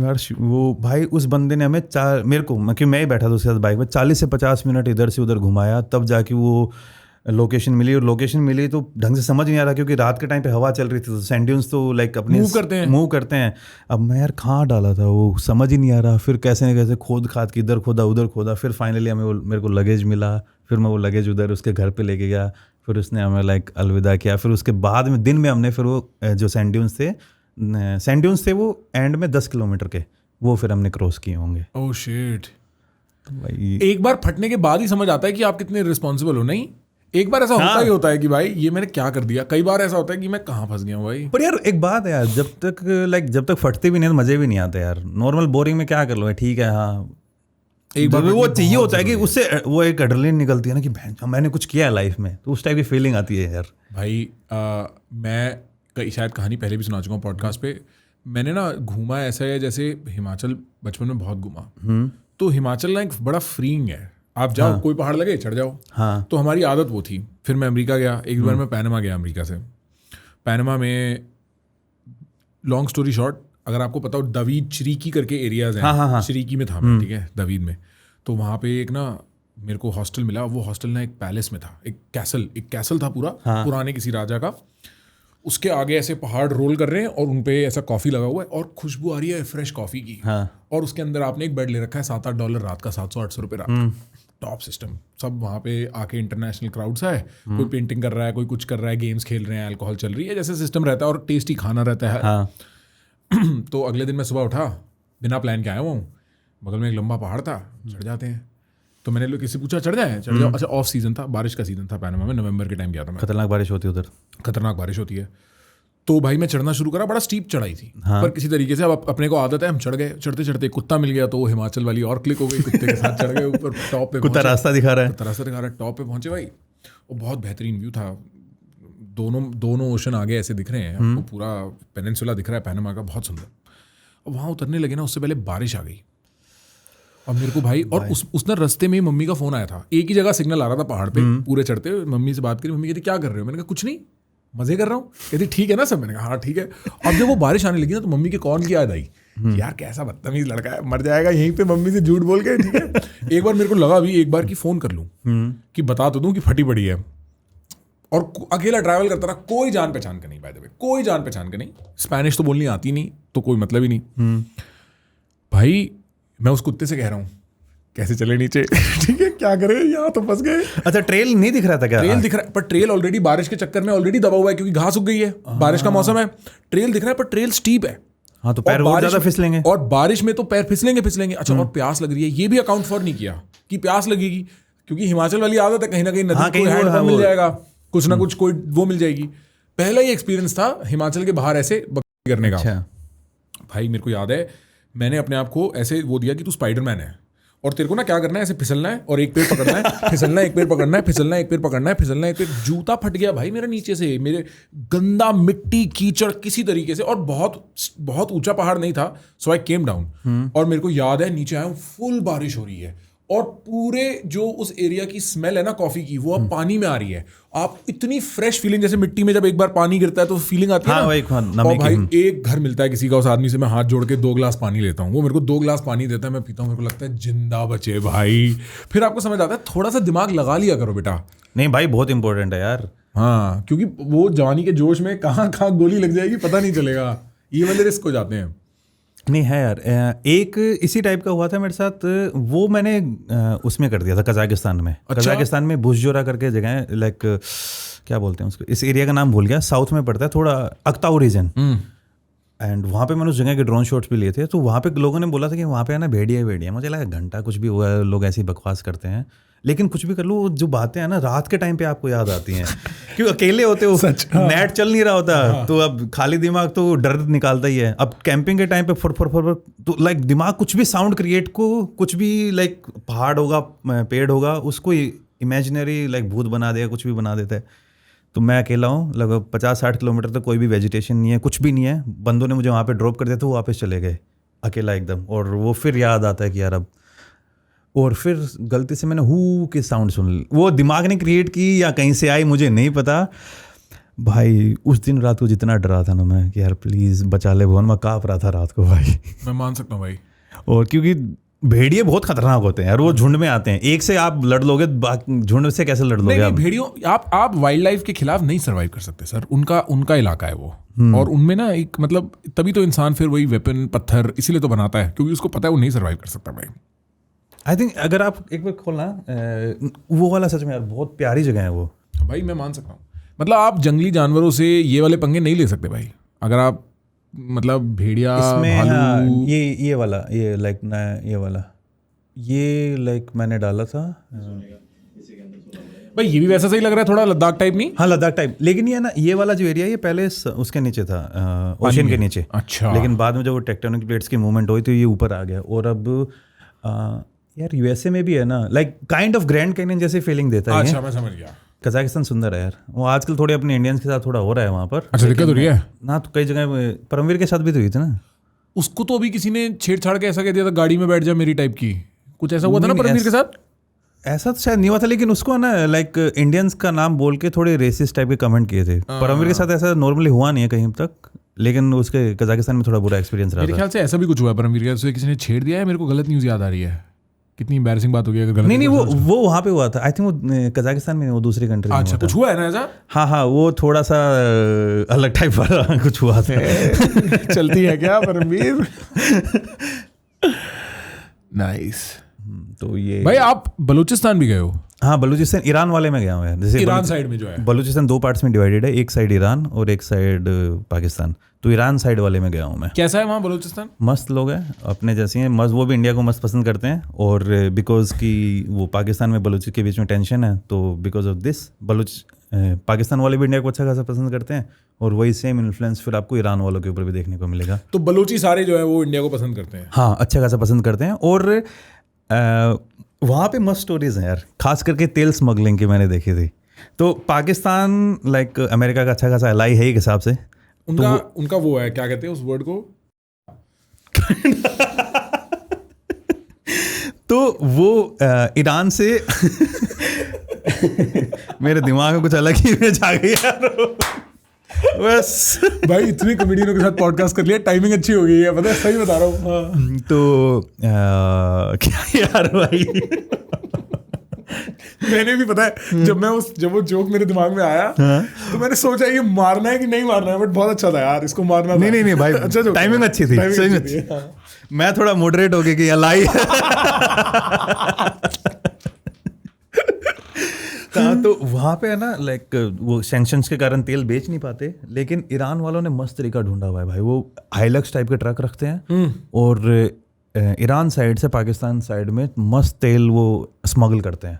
यार। वो भाई उस बंदे ने हमें मेरे को, क्योंकि मैं ही बैठा था उसके साथ बाइक में, 40 से 50 मिनट इधर से उधर घुमाया, तब जाके वो लोकेशन मिली। और लोकेशन मिली तो ढंग से समझ नहीं आ रहा क्योंकि रात के टाइम पे हवा चल रही थी। तो सैंड ड्यून्स तो लाइक अपने मूव करते हैं। अब मैं यार कहाँ डाला था वो समझ ही नहीं आ रहा। फिर कैसे न कैसे खोद खाद के इधर खोदा उधर खोदा। फिर फाइनली हमें मेरे को लगेज मिला। फिर मैं वो लगेज उधर उसके घर पे लेके गया। फिर उसने हमें लाइक अलविदा किया। फिर उसके बाद में दिन में हमने फिर वो जो सैंड ड्यून्स थे वो एंड में 10 किलोमीटर के, वो फिर हमने क्रॉस किए होंगे। Oh shit. भाई एक बार फटने के बाद ही समझ आता है कि आप कितने रिस्पॉन्सिबल हो। नहीं, एक बार ऐसा होता ही होता है कि भाई ये मैंने क्या कर दिया। कई बार ऐसा होता है कि मैं कहाँ फंस गया हूँ भाई। पर यार एक बात है यार, जब तक फटते भी नहीं तो मजे भी नहीं आते यार। नॉर्मल बोरिंग में क्या कर लो, ठीक है हाँ, एक बार वो चाहिए होता है कि उससे वो एक एड्रेनलिन निकलती है ना कि मैंने कुछ किया है लाइफ में, तो उस टाइप की फीलिंग आती है यार। भाई मैं शायद कहानी पहले भी सुना चुका हूँ पॉडकास्ट पे। मैंने ना घूमा ऐसा है जैसे हिमाचल बचपन में बहुत घूमा। तो हिमाचल ना एक बड़ा फ्रीइंग है। आप जाओ, कोई पहाड़ लगे चढ़ जाओ। हाँ। तो हमारी आदत वो थी। फिर मैं अमेरिका गया, एक बार मैं पैनमा गया अमेरिका से। पैनमा में लॉन्ग स्टोरी शॉर्ट, अगर आपको पता हो दवीद शरीकी करके एरियाज हैं। हाँ। शरीकी में था मैं, ठीक है, दवीद में। तो वहाँ पे एक ना मेरे को हॉस्टल मिला। वो हॉस्टल ना एक पैलेस में था, एक कैसल था पूरा, पुराने किसी राजा का। उसके आगे ऐसे पहाड़ रोल कर रहे हैं और उनपे ऐसा कॉफ़ी लगा हुआ है और खुशबू आ रही है फ्रेश कॉफ़ी की। और उसके अंदर आपने एक बेड ले रखा है $7-8 रात का, $700-800 रात का। Top system. सब वहाँ पे आके इंटरनेशनल क्राउड्स है। कोई पेंटिंग कर रहा है, कोई कुछ कर रहा है, गेम्स खेल रहे हैं, अल्कोहल चल रही है, जैसे सिस्टम रहता है और टेस्टी खाना रहता है। तो अगले दिन मैं सुबह उठा, बिना प्लान के आया हुआ हूँ। बगल में एक लंबा पहाड़ था, चढ़ जाते हैं। तो मैंने लोग किसी पूछा चढ़ जाओ। अच्छा, ऑफ सीजन था, बारिश का सीजन था पैनमा में, नवंबर के टाइम गया था मैं। खतरनाक बारिश होती है उधर, खतरनाक बारिश होती है। तो भाई मैं चढ़ना शुरू करा, बड़ा स्टीप चढ़ाई थी। पर किसी तरीके से अब अपने को आदत है, हम चढ़ गए। चढ़ते चढ़ते कुत्ता मिल गया, तो वो हिमाचल वाली और क्लिक हो गई। कुत्ते के साथ चढ़ गए ऊपर टॉप पे। कुत्ता रास्ता दिखा रहा है, टॉप पे पहुंचे भाई। वो बहुत बेहतरीन व्यू था। दोनों ओशन आगे ऐसे दिख रहे हैं आपको, पूरा पेनिनसुला दिख रहा है पैनमा का, बहुत सुंदर। और वहाँ उतरने लगे ना, उससे पहले बारिश आ गई। और मेरे को भाई और उसने रास्ते में ही मम्मी का फोन आया था, एक ही जगह सिग्नल आ रहा था पहाड़ पे, पूरे चढ़ते हुए मम्मी से बात करी, मम्मी कहती क्या कर रहे हो, मैंने कहा कुछ नहीं मजे कर रहा हूँ, कहती ठीक है ना सब, मैंने कहा हाँ ठीक है। अब जब वो बारिश आने लगी ना तो मम्मी के कॉल की याद आई कि यार कैसा बदतमीज लड़का है, मर जाएगा यहीं पे मम्मी से झूठ बोल के, ठीक है। एक बार मेरे को लगा भी एक बार कि फोन कर लूँ कि बता तो दूं कि फटी पड़ी है, और अकेला ट्रैवल करता रहा, कोई जान पहचान का नहीं, बाय द वे कोई जान पहचान का नहीं, स्पेनिश तो बोलनी आती नहीं तो कोई मतलब ही नहीं। भाई मैं उस कुत्ते से कह रहा हूँ कैसे चले नीचे, ठीक है क्या करें यहाँ तो फंस गए। अच्छा ट्रेल नहीं दिख रहा था क्या? ट्रेल दिख रहा है पर ट्रेल ऑलरेडी बारिश के चक्कर में ऑलरेडी दबा हुआ है क्योंकि घास उग गई है, बारिश का मौसम है, ट्रेल दिख रहा है पर ट्रेल स्टीप है। हाँ तो पैर बहुत ज्यादा फिसलेंगे, और बारिश में तो पैर फिसलेंगे। अच्छा और प्यास लग रही है, ये भी अकाउंट फॉर नहीं किया कि प्यास लगेगी, क्योंकि हिमाचल वाली आदत है कहीं ना कहीं नदी कोई हैंडपंप मिल जाएगा, कुछ ना कुछ कोई वो मिल जाएगी। पहला ही एक्सपीरियंस था हिमाचल के बाहर ऐसे करने का। भाई मेरे को याद है मैंने अपने आप को ऐसे वो दिया कि तू स्पाइडरमैन है और तेरे को ना क्या करना है, ऐसे फिसलना है और एक पैर पकड़ना है, फिसलना एक पैर पकड़ना है, फिसलना एक पैर पकड़ना है, फिसलना एक पैर। जूता फट गया भाई मेरा नीचे से, मेरे गंदा मिट्टी कीचड़ किसी तरीके से, और बहुत बहुत ऊंचा पहाड़ नहीं था, सो आई केम डाउन। और मेरे को याद है नीचे आया हूँ, फुल बारिश हो रही है और पूरे जो उस एरिया की स्मेल है ना कॉफी की, वो अब पानी में आ रही है। आप इतनी फ्रेश फीलिंग, जैसे मिट्टी में जब एक बार पानी गिरता है तो फीलिंग आती है ना। और भाई एक घर मिलता है किसी का, उस आदमी से मैं हाथ जोड़ के 2 गिलास पानी लेता हूँ, वो मेरे को 2 गिलास पानी देता है, मैं पीता हूँ, मेरे को लगता है जिंदा बचे भाई। फिर आपको समझ आता है थोड़ा सा दिमाग लगा लिया करो बेटा। नहीं भाई बहुत इंपॉर्टेंट है यार। हाँ क्योंकि वो जवानी के जोश में कहाँ गोली लग जाएगी पता नहीं चलेगा, ये वाले रिस्क हो जाते हैं। नहीं है यार, एक इसी टाइप का हुआ था मेरे साथ, वो मैंने उसमें कर दिया था कजाकिस्तान में। अच्छा? कजाकिस्तान में बुशजोरा करके जगह है, लाइक क्या बोलते हैं उसको, इस एरिया का नाम भूल गया, साउथ में पड़ता है थोड़ा, अक्ताऊ रीजन। एंड वहाँ पे मैंने उस जगह के ड्रोन शॉट्स भी लिए थे, तो वहाँ पे लोगों ने बोला था कि वहाँ पे है ना भेड़िया, मुझे लगा घंटा कुछ भी हुआ है, लोग ऐसी बकवास करते हैं, लेकिन कुछ भी कर लो जो बातें हैं ना रात के टाइम पे आपको याद आती हैं क्योंकि अकेले होते हो, नेट चल नहीं रहा होता, तो अब खाली दिमाग तो डर निकालता ही है। अब कैंपिंग के टाइम पे फुर तो लाइक दिमाग कुछ भी साउंड क्रिएट को, कुछ भी लाइक पहाड़ होगा पेड़ होगा उसको इमेजिनरी लाइक भूत बना देगा, कुछ भी बना देता है। तो मैं अकेला हूँ, लगभग 50-60 किलोमीटर तक कोई भी वेजिटेशन नहीं है, कुछ भी नहीं है, बंदों ने मुझे वहाँ पे ड्रॉप कर दिया था, वो वापस चले गए अकेला एकदम। और वो फिर याद आता है कि यार अब, और फिर गलती से मैंने हू की साउंड सुन ली, वो दिमाग ने क्रिएट की या कहीं से आई मुझे नहीं पता। भाई उस दिन रात को जितना डरा था ना मैं कि यार प्लीज़ बचा ले भवन, मैं काँप रहा था रात को भाई। मैं मान सकता हूँ भाई। और क्योंकि भेड़िए बहुत खतरनाक होते हैं यार, वो झुंड में आते हैं, एक से आप लड़ लोगे, झुंड से कैसे लड़ लोगे? नहीं, भेड़ियों आप वाइल्ड लाइफ के खिलाफ नहीं सर्वाइव कर सकते सर, उनका इलाका है वो, और उनमें ना एक मतलब तभी तो इंसान फिर वही वेपन पत्थर इसीलिए तो बनाता है क्योंकि उसको पता है वो नहीं सर्वाइव कर सकता भाई। आई थिंक अगर आप एक बार खोलना वो वाला, सच में यार बहुत प्यारी जगह है वो भाई। मैं मान सकता हूँ, मतलब आप जंगली जानवरों से ये वाले पंगे नहीं ले सकते भाई। अगर आप मतलब भेड़िया, भालू, हाँ, ये वाला, ये लाइक ये वाला, ये लाइक मैंने डाला था भाई, ये भी वैसा सही लग रहा है, थोड़ा लद्दाख टाइप नहीं? हाँ लद्दाख टाइप, लेकिन ये ना ये वाला जो एरिया ये पहले उसके नीचे था, ओशन के नीचे। अच्छा। लेकिन बाद में जब वो टेक्टोनिक प्लेट्स की मूवमेंट हुई तो ये ऊपर आ गया। और अब यार यूएसए में भी है ना, like kind of grand canyon जैसे फीलिंग देता है। अच्छा मैं समझ गया। कजाकिस्तान सुंदर है यार, वो आजकल थोड़े अपने इंडियंस के साथ थोड़ा हो रहा है वहाँ पर। अच्छा दिक्कत हो रही है ना, तो कई जगह परमवीर के साथ भी तो हुई थी ना, उसको तो अभी किसी ने छेड़छाड़ के ऐसा कह दिया था, गाड़ी में बैठ जा मेरी टाइप की, कुछ ऐसा हुआ था ना परमवीर के साथ? ऐसा तो शायद नहीं हुआ था, लेकिन उसको ना लाइक इंडियंस का नाम बोल के थोड़े रेसिस्ट टाइप के कमेंट किए थे। परमवीर के साथ ऐसा नॉर्मली हुआ नहीं है कहीं तक, लेकिन उसके कजाकिस्तान में थोड़ा बुरा एक्सपीरियंस रहा। मेरे ख्याल से ऐसा भी कुछ हुआ है परमवीर के साथ, किसी ने छेड़ दिया है, मेरे को गलत न्यूज़ याद आ रही है। कितनी एम्बैरेसिंग बात हो गई अगर गलत। नहीं वो वहाँ पे हुआ था, आई थिंक वो कजाकिस्तान में, वो दूसरी कंट्री में। अच्छा कुछ हुआ है ना ऐसा? हाँ वो थोड़ा सा अलग टाइप वाला कुछ हुआ था। चलती है क्या परमवीर? नाइस। तो ये भाई आप बलूचिस्तान भी गए हो? हाँ बलूचिस्तान ईरान वाले में गया हूँ यार। जैसे ईरान साइड में जो है, बलूचिस्तान 2 पार्ट्स में डिवाइडेड है, एक साइड ईरान और एक साइड पाकिस्तान। तो ईरान साइड वाले में गया हूँ मैं। कैसा है वहाँ बलूचिस्तान? मस्त लोग हैं, अपने जैसे हैं, मस्त, वो भी इंडिया को मस्त पसंद करते हैं। और बिकॉज की वो पाकिस्तान में बलूच के बीच में टेंशन है, तो बिकॉज ऑफ दिस पाकिस्तान वाले भी इंडिया को अच्छा खासा पसंद करते हैं। और वही सेम इन्फ्लुएंस फिर आपको ईरान वालों के ऊपर भी देखने को मिलेगा। तो बलूची सारे जो है वो इंडिया को पसंद करते हैं? हाँ अच्छा खासा पसंद करते हैं। और वहाँ पे मस्त स्टोरीज हैं यार, खास करके तेल स्मगलिंग की मैंने देखी थी। तो पाकिस्तान लाइक अमेरिका का अच्छा खासा एलाई है एक हिसाब से। उनका वो है, क्या कहते हैं उस वर्ड को? तो वो ईरान से मेरे दिमाग में कुछ अलग ही इमेज आ गई यार। बस भाई इतने कॉमेडियनों के साथ पॉडकास्ट कर लिया, टाइमिंग अच्छी हो गई है, पता है, सही बता रहा हूँ। हाँ। तो क्या यार भाई मैंने भी पता है जब वो जोक मेरे दिमाग में आया तो मैंने सोचा ये मारना है कि नहीं मारना है, बट बहुत अच्छा था यार, इसको मारना था। नहीं भाई अच्छा जोक टाइमिंग अच्छी थी, सही में अच्छी। मैं थोड़ा मॉडरेट हो गया कि लाई तो वहाँ पे है ना लाइक वो सैंक्शंस के कारण तेल बेच नहीं पाते, लेकिन ईरान वालों ने मस्त तरीका ढूंढा हुआ है भाई। वो हाइलक्स टाइप के ट्रक रखते हैं और ईरान साइड से पाकिस्तान साइड में मस्त तेल वो स्मगल करते हैं,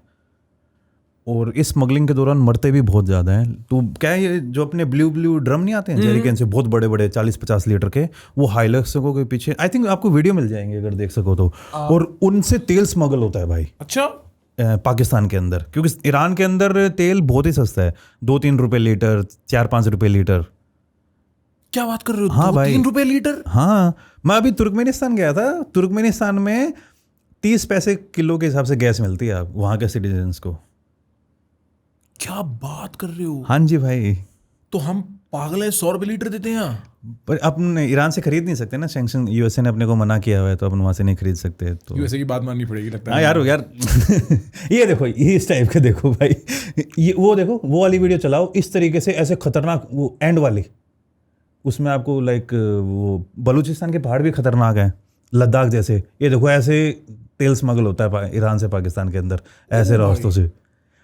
और इस स्मगलिंग के दौरान मरते भी बहुत ज़्यादा हैं। तो क्या है, ये जो अपने ब्लू ड्रम नहीं आते हैं जेरिकन से, बहुत बड़े बड़े 40-50 लीटर के, वो हाइलक्सों के पीछे आई थिंक आपको वीडियो मिल जाएंगे अगर देख सको तो, और उनसे तेल स्मगल होता है भाई। अच्छा। पाकिस्तान के अंदर, क्योंकि ईरान के अंदर तेल बहुत ही सस्ता है, 2-3 रुपए लीटर, 4-5 रुपए लीटर। क्या बात कर रहे हो? हाँ भाई, 3 रुपए लीटर? हाँ, मैं अभी तुर्कमेनिस्तान गया था, तुर्कमेनिस्तान में 30 पैसे किलो के हिसाब से गैस मिलती है आप वहाँ के सिटीजन्स को। क्या बात कर रहे हो? हाँ जी भाई। तो हम पागल है, 100 रुपए लीटर देते हैं यहाँ। पर अपन ईरान से खरीद नहीं सकते ना, सैंक्शन यूएसए ने अपने को मना किया हुआ है, तो अपन वहाँ से नहीं खरीद सकते। तो यूएसए की बात माननी पड़ेगी लगता है। हाँ यार ये देखो, ये इस टाइप के देखो भाई, ये वो देखो, वो वाली वीडियो चलाओ इस तरीके से, ऐसे खतरनाक, वो एंड वाली, उसमें आपको लाइक वो बलूचिस्तान के पहाड़ भी खतरनाक हैं, लद्दाख जैसे। ये देखो ऐसे तेल स्मगल होता है ईरान से पाकिस्तान के अंदर, ऐसे रास्तों से।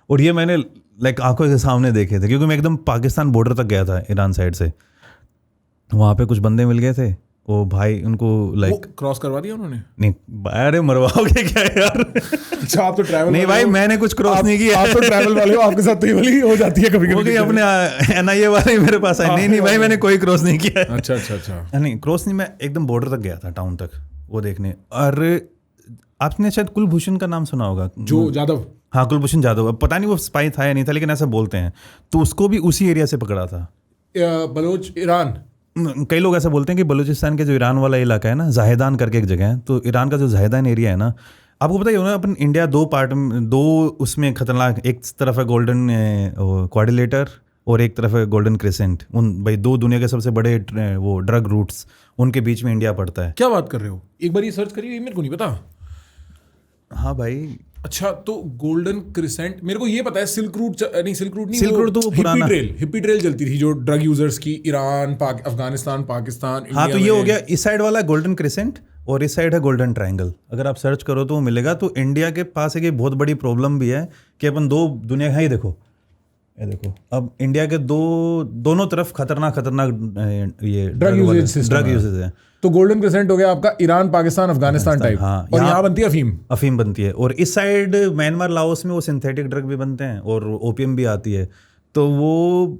और ये मैंने लाइक आंखों के सामने देखे थे, क्योंकि मैं एकदम पाकिस्तान बॉर्डर तक गया था ईरान साइड से। वहाँ पे कुछ बंदे मिल गए थे, वो भाई उनको लाइक क्रॉस करवा दिया उन्होंने? नहीं, अरे मरवाओगे क्या यार। अच्छा, आप तो ट्रैवल नहीं भाई, मैंने कुछ क्रॉस नहीं किया। आप तो ट्रैवल वाले हो, आपके साथ तो ये वाली हो जाती है कभी कभी। अपने एनआईए वाले मेरे पास आए। नहीं भाई, मैंने कोई क्रॉस नहीं किया। अच्छा। नहीं क्रॉस नहीं, मैं एकदम बॉर्डर तक गया था, टाउन तक वो देखने। और आपने शायद कुलभूषण का नाम सुना होगा, जो जाधव। हाँ, कुलभूषण जाधव। अब पता नहीं वो स्पाई था या नहीं था, लेकिन ऐसा बोलते हैं। तो उसको भी उसी एरिया से पकड़ा था, बलोच ईरान। कई लोग ऐसा बोलते हैं कि बलूचिस्तान के जो ईरान वाला इलाका है ना, जाहेदान करके एक जगह है, तो ईरान का जो जाहेदान एरिया है ना, आपको पता ही होगा, अपन इंडिया 2 पार्ट में, 2 उसमें खतरनाक, एक तरफ है गोल्डन क्वाड्रिलेटर और एक तरफ है गोल्डन क्रिसेंट। उन भाई 2 दुनिया के सबसे बड़े वो ड्रग रूट्स, उनके बीच में इंडिया पड़ता है। क्या बात कर रहे हो? एक बार ये सर्च करिए, मेरे को नहीं पता। हाँ भाई। अच्छा, तो गोल्डन क्रिसेंट मेरे को ये पता है। सिल्क रूट नहीं, सिल्क रूट तो पुराना, हिप्पी ट्रेल चलती थी जो ड्रग यूजर्स की, ईरान, अफगानिस्तान, पाकिस्तान, हाँ, तो ये हो गया इस साइड वाला गोल्डन क्रिसेंट, और इस साइड है गोल्डन ट्रायंगल। अगर आप सर्च करो तो वो मिलेगा। तो इंडिया के पास एक बहुत बड़ी प्रॉब्लम भी है कि अपन 2 दुनिया, हाँ ये देखो, अब इंडिया के दोनों तरफ खतरनाक ये ड्रग यूजेज है। तो गोल्डन क्रिसेंट हो गया आपका ईरान, पाकिस्तान, अफगानिस्तान टाइप। हाँ, और यहाँ बनती है अफीम बनती है। और इस साइड म्यांमार, लाओस में वो सिंथेटिक ड्रग भी बनते हैं, और ओपियम भी आती है। तो वो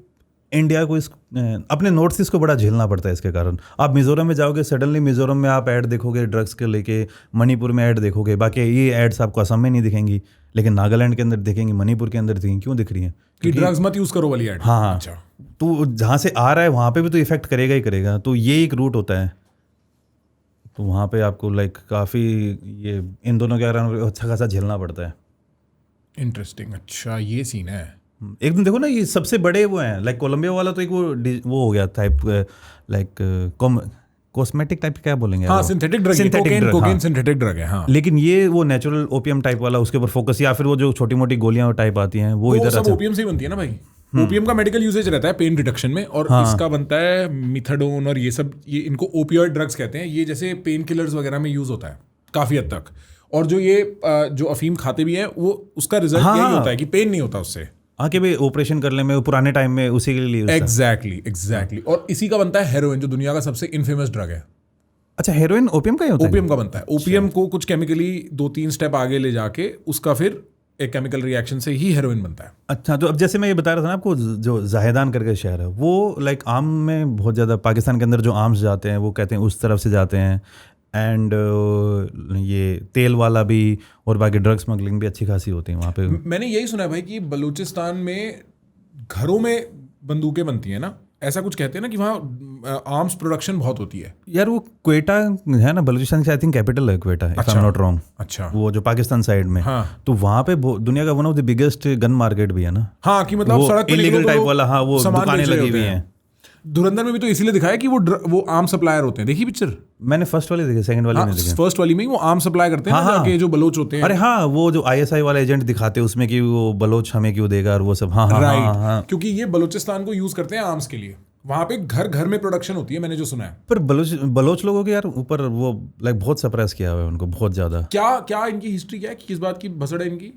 इंडिया को अपने नॉर्थ ईस्ट को बड़ा झेलना पड़ता है इसके कारण। आप मिजोरम में जाओगे, सडनली मिजोरम में आप ऐड देखोगे ड्रग्स के लेके, मणिपुर में ऐड देखोगे, बाकी ये एड्स आपको असम में नहीं दिखेंगी, लेकिन नागालैंड के अंदर दिखेंगी, मणिपुर के अंदर दिखेंगी। क्यों दिख रही हैं? कि ड्रग्स मत यूज करो वाली ऐड। हाँ। अच्छा, तो जहाँ से आ रहा है वहाँ पे भी तो इफेक्ट करेगा ही करेगा। तो ये एक रूट होता है, तो वहाँ पे आपको लाइक काफ़ी ये इन दोनों के कारण अच्छा खासा झेलना पड़ता है। इंटरेस्टिंग। अच्छा, ये सीन है। एकदम देखो ना, ये सबसे बड़े वो हैं, लाइक कोलंबिया वाला तो एक वो हो गया टाइप, लाइक कॉस्मेटिक टाइप, क्या बोलेंगे? हाँ, synthetic drug, cocaine synthetic drug है। हाँ, लेकिन ये वो नेचुरल ओपियम टाइप वाला, उसके ऊपर फोकस, या फिर वो जो छोटी मोटी गोलियां टाइप आती हैं वो इधर सब ओपियम से ही बनती है ना भाई। ओपियम का मेडिकल यूजेज रहता है पेन रिडक्शन में, और इसका बनता है मिथाडोन और ये सब, ये इनको ओपियोइड ड्रग्स कहते हैं। ये जैसे पेन किलर्स वगैरह में यूज होता है काफी हद तक। और जो ये जो अफीम खाते भी हैं, वो उसका रिजल्ट यही होता है कि पेन नहीं होता उससे। के भाई ऑपरेशन कर ले में पुराने टाइम में उसी के लिए। एग्जैक्टली। और इसी का बनता है हेरोइन, जो दुनिया का सबसे इनफेमस ड्रग है। अच्छा, हेरोइन ओपियम का ही होता है? ओपियम का बनता है। ओपियम को कुछ केमिकली 2-3 स्टेप आगे ले जाके उसका फिर एक केमिकल रिएक्शन से ही हेरोइन बनता है। अच्छा, तो अब जैसे मैं ये बता रहा था ना आपको, जो जाहेदान करके शहर है, वो लाइक आम में बहुत ज़्यादा, पाकिस्तान के अंदर जो आर्म्स जाते हैं वो कहते हैं उस तरफ से जाते हैं। एंड ये तेल वाला भी और बाकी ड्रग स्मगलिंग भी अच्छी खासी होती है वहाँ पे। मैंने यही सुना है भाई कि बलूचिस्तान में घरों में बंदूकें बनती हैं ना, ऐसा कुछ कहते हैं ना कि वहाँ आर्म्स प्रोडक्शन बहुत होती है। यार वो क्वेटा है ना, बलूचिस्तान की आई थिंक कैपिटल है Quetta, if I am not wrong. अच्छा, वो जो पाकिस्तान साइड में, हाँ। तो वहाँ पे दुनिया का one of the biggest gun market भी है ना। हाँ, कि मतलब सड़क पे इलीगल निकलो टाइप तो वाला, हाँ, वो सामान दुकानें बेच रहे लगी होते हुई हैं। हैं। धुरंधर में भी तो इसीलिए दिखाया कि वो आर्म सप्लायर होते हैं। देखी पिक्चर? मैंने फर्स्ट वाली देखी, सेकंड वाली नहीं देखी। फर्स्ट वाली में ही वो आर्म सप्लाई करते हैं हाँ, ना, हाँ। जाके जो बलोच होते हैं। अरे हाँ, वो जो ISI वाला एजेंट दिखाते हैं उसमें कि वो बलोच हमें क्यों देगा और वो सब। हाँ हाँ राइट, हाँ हाँ। क्योंकि ये बलूचिस्तान को यूज करते हैं आर्म्स के लिए। वहां पे घर घर में प्रोडक्शन होती है, मैंने जो सुना है। पर बलोच लोगों के यार ऊपर वो लाइक बहुत सप्रेस किया हुआ है उनको, बहुत ज्यादा। क्या इनकी हिस्ट्री क्या है कि किस बात की भसड़ है इनकी?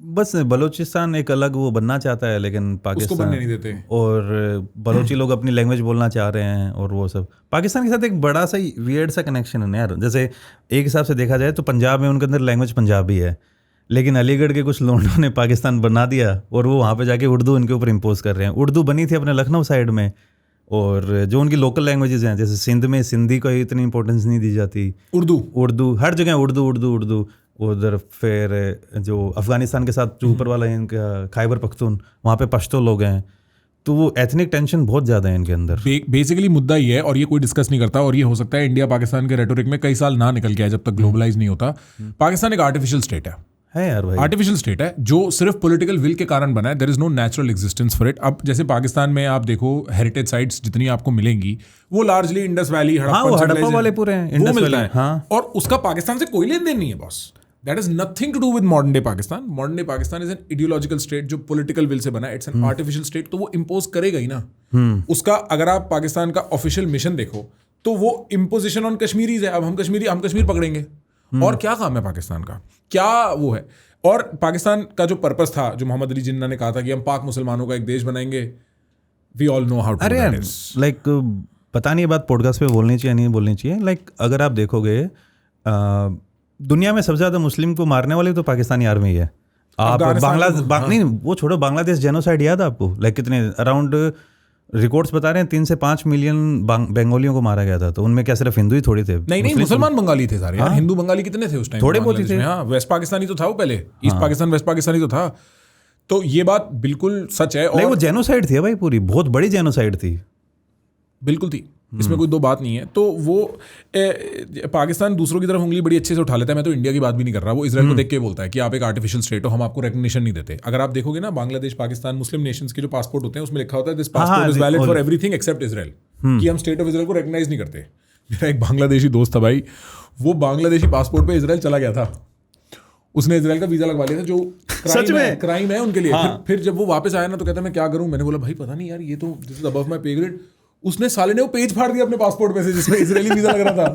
बस बलूचिस्तान एक अलग वो बनना चाहता है, लेकिन पाकिस्तान बनने नहीं देते। और बलोची लोग अपनी लैंग्वेज बोलना चाह रहे हैं और वो सब। पाकिस्तान के साथ एक बड़ा सा वियर्ड सा कनेक्शन है यार। जैसे एक हिसाब से देखा जाए तो पंजाब में उनके अंदर लैंग्वेज पंजाबी है, लेकिन अलीगढ़ के कुछ लोगों ने पाकिस्तान बना दिया और वो वहाँ पे जाके उर्दू उनके ऊपर इम्पोज कर रहे हैं। उर्दू बनी थी अपने लखनऊ साइड में, और जो उनकी लोकल लैंग्वेजेस हैं जैसे सिंध में सिंधी को इतनी इंपॉर्टेंस नहीं दी जाती। उर्दू हर जगह उर्दू। उधर फिर जो अफगानिस्तान के साथ जो ऊपर वाला है इनका खैबर पख्तून, वहाँ पे पश्तो लोग हैं, तो वो एथनिक टेंशन बहुत ज़्यादा है इनके अंदर। बेसिकली मुद्दा ये है, और ये कोई डिस्कस नहीं करता, और ये हो सकता है इंडिया पाकिस्तान के रेटोरिक में कई साल ना निकल के आए जब तक ग्लोबलाइज नहीं होता। पाकिस्तान एक आर्टिफिशियल स्टेट है यार भाई, आर्टिफिशियल स्टेट है जो सिर्फ पॉलिटिकल विल के कारण बना है। There is no natural existence for it. अब जैसे पाकिस्तान में आप देखो हेरिटेज साइट्स जितनी आपको मिलेंगी वो लार्जली इंडस वैली, हड़प्पा वाले पूरे हैं, इंडस वैली, हाँ। और उसका पाकिस्तान से कोई लेन देन नहीं है boss. That is nothing to do with modern day Pakistan. Modern day Pakistan is an ideological state जो पॉलिटिकल विल से बना है। इट्स एन आर्टिफिशियल स्टेट, तो वो इम्पोज करेगा ही ना। उसका अगर आप पाकिस्तान का ऑफिशियल मिशन देखो तो वो इम्पोजिशन ऑन कश्मीरीज है। अब हम कश्मीर पकड़ेंगे, और क्या काम है पाकिस्तान का, क्या वो है। और पाकिस्तान का जो पर्पस था, जो मोहम्मद अली जिन्ना ने कहा था कि हम पाक मुसलमानों का एक देश बनाएंगे, we all know how to do that. Like पता नहीं ये बात पॉडकास्ट पे बोलनी चाहिए नहीं बोलनी चाहिए। लाइक अगर आप देखोगे दुनिया में सबसे ज्यादा मुस्लिम को मारने वाली तो पाकिस्तानी आर्मी है। आप बांग्लादेश नहीं, वो छोड़ो, बांग्लादेश जेनोसाइड याद है आपको? लाइक कितने अराउंड रिकॉर्ड्स बता रहे हैं 3 से 5 मिलियन बंगालियों को मारा गया था। तो उनमें क्या सिर्फ हिंदू ही थोड़ी थे? नहीं, मुसलमान बंगाली थे सारे। हिंदू बंगाली कितने थे उस टाइम? थोड़े बहुत ही थे। हाँ, वेस्ट पाकिस्तानी तो था वो पहले, ईस्ट पाकिस्तान वेस्ट पाकिस्तानी तो था। तो ये बात बिल्कुल सच है। और वो जेनोसाइड थी भाई, पूरी बहुत बड़ी जेनोसाइड थी, बिल्कुल थी, इसमें कोई दो बात नहीं है। तो वो पाकिस्तान दूसरों की तरफ उंगली बड़ी अच्छे से उठा लेता है। मैं तो इंडिया की बात भी नहीं कर रहा, वो इजराइल को देख के बोलता है कि आप एक आर्टिफिशियल स्टेट हो, हम आपको रिकॉग्निशन नहीं देते। अगर आप देखोगे ना बांग्लादेश, पाकिस्तान, मुस्लिम नेशंस के जो पासपोर्ट होते हैं उसमें लिखा होता है this passport is valid for everything except Israel, कि हम स्टेट ऑफ इजराइल को रिकॉग्नाइज नहीं करते। मेरा एक बांग्लादेशी दोस्त था भाई, वो बांग्लादेशी पासपोर्ट पे इजराइल चला गया था, उसने इजराइल का वीजा लगवा लिया था, जो सच में क्राइम है उनके लिए। फिर जब वो वापस आया ना तो कहता मैं क्या करूं। मैंने बोला भाई पता नहीं यार, ये तो दिस इज अबव माय पे ग्रेड। उसने साले ने वो पेज फाड़ दिया अपने पासपोर्ट में से जिसमें इजरायली वीजा लग रहा था।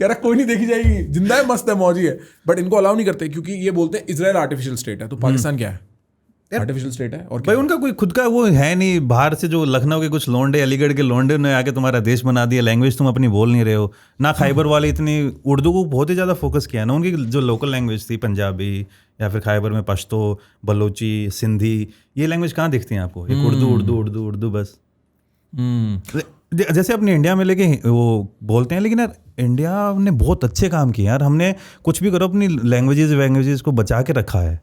कह रहा कोई नहीं देखी जाएगी, जिंदा है, मस्त है, मौजी है। बट इनको अलाउ नहीं करते क्योंकि ये बोलते हैं इजराइल आर्टिफिशियल स्टेट है। तो पाकिस्तान क्या है? आर्टिफिशियल स्टेट है। और भाई उनका कोई खुद का वो है नहीं। बाहर से जो लखनऊ के कुछ लोंडे, अलीगढ़ के लोंडे ने आके तुम्हारा देश बना दिया। लैंग्वेज तुम अपनी बोल नहीं रहे हो ना। खैबर वाले इतनी उर्दू को बहुत ही ज़्यादा फोकस किया ना। उनकी जो लोकल लैंग्वेज थी पंजाबी, या फिर खैबर में पश्तो, बलोची, सिंधी, ये लैंग्वेज कहाँ दिखती हैं आपको? एक उर्दू बस। जैसे अपने इंडिया में लेके वो बोलते हैं, लेकिन यार इंडिया ने बहुत अच्छे काम किए यार। हमने कुछ भी करो अपनी लैंग्वेजेस को बचा के रखा है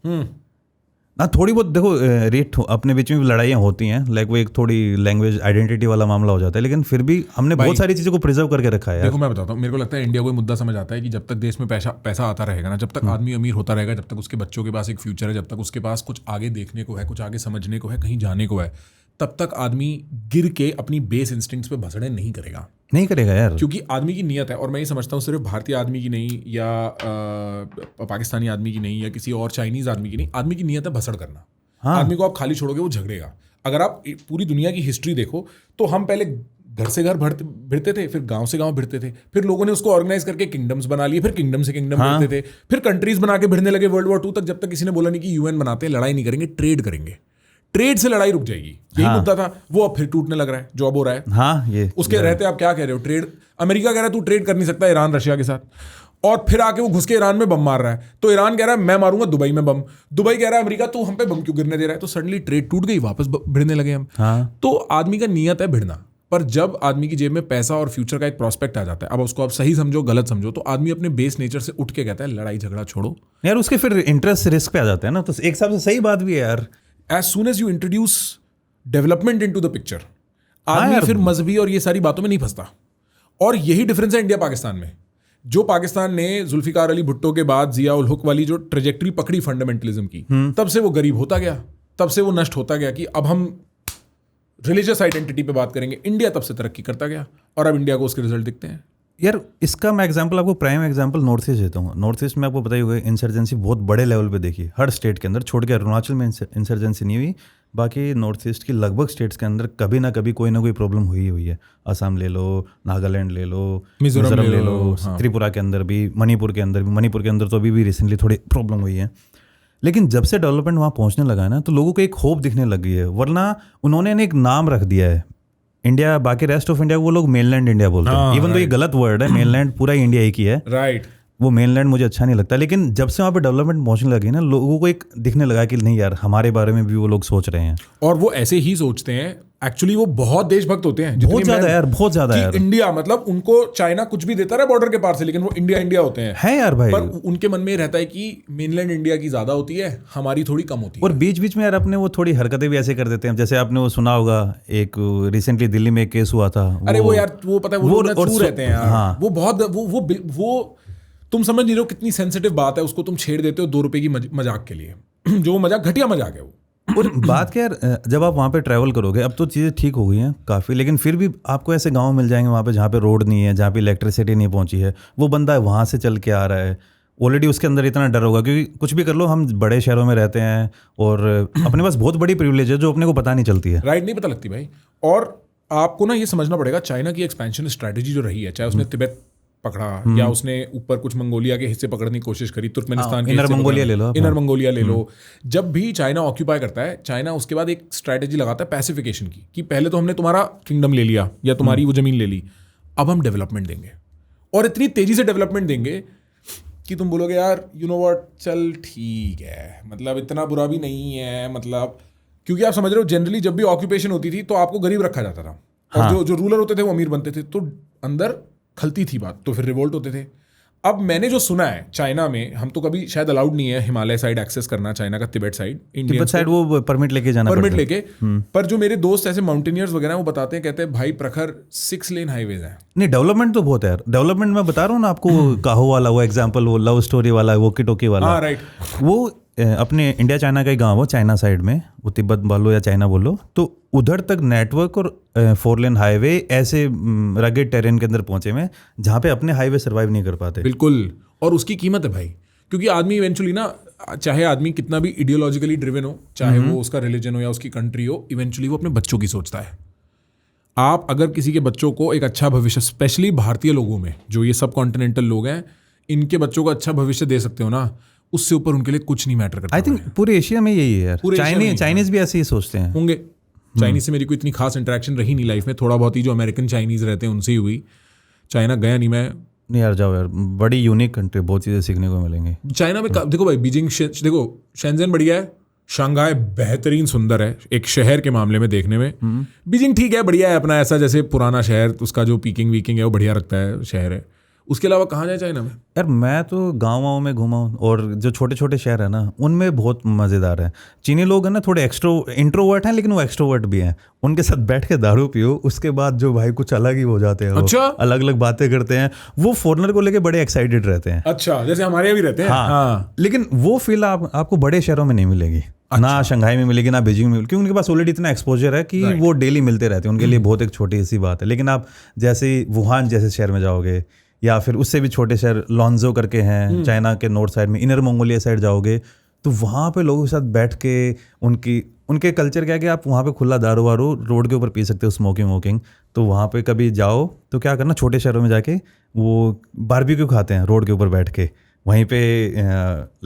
ना। थोड़ी बहुत देखो रेट अपने बीच में भी लड़ाइयाँ होती हैं, लाइक वो एक थोड़ी लैंग्वेज आइडेंटिटी वाला मामला हो जाता है, लेकिन फिर भी हमने बहुत सारी चीज़ों को प्रिजर्व करके रखा है। देखो मैं बताता हूँ, मेरे को लगता है इंडिया को मुद्दा समझ आता है कि जब तक देश में पैसा आता रहेगा ना, जब तक आदमी अमीर होता रहेगा, जब तक उसके बच्चों के पास एक फ्यूचर है, जब तक उसके पास कुछ आगे देखने को है, कुछ आगे समझने को है, कहीं जाने को है, तब तक आदमी गिर के अपनी बेस इंस्टिंक्ट्स पे भसड़े नहीं करेगा यार। क्योंकि आदमी की नीयत है, और मैं ये समझता हूँ सिर्फ भारतीय आदमी की नहीं, या पाकिस्तानी आदमी की नहीं, या किसी और चाइनीज आदमी की नहीं, आदमी की नीयत है भसड़ करना। आदमी को आप खाली छोड़ोगे वो झगड़ेगा। अगर आप पूरी दुनिया की हिस्ट्री देखो तो हम पहले घर से घर भिड़ते थे, फिर गांव से गांव भिड़ते थे, फिर लोगों ने उसको ऑर्गेनाइज करके किंगडम्स बना लिए, फिर किंगडम से किंगडम भिड़ते थे, फिर कंट्रीज बना के भिड़ने लगे World War II तक, जब तक किसी ने बोला नहीं कि UN बनाते, लड़ाई नहीं करेंगे, ट्रेड करेंगे। ट्रेड से लड़ाई रुक जाएगी, यही मुद्दा था। वो अब फिर टूटने लग रहा है, जो अब हो रहा है। ये उसके रहते आप क्या कह रहे हो? ट्रेड, अमेरिका कह रहा है तू ट्रेड कर नहीं सकता ईरान रशिया के साथ, और फिर आके वो घुस के ईरान में बम मार रहा है। तो ईरान कह रहा है मैं मारूंगा दुबई में बम, दुबई कह रहा है अमेरिका तू हम पे बम क्यों गिरने दे रहा है। तो सडनली ट्रेड टूट गई, वापस भिड़ने लगे हम। तो आदमी का नियत है भिड़ना, पर जब आदमी की जेब में पैसा और फ्यूचर का एक प्रोस्पेक्ट आ जाता है, अब उसको आप सही समझो गलत समझो, तो आदमी अपने बेस नेचर से उठ के कहता है लड़ाई झगड़ा छोड़ो यार। उसके फिर इंटरेस्ट रिस्क पे आ जाता है ना। तो एक हिसाब से सही बात भी है यार। As soon as you introduce development into the picture, आदमी फिर मजहबी और ये सारी बातों में नहीं फंसता। और यही डिफरेंस है इंडिया पाकिस्तान में। जो पाकिस्तान ने जुल्फिकार अली भुट्टो के बाद जिया उल हुक वाली जो ट्रेजेक्टरी पकड़ी फंडामेंटलिज्म की, तब से वो गरीब होता गया, तब से वो नष्ट होता गया कि अब हम रिलीजियस आइडेंटिटी पे बात करेंगे। इंडिया तब से तरक्की करता गया और अब इंडिया को उसके रिजल्ट दिखते हैं। यार इसका मैं एग्जांपल आपको प्राइम एग्जांपल नॉर्थ ईस्ट देता हूँ। नॉर्थ ईस्ट में आपको पता ही होगा इंसर्जेंसी बहुत बड़े लेवल पे देखी हर स्टेट के अंदर, छोड़ के अरुणाचल में इंसर्जेंसी नहीं हुई, बाकी नॉर्थ ईस्ट की लगभग स्टेट्स के अंदर कभी ना कभी कोई ना कोई प्रॉब्लम हुई है। असम ले लो, नागालैंड ले लो, मिजोरम ले लो, त्रिपुरा के अंदर भी, मणिपुर के अंदर तो अभी भी रिसेंटली थोड़ी प्रॉब्लम हुई है। लेकिन जब से डेवलपमेंट वहाँ पहुँचने लगा है ना, तो लोगों को एक होप दिखने लग गई है। वरना उन्होंने एक नाम रख दिया है इंडिया, बाकी रेस्ट ऑफ इंडिया वो लोग मेनलैंड इंडिया बोलते हैं। इवन तो ये गलत वर्ड है, मेनलैंड पूरा इंडिया एक ही है। राइट, वो मेनलैंड मुझे अच्छा नहीं लगता। लेकिन जब से वहाँ पे डेवलपमेंट पहुंचने लगी ना, लोगों को एक दिखने लगा कि नहीं यार, हमारे बारे में भी वो लोग सोच रहे हैं। और वो ऐसे ही सोचते हैं। एक्चुअली वो बहुत देशभक्त होते हैं, बहुत ज्यादा यार, बहुत ज्यादा यार। इंडिया मतलब उनको चाइना कुछ भी देता रहा बॉर्डर के पार से, लेकिन वो इंडिया होते हैं। है यार भाई, पर उनके मन में रहता है कि मेनलैंड इंडिया की ज्यादा होती है, हमारी थोड़ी कम होती है। और बीच बीच में यार अपने वो थोड़ी हरकतें भी ऐसे कर देते हैं। जैसे आपने वो सुना होगा, एक रिसेंटली दिल्ली में एक केस हुआ था। अरे वो यार, वो पता है वो रहते हैं यार। हाँ, वो बहुत वो तुम समझ नहीं रहे हो कितनी सेंसिटिव बात है, उसको तुम छेड़ देते हो 2 रुपए की मजाक के लिए। जो मजाक घटिया मजाक है वो। और बात क्या यार, जब आप वहाँ पे ट्रैवल करोगे, अब तो चीज़ें ठीक हो गई हैं काफ़ी, लेकिन फिर भी आपको ऐसे गांव मिल जाएंगे वहाँ पे जहाँ पे रोड नहीं है, जहाँ पे इलेक्ट्रिसिटी नहीं पहुँची है। वो बंदा वहाँ से चल के आ रहा है, ऑलरेडी उसके अंदर इतना डर होगा, क्योंकि कुछ भी कर लो, हम बड़े शहरों में रहते हैं और अपने पास बहुत बड़ी प्रिविलेज है जो अपने को पता नहीं चलती है। राइट, नहीं पता लगती भाई। और आपको ना ये समझना पड़ेगा, चाइना की एक्सपेंशन स्ट्रैटेजी जो रही है, चाहे उसने तिब्बत पकड़ा या उसने ऊपर कुछ मंगोलिया के हिस्से पकड़ने की कोशिश करी, तुर्कमेनिस्तान के इनर मंगोलिया ले लो, इनर मंगोलिया ले लो। जब भी चाइना ऑक्यूपाई करता है, चाइना उसके बाद एक स्ट्रैटेजी लगाता है पैसिफिकेशन की, कि पहले तो हमने तुम्हारा किंगडम ले लिया या तुम्हारी वो जमीन ले ली, अब हम डेवलपमेंट देंगे, और इतनी तेजी से डेवलपमेंट देंगे कि तुम बोलोगे यार यू नो व्हाट, चल ठीक है, मतलब इतना बुरा भी नहीं है। मतलब क्योंकि आप समझ रहे हो, जनरली जब भी ऑक्यूपेशन होती थी तो आपको गरीब रखा जाता था, और जो रूलर होते थे वो अमीर बनते थे, तो अंदर खलती थी बात, तो फिर रिवोल्ट होते थे। अब मैंने जो सुना है चाइना में, हम तो कभी शायद अलाउड नहीं है हिमालय साइड एक्सेस करना, चाइना का तिब्बत साइड, तिब्बत साइड वो परमिट लेके जाना, परमिट लेके। पर जो मेरे दोस्त ऐसे माउंटेनियर्स वगैरह वो बताते हैं, कहते हैं भाई प्रखर 6 लेन हाईवेज हैं। नहीं, डेवलपमेंट तो बहुत है यार। डेवलपमेंट मैं बता रहा हूँ ना आपको, काहो वाला वो एग्जाम्पल, वो लव स्टोरी वाला, वो किटोकी वाला। हाँ राइट। वो अपने इंडिया चाइना का ही गाँव हो, चाइना साइड में, वो तिब्बत बोलो या चाइना बोलो, तो उधर तक नेटवर्क और 4 लेन हाईवे ऐसे रगेड टेरेन के अंदर पहुंचे में, जहाँ पे अपने हाईवे सर्वाइव नहीं कर पाते। बिल्कुल, और उसकी कीमत है भाई, क्योंकि आदमी इवेंचुअली ना, चाहे आदमी कितना भी इडियोलॉजिकली ड्रिवन हो, चाहे वो उसका रिलीजन हो या उसकी कंट्री हो, इवेंचुअली वो अपने बच्चों की सोचता है। आप अगर किसी के बच्चों को एक अच्छा भविष्य, स्पेशली भारतीय लोगों में जो ये सब कॉन्टिनेंटल लोग हैं, इनके बच्चों को अच्छा भविष्य दे सकते हो ना, उससे ऊपर उनके लिए कुछ नहीं मैटर करता। आई थिंक पूरे एशिया में यही है यार। चाइनीज भी ऐसे ही सोचते हैं होंगे। चाइनीज से मेरी कोई इतनी खास इंटरेक्शन रही नहीं लाइफ में, थोड़ा बहुत ही जो अमेरिकन चाइनीज रहते हैं उनसे ही हुई। चाइना गया नहीं मैं। नहीं यार, जाओ यार, बड़ी यूनिक कंट्री, बहुत चीज़ें सीखने को मिलेंगी चाइना में। देखो भाई, बीजिंग, देखो शेंजन बढ़िया है, शंघाई बेहतरीन सुंदर है एक शहर के मामले में देखने में। बीजिंग ठीक है, बढ़िया है अपना, ऐसा जैसे पुराना शहर, उसका जो पीकिंग वीकिंग है वो बढ़िया रखता है शहर है। उसके अलावा कहाँ जाए चाइना में? यार मैं तो गाँव में घूमा हूँ, और जो छोटे छोटे शहर है ना, उनमें बहुत मज़ेदार है। चीनी लोग हैं ना, थोड़े इंट्रोवर्ट हैं, लेकिन वो एक्सट्रोवर्ट भी हैं। उनके साथ बैठ के दारू पियो, उसके बाद जो भाई कुछ अलग ही हो जाते हैं। अच्छा, अलग अलग बातें करते हैं वो, फॉरेनर को लेके बड़े एक्साइटेड रहते हैं। अच्छा, जैसे हमारे यहाँ भी रहते हैं। हाँ। लेकिन वो फील आपको बड़े शहरों में नहीं मिलेगी। अच्छा। ना शंघाई में मिलेगी, ना बीजिंग में मिलेगी, क्योंकि उनके पास ऑलरेडी इतना एक्सपोजर है कि वो डेली मिलते रहते हैं। उनके लिए बहुत एक छोटी सी बात है। लेकिन आप जैसे वुहान जैसे शहर में जाओगे, या फिर उससे भी छोटे शहर लॉन्जो करके हैं चाइना के नॉर्थ साइड में, इनर मंगोलिया साइड जाओगे, तो वहाँ पे लोगों के साथ बैठ के उनके कल्चर क्या है कि आप वहाँ पे खुला दारू वारू रोड के ऊपर पी सकते हो, स्मोकिंग। तो वहाँ पे कभी जाओ तो क्या करना, छोटे शहरों में जाके वो बारबेक्यू खाते हैं रोड के ऊपर बैठ के, वहीं पे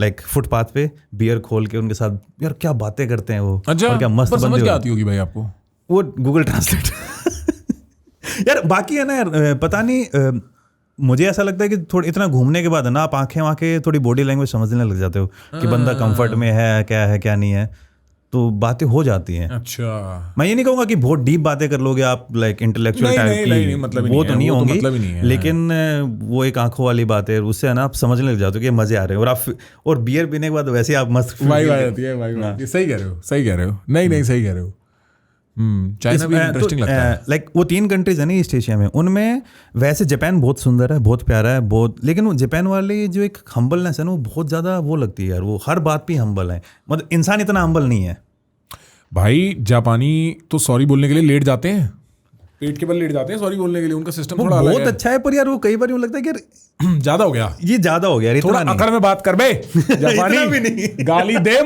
लाइक फुटपाथ पे बियर खोल के उनके साथ, यार क्या बातें करते हैं वो। अच्छा, और क्या मस्त बंदे क्या आती होगी भाई आपको? वो गूगल ट्रांसलेट यार बाकी है ना यार, पता नहीं, मुझे ऐसा लगता है कि थोड़ा इतना घूमने के बाद है ना, आप आंखें थोड़ी बॉडी लैंग्वेज समझने लग जाते हो कि बंदा कंफर्ट में है क्या नहीं है, तो बातें हो जाती हैं। अच्छा, मैं ये नहीं कहूँगा कि बहुत डीप बातें कर लोगे आप, लाइक इंटेलेक्चुअल टाइप की, मतलब वो तो नहीं होंगी, मतलब नहीं है। लेकिन वो एक आंखों वाली बात है, उससे है ना आप समझने लग जाते हो कि मजे आ रहे हैं, और बियर पीने के बाद वैसे आप मस्त वाइब आ जाती है। सही कह रहे हो, नहीं सही कह रहे हो। चाइना भी इंटरेस्टिंग लगता है। लाइक वो 3 कंट्रीज है ना ईस्ट एशिया में, उनमें वैसे जापान बहुत सुंदर है, बहुत प्यारा है, बहुत, लेकिन वो जापान वाली जो एक हम्बलनेस है ना वो बहुत ज़्यादा वो लगती है यार, वो हर बात पे हम्बल है, मतलब इंसान इतना हम्बल नहीं है भाई। जापानी तो सॉरी बोलने के लिए लेट जाते हैं, पेट के बल लेट जाते हैं सॉरी बोलने के लिए, उनका सिस्टम थोड़ा अलग बहुत है। अच्छा है, पर यार वो कई बार यूँ लगता है कि यार ज्यादा हो गया, ये ज्यादा हो गया यार, थोड़ा इतना अकड़ में बात कर बे। जापानी भी नहीं। गाली दे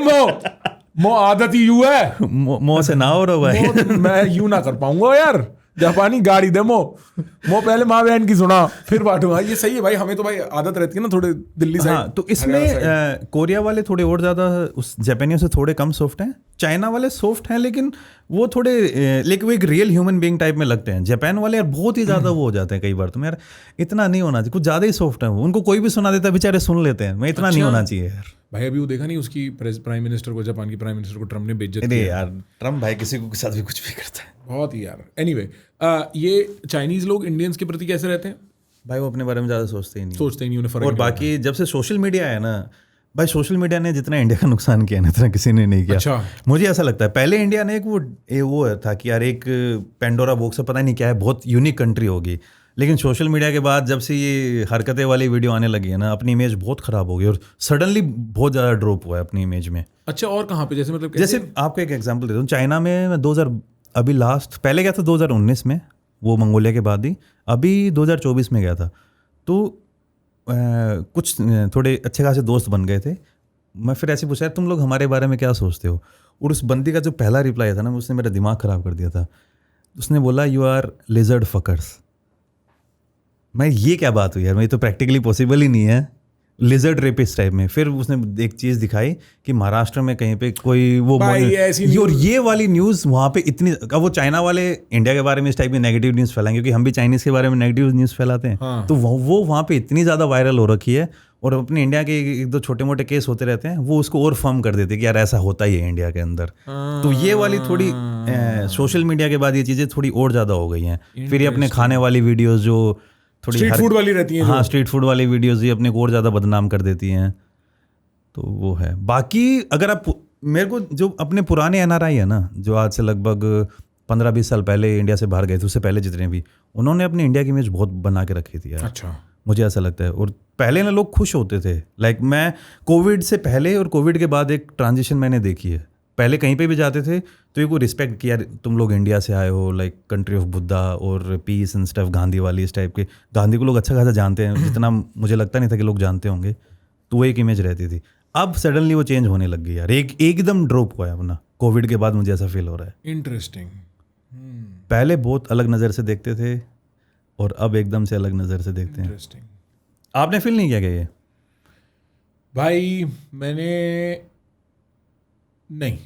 मो आदत ही यू है, मुंह से ना हो रहा है मैं यूं ना कर पाऊंगा यार। जापानी गाड़ी दे मो पहले माँ बहन की सुना फिर बांटूंगा। ये सही है भाई, हमें तो भाई आदत रहती है ना थोड़े दिल्ली साइड। हाँ, तो इसमें कोरिया वाले थोड़े और ज़्यादा उस जापानियों से थोड़े कम सॉफ्ट हैं, चाइना वाले सॉफ्ट हैं लेकिन वो थोड़े लेकिन वो एक रियल ह्यूमन बीइंग टाइप में लगते हैं। जापान वाले यार बहुत ही ज़्यादा वो हो जाते हैं कई बार, तो यार इतना नहीं होना चाहिए, कुछ ज़्यादा ही सॉफ्ट है वो, उनको कोई भी सुना देता है बेचारे सुन लेते हैं, मैं इतना नहीं होना चाहिए यार। भाई अभी वो देखा नहीं उसकी प्राइम मिनिस्टर को, जापान की प्राइम मिनिस्टर को ट्रम्प ने बेइज्जत अरे किया। यार ट्रम्प भाई किसी को के साथ भी कुछ भी करता है बहुत ही यार। एनीवे ये चाइनीज लोग इंडियंस के प्रति कैसे रहते हैं? भाई, वो अपने बारे में ज़्यादा सोचते ही नहीं, सोचते ही नहीं, उन्हें फर्क और नहीं बाकी जब से सोशल मीडिया है ना भाई, सोशल मीडिया ने जितना इंडिया का नुकसान किया ना इतना किसी ने नहीं किया। अच्छा। मुझे ऐसा लगता है पहले इंडिया ने एक वो था कि यार एक पेंडोरा बॉक्स है, पता नहीं क्या है, बहुत यूनिक कंट्री होगी, लेकिन सोशल मीडिया के बाद जब से ये हरकतें वाली वीडियो आने लगी है ना, अपनी इमेज बहुत ख़राब हो गई और सडनली बहुत ज़्यादा ड्रॉप हुआ है अपनी इमेज में। अच्छा, और कहाँ पे? जैसे मतलब जैसे आपको एक एग्जांपल देता हूँ, चाइना में मैं 2000 अभी लास्ट पहले गया था 2019 में, वो मंगोलिया के बाद ही, अभी 2024 में गया था, तो कुछ थोड़े अच्छे खासे दोस्त बन गए थे। मैं फिर ऐसे पूछा तुम लोग हमारे बारे में क्या सोचते हो, और उस बंदी का जो पहला रिप्लाई था ना उसने मेरा दिमाग ख़राब कर दिया था। उसने बोला यू आर लिजर्ड फकर्स। मैं ये क्या बात हुई यार, मैं तो प्रैक्टिकली पॉसिबल ही नहीं है, लिजर्ड रेपिस्ट टाइप में। फिर उसने एक चीज़ दिखाई कि महाराष्ट्र में कहीं पे कोई वो और ये वाली न्यूज़ वहाँ पे इतनी, अब वो चाइना वाले इंडिया के बारे में इस टाइप की नेगेटिव न्यूज़ फैलाएंगे क्योंकि हम भी चाइनीज़ के बारे में नेगेटिव न्यूज़ फैलाते हैं। हाँ। तो वो वहाँ पे इतनी ज़्यादा वायरल हो रखी है, और अपने इंडिया के एक दो छोटे मोटे केस होते रहते हैं, वो उसको और फर्म कर देते हैं कि यार ऐसा होता ही है इंडिया के अंदर। तो ये वाली थोड़ी सोशल मीडिया के बाद ये चीज़ें थोड़ी और ज़्यादा हो गई हैं। फिर ये अपने खाने वाली वीडियोज़ जो थोड़ी स्ट्रीट फूड वाली रहती हैं, हाँ स्ट्रीट फूड वाली वीडियोज़ ये अपने को और ज़्यादा बदनाम कर देती हैं, तो वो है। बाकी अगर आप मेरे को जो अपने पुराने एनआरआई है ना, जो आज से लगभग 15-20 साल पहले इंडिया से बाहर गए थे, उससे पहले जितने भी, उन्होंने अपनी इंडिया की इमेज बहुत बना के रखी थी यार। अच्छा, मुझे ऐसा लगता है। और पहले ना लोग खुश होते थे, लाइक मैं कोविड से पहले और कोविड के बाद एक ट्रांजिशन मैंने देखी है। पहले कहीं पे भी जाते थे तो एक वो रिस्पेक्ट किया, तुम लोग इंडिया से आए हो, लाइक कंट्री ऑफ बुद्धा और पीस एंड स्टफ, गांधी वाली इस टाइप के। गांधी को लोग अच्छा खासा जानते हैं, जितना मुझे लगता नहीं था कि लोग जानते होंगे, तो वो एक इमेज रहती थी। अब सडनली वो चेंज होने लग गई यार, एकदम ड्रॉप हुआ है अपना कोविड के बाद, मुझे ऐसा फील हो रहा है। इंटरेस्टिंग। पहले बहुत अलग नज़र से देखते थे और अब एकदम से अलग नज़र से देखते हैं। इंटरेस्टिंग। आपने फील नहीं किया क्या ये? भाई मैंने नहीं,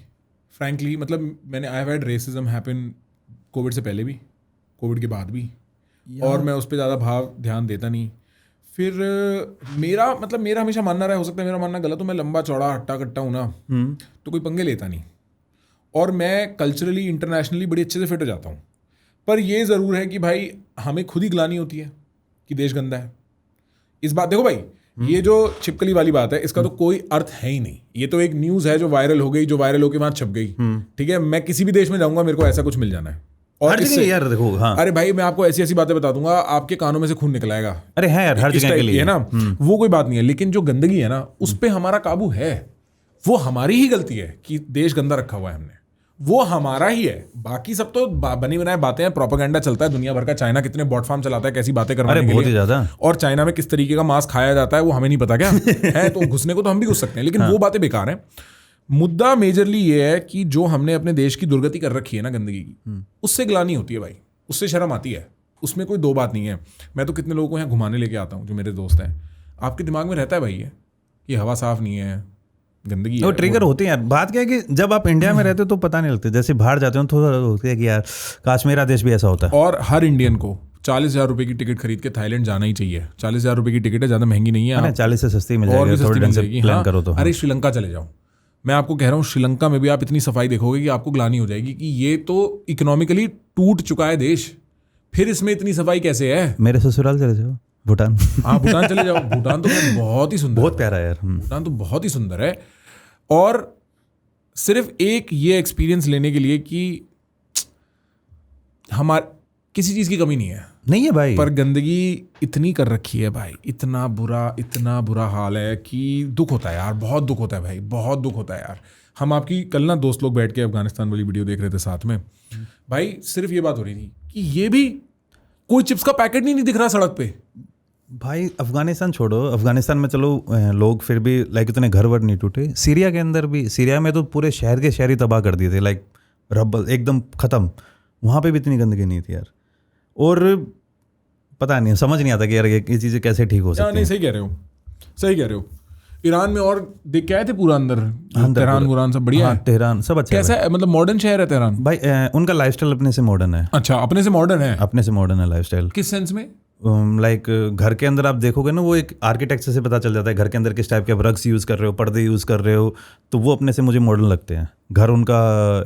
फ्रैंकली मतलब मैंने I have had racism happen Covid से पहले भी, कोविड के बाद भी, और मैं उस पर ज़्यादा ध्यान देता नहीं। फिर मेरा हमेशा मानना रहा, हो सकता है मेरा मानना गलत हो, मैं लंबा चौड़ा हट्टा कट्टा हूँ ना, तो कोई पंगे लेता नहीं, और मैं कल्चरली इंटरनेशनली बड़ी अच्छे से फिट हो जाता हूँ। पर ये ज़रूर है कि भाई हमें खुद ही गिलानी होती है कि देश गंदा है। इस बात देखो भाई, ये जो छिपकली वाली बात है, इसका तो कोई अर्थ है ही नहीं। ये तो एक न्यूज़ है जो वायरल हो गई, जो वायरल होकर वहाँ छप गई, ठीक है। मैं किसी भी देश में जाऊँगा, मेरे को ऐसा कुछ मिल जाना है। और यार देखो, हाँ, अरे भाई मैं आपको ऐसी ऐसी बातें बता दूंगा, आपके कानों में से खून निकल आएगा। अरे है यार, हर जगह के लिए है ना, वो कोई बात नहीं है। लेकिन जो गंदगी है ना, उस पर हमारा काबू है। वो हमारी ही गलती है कि देश गंदा रखा हुआ है हमने, वो हमारा ही है। बाकी सब तो बनी बनाए बातें हैं, प्रोपेगेंडा चलता है दुनिया भर का। चाइना कितने बॉट फार्म चलाता है कैसी बातें करवाने के लिए, बहुत ही ज्यादा। और चाइना में किस तरीके का मांस खाया जाता है वो हमें नहीं पता क्या है। तो घुसने को तो हम भी घुस सकते हैं, लेकिन वो बातें बेकार हैं। मुद्दा मेजरली ये है कि जो हमने अपने देश की दुर्गति कर रखी है ना गंदगी की, उससे गिलानी होती है भाई, उससे शर्म आती है, उसमें कोई दो बात नहीं है। मैं तो कितने लोगों को यहाँ घुमाने लेके आता हूँ जो मेरे दोस्त हैं, आपके दिमाग में रहता है भाई ये हवा साफ नहीं है, गंदगी वो ट्रिगर होते हैं यार। बात क्या है कि जब आप इंडिया में रहते हो तो पता नहीं लगता, जैसे बाहर जाते हो थोड़ा होता है कि यार काश मेरा देश भी ऐसा होता है। और हर इंडियन को 40,000 रुपए की टिकट खरीद के थाईलैंड जाना ही चाहिए। 40,000 रुपए की टिकट है, ज़्यादा महंगी नहीं है, 40 से सस्ती मिल और भी सस्ती मिल जाएगी, प्लान करो तो। अरे श्रीलंका चले जाओ, मैं आपको कह रहा हूँ श्रीलंका में भी आप इतनी सफाई देखोगे कि आपको ग्लानि हो जाएगी कि ये तो इकोनॉमिकली टूट चुका है देश, फिर इसमें इतनी सफाई कैसे है। मेरे ससुराल चले जाओ, भूटान। हाँ भूटान चले जाओ, भूटान तो बहुत ही सुंदर, बहुत प्यारा है यार, भूटान तो बहुत ही सुंदर है। और सिर्फ एक ये एक्सपीरियंस लेने के लिए कि हमारे किसी चीज़ की कमी नहीं है, नहीं है भाई, पर गंदगी इतनी कर रखी है भाई, इतना बुरा हाल है कि दुख होता है यार, बहुत दुख होता है भाई, बहुत दुख होता है यार। हम आपकी कल ना दोस्त लोग बैठ के अफगानिस्तान वाली वीडियो देख रहे थे साथ में भाई, सिर्फ ये बात हो रही थी कि ये भी कोई चिप्स का पैकेट नहीं दिख रहा सड़क पे भाई। अफगानिस्तान छोड़ो, अफगानिस्तान में चलो लोग फिर भी लाइक इतने घर वर नहीं टूटे, सीरिया के अंदर भी, सीरिया में तो पूरे शहर के शहर ही तबाह कर दिए थे, लाइक रब्बल एकदम ख़त्म। वहाँ पे भी इतनी गंदगी नहीं थी यार, और पता नहीं, समझ नहीं आता कि यार ये चीज़ें कैसे ठीक हो सकती नहीं, सही कह रहे हो, सही कह रहे हो। ईरान में और देख के आए थे पूरा अंदर तेहरान सब बढ़िया है, तेहरान सब अच्छा कैसा है, मतलब मॉडर्न शहर है तेहरान भाई। उनका लाइफस्टाइल अपने से मॉडर्न है। अच्छा, अपने से मॉडर्न है, अपने से मॉडर्न है लाइफस्टाइल। किस सेंस में? लाइक घर के अंदर आप देखोगे ना, वो एक आर्किटेक्चर से पता चल जाता है घर के अंदर किस टाइप के आप रग्स यूज़ कर रहे हो, पर्दे यूज़ कर रहे हो, तो वो अपने से मुझे मॉडर्न लगते हैं। घर उनका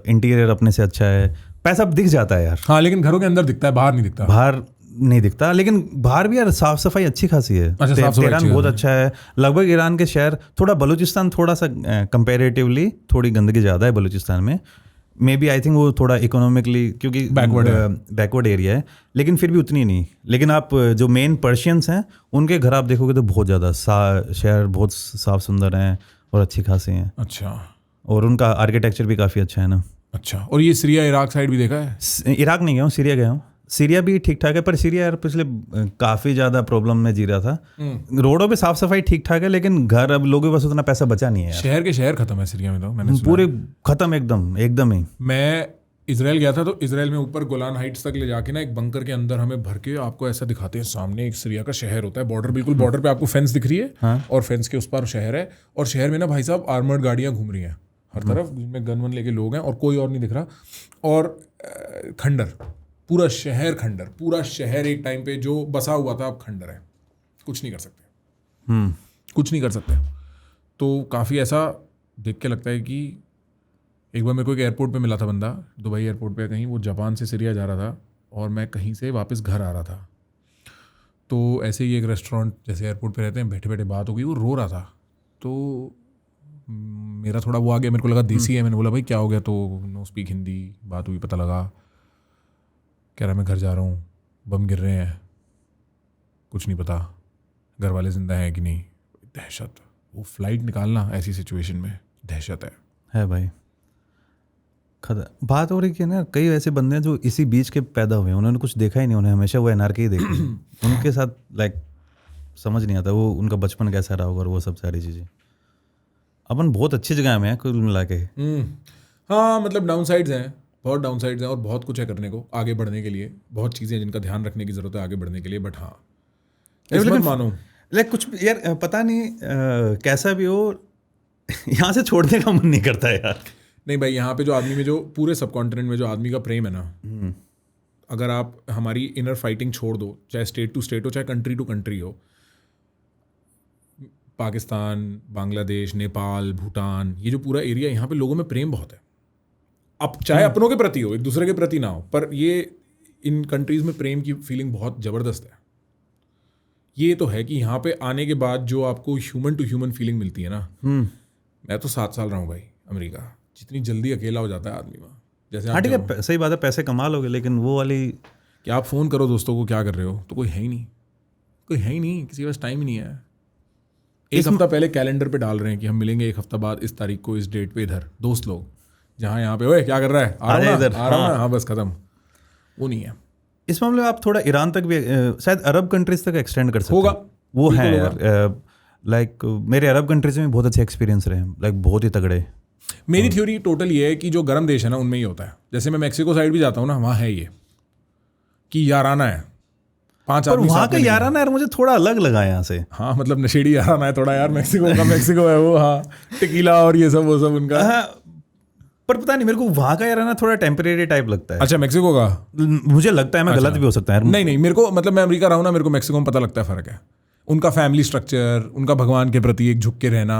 इंटीरियर अपने से अच्छा है, पैसा दिख जाता है यार। हाँ, लेकिन घरों के अंदर दिखता है, बाहर नहीं दिखता। बाहर नहीं दिखता, लेकिन बाहर भी यार साफ सफाई अच्छी खासी है। अच्छा, साफ सफाई तेहरान बहुत अच्छा है। लगभग ईरान के शहर, थोड़ा बलूचिस्तान थोड़ा सा कंपेरेटिवली थोड़ी गंदगी ज़्यादा है बलूचिस्तान में, मे बी आई थिंक वो थोड़ा इकोनॉमिकली, क्योंकि बैकवर्ड एरिया है, लेकिन फिर भी उतनी नहीं। लेकिन आप जो मेन पर्शियंस हैं उनके घर आप देखोगे तो बहुत ज़्यादा शहर बहुत साफ सुंदर हैं और अच्छी खासी हैं। अच्छा, और उनका आर्किटेक्चर भी काफ़ी अच्छा है ना। अच्छा, और ये सीरिया इराक साइड भी देखा है? इराक नहीं गया हूँ, सीरिया गया हूँ। सीरिया भी ठीक ठाक है, पर सीरिया यार पिछले काफ़ी ज़्यादा प्रॉब्लम में जी रहा था। रोडों पे साफ सफाई ठीक ठाक है, लेकिन घर अब लोगों के पास उतना पैसा बचा नहीं है यार। शहर के शहर खत्म है सीरिया में, तो मैंने सुना पूरे खत्म एकदम ही। मैं इजराइल गया था, तो इजराइल में ऊपर गोलान हाइट्स तक ले जाके ना एक बंकर के अंदर हमें भर के आपको ऐसा दिखाते हैं, सामने एक सीरिया का शहर होता है, बॉर्डर, बिल्कुल बॉर्डर पे आपको फेंस दिख रही है। हाँ। और फेंस के उस पार शहर है, और शहर में ना भाई साहब आर्मर्ड गाड़ियां घूम रही हैं हर तरफ, जिनमें गन वन लेके लोग हैं, और कोई और नहीं दिख रहा। और खंडर, पूरा शहर खंडर, पूरा शहर एक टाइम पे जो बसा हुआ था अब खंडर है, कुछ नहीं कर सकते, कुछ नहीं कर सकते। तो काफ़ी ऐसा देख के लगता है कि एक बार मेरे को एक एयरपोर्ट पे मिला था बंदा, दुबई एयरपोर्ट पे कहीं, वो जापान से सीरिया जा रहा था और मैं कहीं से वापस घर आ रहा था। तो ऐसे ही एक रेस्टोरेंट जैसे एयरपोर्ट पे रहते हैं, बैठे बैठे बात हो गई, वो रो रहा था। तो मेरा थोड़ा वो आ गया, मेरे को लगा देसी है, मैंने बोला भाई क्या हो गया, तो नो स्पीक हिंदी, बात हुई, पता लगा, कह रहा मैं घर जा रहा हूँ, बम गिर रहे हैं, कुछ नहीं पता घर वाले जिंदा हैं कि नहीं। दहशत, वो फ्लाइट निकालना ऐसी सिचुएशन में दहशत है भाई। बात हो रही है ना, कई ऐसे बंदे हैं जो इसी बीच के पैदा हुए हैं, उन्होंने कुछ देखा ही नहीं, उन्हें हमेशा वो एनआरके ही देखी। उनके साथ लाइक समझ नहीं आता वो उनका बचपन कैसा रहा होगा और वो सब सारी चीज़ें। अपन बहुत अच्छी जगह में हैं कुल मिला के। हाँ, मतलब डाउन साइड्स हैं, बहुत डाउन साइड्स हैं, और बहुत कुछ है करने को, आगे बढ़ने के लिए बहुत चीज़ें जिनका ध्यान रखने की ज़रूरत है आगे बढ़ने के लिए। बट हाँ, लेकिन मानो लाइक कुछ यार पता नहीं कैसा भी हो, यहाँ से छोड़ने का मन नहीं करता यार। नहीं भाई, यहाँ पे जो आदमी में, जो पूरे सब कॉन्टिनेंट में जो आदमी का प्रेम है ना, अगर आप हमारी इनर फाइटिंग छोड़ दो, चाहे स्टेट टू स्टेट हो, चाहे कंट्री टू कंट्री हो, पाकिस्तान, बांग्लादेश, नेपाल, भूटान, ये जो पूरा एरिया, यहाँ पे लोगों में प्रेम बहुत है। अब चाहे अपनों के प्रति हो, एक दूसरे के प्रति ना हो, पर ये इन कंट्रीज़ में प्रेम की फीलिंग बहुत ज़बरदस्त है। ये तो है कि यहाँ पे आने के बाद जो आपको ह्यूमन टू ह्यूमन फीलिंग मिलती है ना, मैं तो 7 साल रहा हूँ भाई अमेरिका, जितनी जल्दी अकेला हो जाता है आदमी वहाँ, जैसे हाँ ठीक है, सही बात है, पैसे कमा लोगे, लेकिन वो वाली कि आप फ़ोन करो दोस्तों को क्या कर रहे हो, तो कोई है ही नहीं, कोई है ही नहीं, किसी के पास टाइम ही नहीं है। एक हफ्ता पहले कैलेंडर पे डाल रहे हैं कि हम मिलेंगे 1 हफ्ता बाद इस तारीख को इस डेट पे इधर, दोस्त लोग, जहाँ यहाँ पे, ओए क्या कर रहा है, आ रहा हूँ, हाँ बस खत्म, वो नहीं है। इस मामले में आप थोड़ा ईरान तक भी, शायद अरब कंट्रीज तक एक्सटेंड कर सकते होगा, वो है यार। लाइक मेरे अरब कंट्रीज में बहुत अच्छे एक्सपीरियंस रहे, लाइक बहुत ही तगड़े। मेरी थ्योरी टोटल ये है कि जो गर्म देश है ना, उनमें ही होता है। जैसे मैं मैक्सिको साइड भी जाता हूँ ना, वहाँ है ये कि याराना है, 5 आदमी, वहाँ का याराना यार मुझे थोड़ा अलग लगा यहाँ से। हाँ, मतलब नशेड़ी याराना है थोड़ा यार, मैक्सिको का मैक्सिको है वो, हाँ, टेकीला और ये सब, वो सब उनका। पर पता नहीं, मेरे को वहाँ का याराना थोड़ा टेम्परेरी टाइप लगता है। अच्छा, मैक्सिको का मुझे लगता है, मैं गलत भी हो सकता है। नहीं, मेरे को, मतलब मैं अमेरिका रहा हूँ ना, मेरे को मैक्सिको में पता लगता है फ़र्क है। उनका फैमिली स्ट्रक्चर, उनका भगवान के प्रति एक झुक के रहना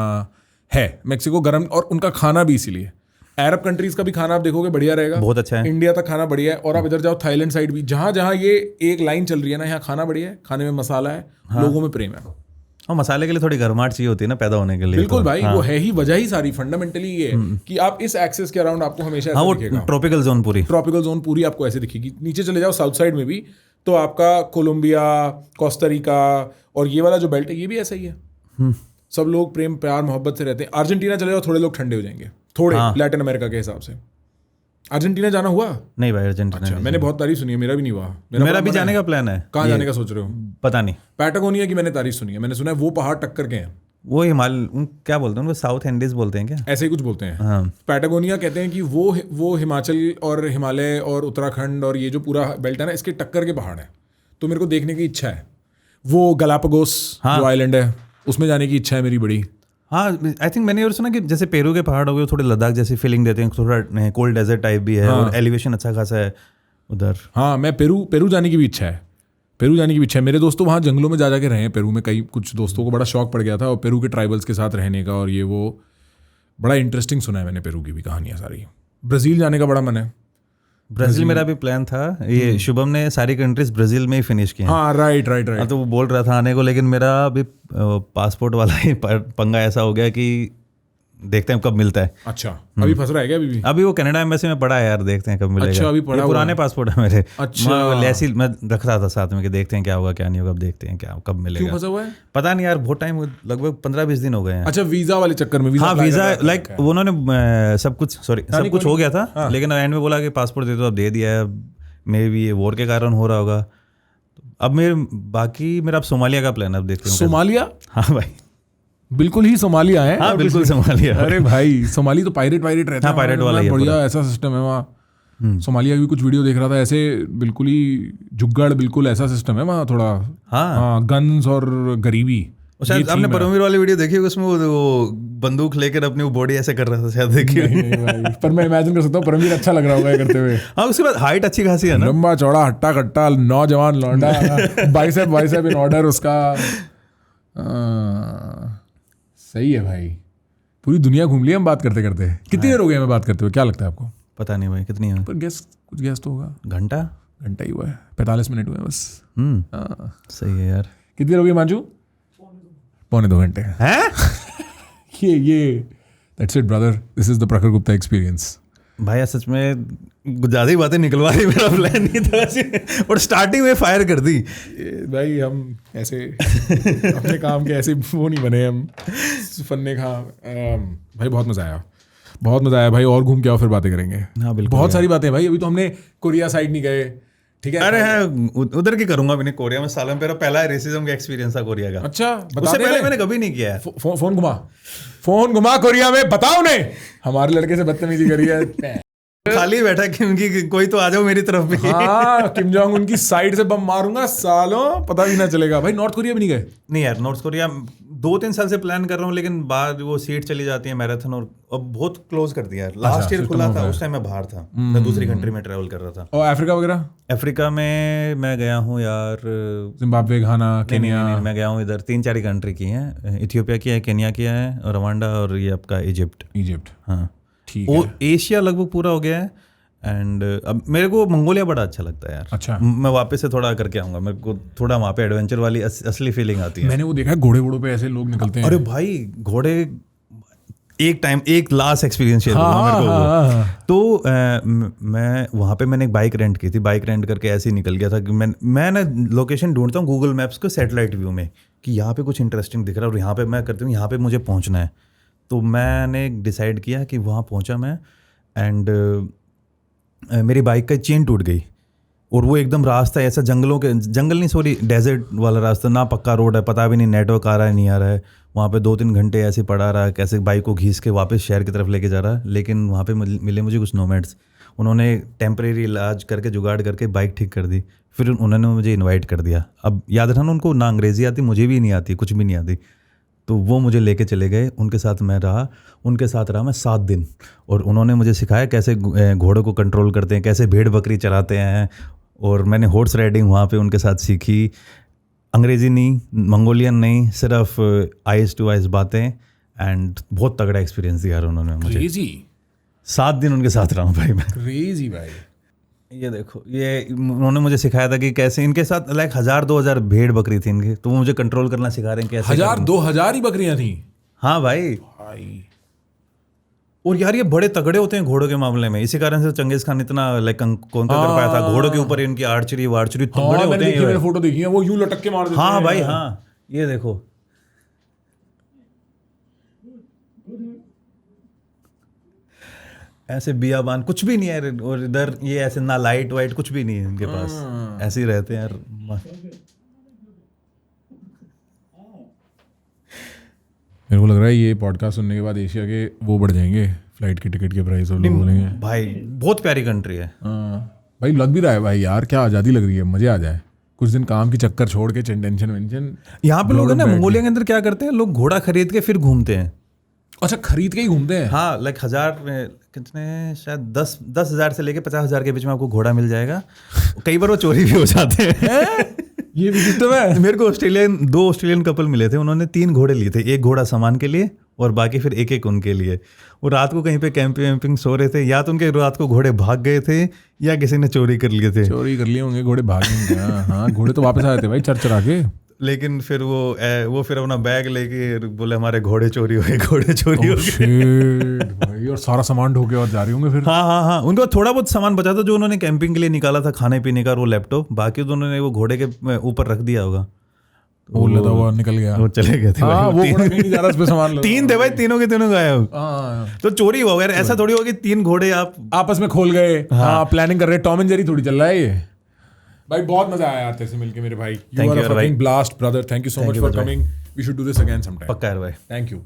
है। मैक्सिको गर्म, और उनका खाना भी इसीलिए। अरब कंट्रीज का भी खाना आप देखोगे बढ़िया रहेगा, बहुत अच्छा है। इंडिया तक खाना बढ़िया है, और आप इधर जाओ थाईलैंड साइड भी, जहाँ जहाँ ये एक लाइन चल रही है ना, यहाँ खाना बढ़िया है, खाने में मसाला है, लोगों में प्रेम है। हाँ, मसाले के लिए थोड़ी गर्माहट चाहिए होती है ना पैदा होने के लिए। बिल्कुल तो, भाई, हाँ, वो है ही वजह ही सारी फंडामेंटली ये है कि आप इस एक्सेस के अराउंड आपको हमेशा हाँ, ऐसा वो दिखेगा। ट्रॉपिकल जोन पूरी। ट्रॉपिकल जोन पूरी आपको ऐसे दिखेगी। नीचे चले जाओ साउथ साइड में भी तो आपका कोलंबिया, कोस्टारिका और ये वाला जो बेल्ट है ये भी ऐसा ही है। सब लोग प्रेम प्यार मोहब्बत से रहते हैं। अर्जेंटीना चले जाओ, थोड़े लोग ठंडे हो जाएंगे, थोड़े लैटिन अमेरिका के हिसाब से। अर्जेंटीना जाना हुआ? नहीं भाई, अर्जेंटीना अच्छा, मैंने बहुत तारीफ सुनी है, मेरा भी नहीं हुआ। मेरा भी जाने का प्लान है। कहाँ जाने का सोच रहे हो? पता नहीं। पैटागोनिया की मैंने तारीफ सुनी है, मैंने सुना है वो पहाड़ टक्कर के हैं। वो हिमालय क्या बोलते हैं उनको, साउथ एंडीज बोलते हैं क्या? ऐसे ही कुछ बोलते हैं। हाँ। पैटागोनिया कहते हैं कि वो हिमाचल और हिमालय और उत्तराखंड और ये जो पूरा बेल्ट है ना, इसके टक्कर के पहाड़ है। तो मेरे को देखने की इच्छा है। वो गलापागोस जो आइलैंड है उसमें जाने की इच्छा है मेरी बड़ी। हाँ, आई थिंक मैंने और सुना कि जैसे पेरू के पहाड़ हो गए, थोड़े लद्दाख जैसी फीलिंग देते हैं, थोड़ा कोल्ड डेजर्ट टाइप भी है और एलिवेशन अच्छा खासा है उधर। हाँ, मैं पेरू जाने की भी इच्छा है। पेरू जाने की भी इच्छा है। मेरे दोस्तों वहाँ जंगलों में जा के रहे हैं पेरू में। कई कुछ दोस्तों को बड़ा शौक पड़ गया था और पेरू के ट्राइबल्स के साथ रहने का, और ये वो बड़ा इंटरेस्टिंग सुना है मैंने पेरू की भी कहानियाँ सारी। ब्राज़ील जाने का बड़ा मन है। ब्राज़ील मेरा भी प्लान था। ये शुभम ने सारी कंट्रीज ब्राज़ील में ही फिनिश किए। हाँ, राइट। तो वो बोल रहा था आने को, लेकिन मेरा अभी पासपोर्ट वाला ही पंगा ऐसा हो गया कि देखते हैं कब मिलता है। अच्छा, अभी फंस रहा है क्या अभी? अभी वो कनाडा एम्बेसी में पड़ा है यार, देखते हैं कब मिलेगा। अच्छा, अभी पड़ा पुराने पासपोर्ट है मेरे। अच्छा, मैं रख रहा था साथ में कि देखते हैं क्या होगा क्या नहीं होगा, अब देखते हैं क्या कब मिलेगा। क्यों फंसा हुआ है? पता नहीं यार, बहुत टाइम, लगभग 15-20 दिन हो गए हैं। अच्छा, वीजा वाले चक्कर में? हाँ, वीजा लाइक उन्होंने सब कुछ हो गया था, लेकिन एंड में बोला कि पासपोर्ट दे दो, अब दे दिया है। मे भी ये वॉर के कारण हो रहा होगा। अब मेरा अब सोमालिया का प्लान, अब देखते हैं। सोमालिया? हाँ भाई, बिल्कुल ही सोमालिया है। हाँ बिल्कुल सोमालिया। अरे भाई, सोमाली तो पायरेट रहता है। हाँ, पायरेट वाला ही है बढ़िया ऐसा सिस्टम है वहाँ। सोमालिया की कुछ वीडियो देख रहा था, ऐसे बिल्कुल ही जुग्गड़, बिल्कुल ऐसा सिस्टम है वहाँ थोड़ा। हाँ, गन्स और गरीबी। शायद आपने परमवीर वाली वीडियो देखी, उसमें वो बंदूक लेकर अपनी वो बॉडी ऐसे कर रहा था, शायद देखी। नहीं भाई, पर मैं इमेजिन कर सकता हूँ परमवीर अच्छा लग रहा होगा करते हुए। हाँ, उसके बाद हाइट अच्छी खासी है ना, लंबा चौड़ा हट्टा कट्टा नौजवान लौंडा, बाइसेप इन ऑर्डर उसका। सही है भाई, पूरी दुनिया घूम ली हम बात करते करते। कितनी देर हो गई हमें बात करते हुए, क्या लगता है आपको? पता नहीं भाई कितनी है, पर कुछ गैस तो होगा। घंटा ही हुआ है, 45 मिनट हुए बस। सही है यार। कितनी देर हो गई मांजू? 2.25 घंटे हैं। ये that's it brother, this is the प्रखर गुप्ता एक्सपीरियंस। भाई सच में ज़्यादा ही बातें निकलवा रही, मेरा प्लान नहीं था वैसे, और स्टार्टिंग में फायर कर दी। भाई हम ऐसे अपने काम के ऐसे वो नहीं बने हम फन्ने खा। भाई बहुत मज़ा आया भाई, और घूम के आओ फिर बातें करेंगे। हाँ बिल्कुल, बहुत सारी बातें भाई। अभी तो हमने कोरिया साइड नहीं गए, ठीक है? अरे हाँ, उधर की करूंगा मैंने। कोरिया में सालों मेरा पहला रेसिज्म का एक्सपीरियंस था कोरिया का। अच्छा, उससे पहले मैंने कभी नहीं किया है। फोन घुमा कोरिया में, बताओ ने हमारे लड़के से बदतमीजी करी है। खाली बैठा कि कोई तो आ जाओ मेरी तरफ भी। हाँ, किम जोंग उनकी साइड से बम मारूंगा सालों, पता भी ना चलेगा। भाई नॉर्थ कोरिया भी नहीं गए? नहीं यार, नॉर्थ कोरिया 2-3 साल से प्लान कर रहा हूँ, लेकिन बाद वो सीट चली जाती है मैराथन, और अब बहुत क्लोज कर दिया यार। लास्ट ईयर खुला था, उस टाइम मैं बाहर था, मैं दूसरी कंट्री में ट्रैवल कर रहा था। और अफ्रीका वगैरह? अफ्रीका में मैं गया हूँ यार, जिम्बाब्वे, घाना, केन्या। नहीं, मैं गया हूँ इधर 3-4 कंट्री की हैं। इथियोपिया की है, केन्या की है, रवांडा, और ये आपका इजिप्ट। हाँ ठीक है। वो एशिया लगभग पूरा हो गया है। एंड अब मेरे को मंगोलिया बड़ा अच्छा लगता है यार। अच्छा, मैं वापस से थोड़ा करके आऊँगा, मेरे को थोड़ा वहाँ पे एडवेंचर वाली असली फीलिंग आती है। मैंने वो देखा है, घोड़े पे ऐसे लोग निकलते हैं। अरे भाई, घोड़े एक लास्ट एक्सपीरियंस शेयर करूँगा मेरे को। तो मैं वहाँ पे मैंने एक बाइक रेंट की थी। बाइक रेंट करके ऐसे ही निकल गया था कि मैं ना लोकेशन ढूंढता हूँ गूगल मैप्स को सैटेलाइट व्यू में, कि यहाँ पे कुछ इंटरेस्टिंग दिख रहा है और यहाँ पे मैं करती हूँ, यहाँ पे मुझे पहुँचना है। तो मैंने डिसाइड किया कि वहाँ पहुँचा मैं, एंड मेरी बाइक का चेन टूट गई, और वो एकदम रास्ता ऐसा डेजर्ट वाला रास्ता, ना पक्का रोड है, पता भी नहीं नेटवर्क आ रहा है नहीं आ रहा है। वहाँ पे 2-3 घंटे ऐसे पड़ा रहा, कैसे बाइक को घीस के वापस शहर की तरफ लेके जा रहा। लेकिन वहाँ पे मिले मुझे कुछ नोमैड्स, उन्होंने टेम्परेरी इलाज करके जुगाड़ करके बाइक ठीक कर दी। फिर उन्होंने मुझे इन्वाइट कर दिया। अब याद रखना, उनको ना अंग्रेज़ी आती, मुझे भी नहीं आती, कुछ भी नहीं आती। तो वो मुझे लेके चले गए, उनके साथ रहा मैं 7 दिन, और उन्होंने मुझे सिखाया कैसे घोड़ों को कंट्रोल करते हैं, कैसे भेड़ बकरी चराते हैं, और मैंने हॉर्स राइडिंग वहाँ पे उनके साथ सीखी। अंग्रेज़ी नहीं, मंगोलियन नहीं, सिर्फ आइज़ टू आइज़ बातें, एंड बहुत तगड़ा एक्सपीरियंस दिया उन्होंने मुझे। 7 दिन उनके साथ रहा हूँ भाई मैं। क्रेजी भाई। ये देखो, ये उन्होंने मुझे सिखाया था कि कैसे इनके साथ लाइक 1000-2000 भेड़ बकरी थी इनकी, तो वो मुझे कंट्रोल करना सिखा रहे हैं कैसे 1000-2000 ही बकरियां थी हाँ भाई। और यार ये बड़े तगड़े होते हैं घोड़ों के मामले में, इसी कारण से चंगेज खान इतना लाइक कौन कर पाया था। घोड़ों के ऊपर इनकी आर्चरी तगड़े होते हैं। मैंने फोटो देखी है, वो यूं लटक के मार देते हैं। हाँ भाई हाँ, ये देखो ऐसे बियाबान कुछ भी नहीं है, और इधर ये ऐसे ना लाइट वाइट कुछ भी नहीं है इनके पास, ऐसे ही रहते हैं यार। मेरे को लग रहा है ये पॉडकास्ट सुनने के बाद एशिया के वो बढ़ जाएंगे, फ्लाइट की टिकट के प्राइस, और लोग बोलेंगे भाई बहुत प्यारी कंट्री है। भाई लग भी रहा है भाई यार, क्या आज़ादी लग रही है, मजे आ जाए कुछ दिन काम की चक्कर छोड़ के, टेंशन वेंशन। यहाँ पे लोग है ना मंगोलिया के अंदर क्या करते हैं, लोग घोड़ा खरीद के फिर घूमते हैं। अच्छा, खरीद के ही घूमते हैं? हाँ, लाइक 1000 में कितने, शायद 10,000 से लेके 50,000 के बीच में आपको घोड़ा मिल जाएगा। कई बार वो चोरी भी हो जाते हैं। ये भी सिस्टम है। मेरे को दो ऑस्ट्रेलियन कपल मिले थे, उन्होंने 3 घोड़े लिए थे, एक घोड़ा सामान के लिए और बाकी फिर एक एक उनके लिए। वो रात को कहीं पे कैंपिंग सो रहे थे, या तो उनके रात को घोड़े भाग गए थे या किसी ने चोरी कर लिए थे। चोरी कर लिए होंगे घोड़े, भाग गए। हाँ, घोड़े तो वापस आए थे भाई चरा के। लेकिन फिर वो फिर अपना बैग लेके बोले हमारे घोड़े चोरी हो गए, घोड़े चोरी हो गए। शिट भाई, और सारा सामान ढो के और जा रहे होंगे फिर। हाँ, उनको थोड़ा बहुत सामान बचा था जो उन्होंने कैंपिंग के लिए निकाला था, खाने पीने का, वो लैपटॉप, बाकी तो उन्होंने वो घोड़े के ऊपर रख दिया होगा। वो लदा हुआ निकल गया, वो चले गए थे। हाँ, वो घोड़ा कहीं नहीं जा रहा, उस पे सामान लगा। 3 थे भाई, तीनों के तीनों गायब। तो चोरी हो गया, ऐसा थोड़ी होगा कि 3 घोड़े आप आपस में खोल गए। हाँ, प्लानिंग कर रहे, टॉम एंड जेरी थोड़ी चल रहा है ये। भाई बहुत मजा आया यार तेरे से मिलके मेरे भाई। You are a fucking blast brother. Thank you so much for coming. We should do this again sometime. पक्का है भाई। Thank you.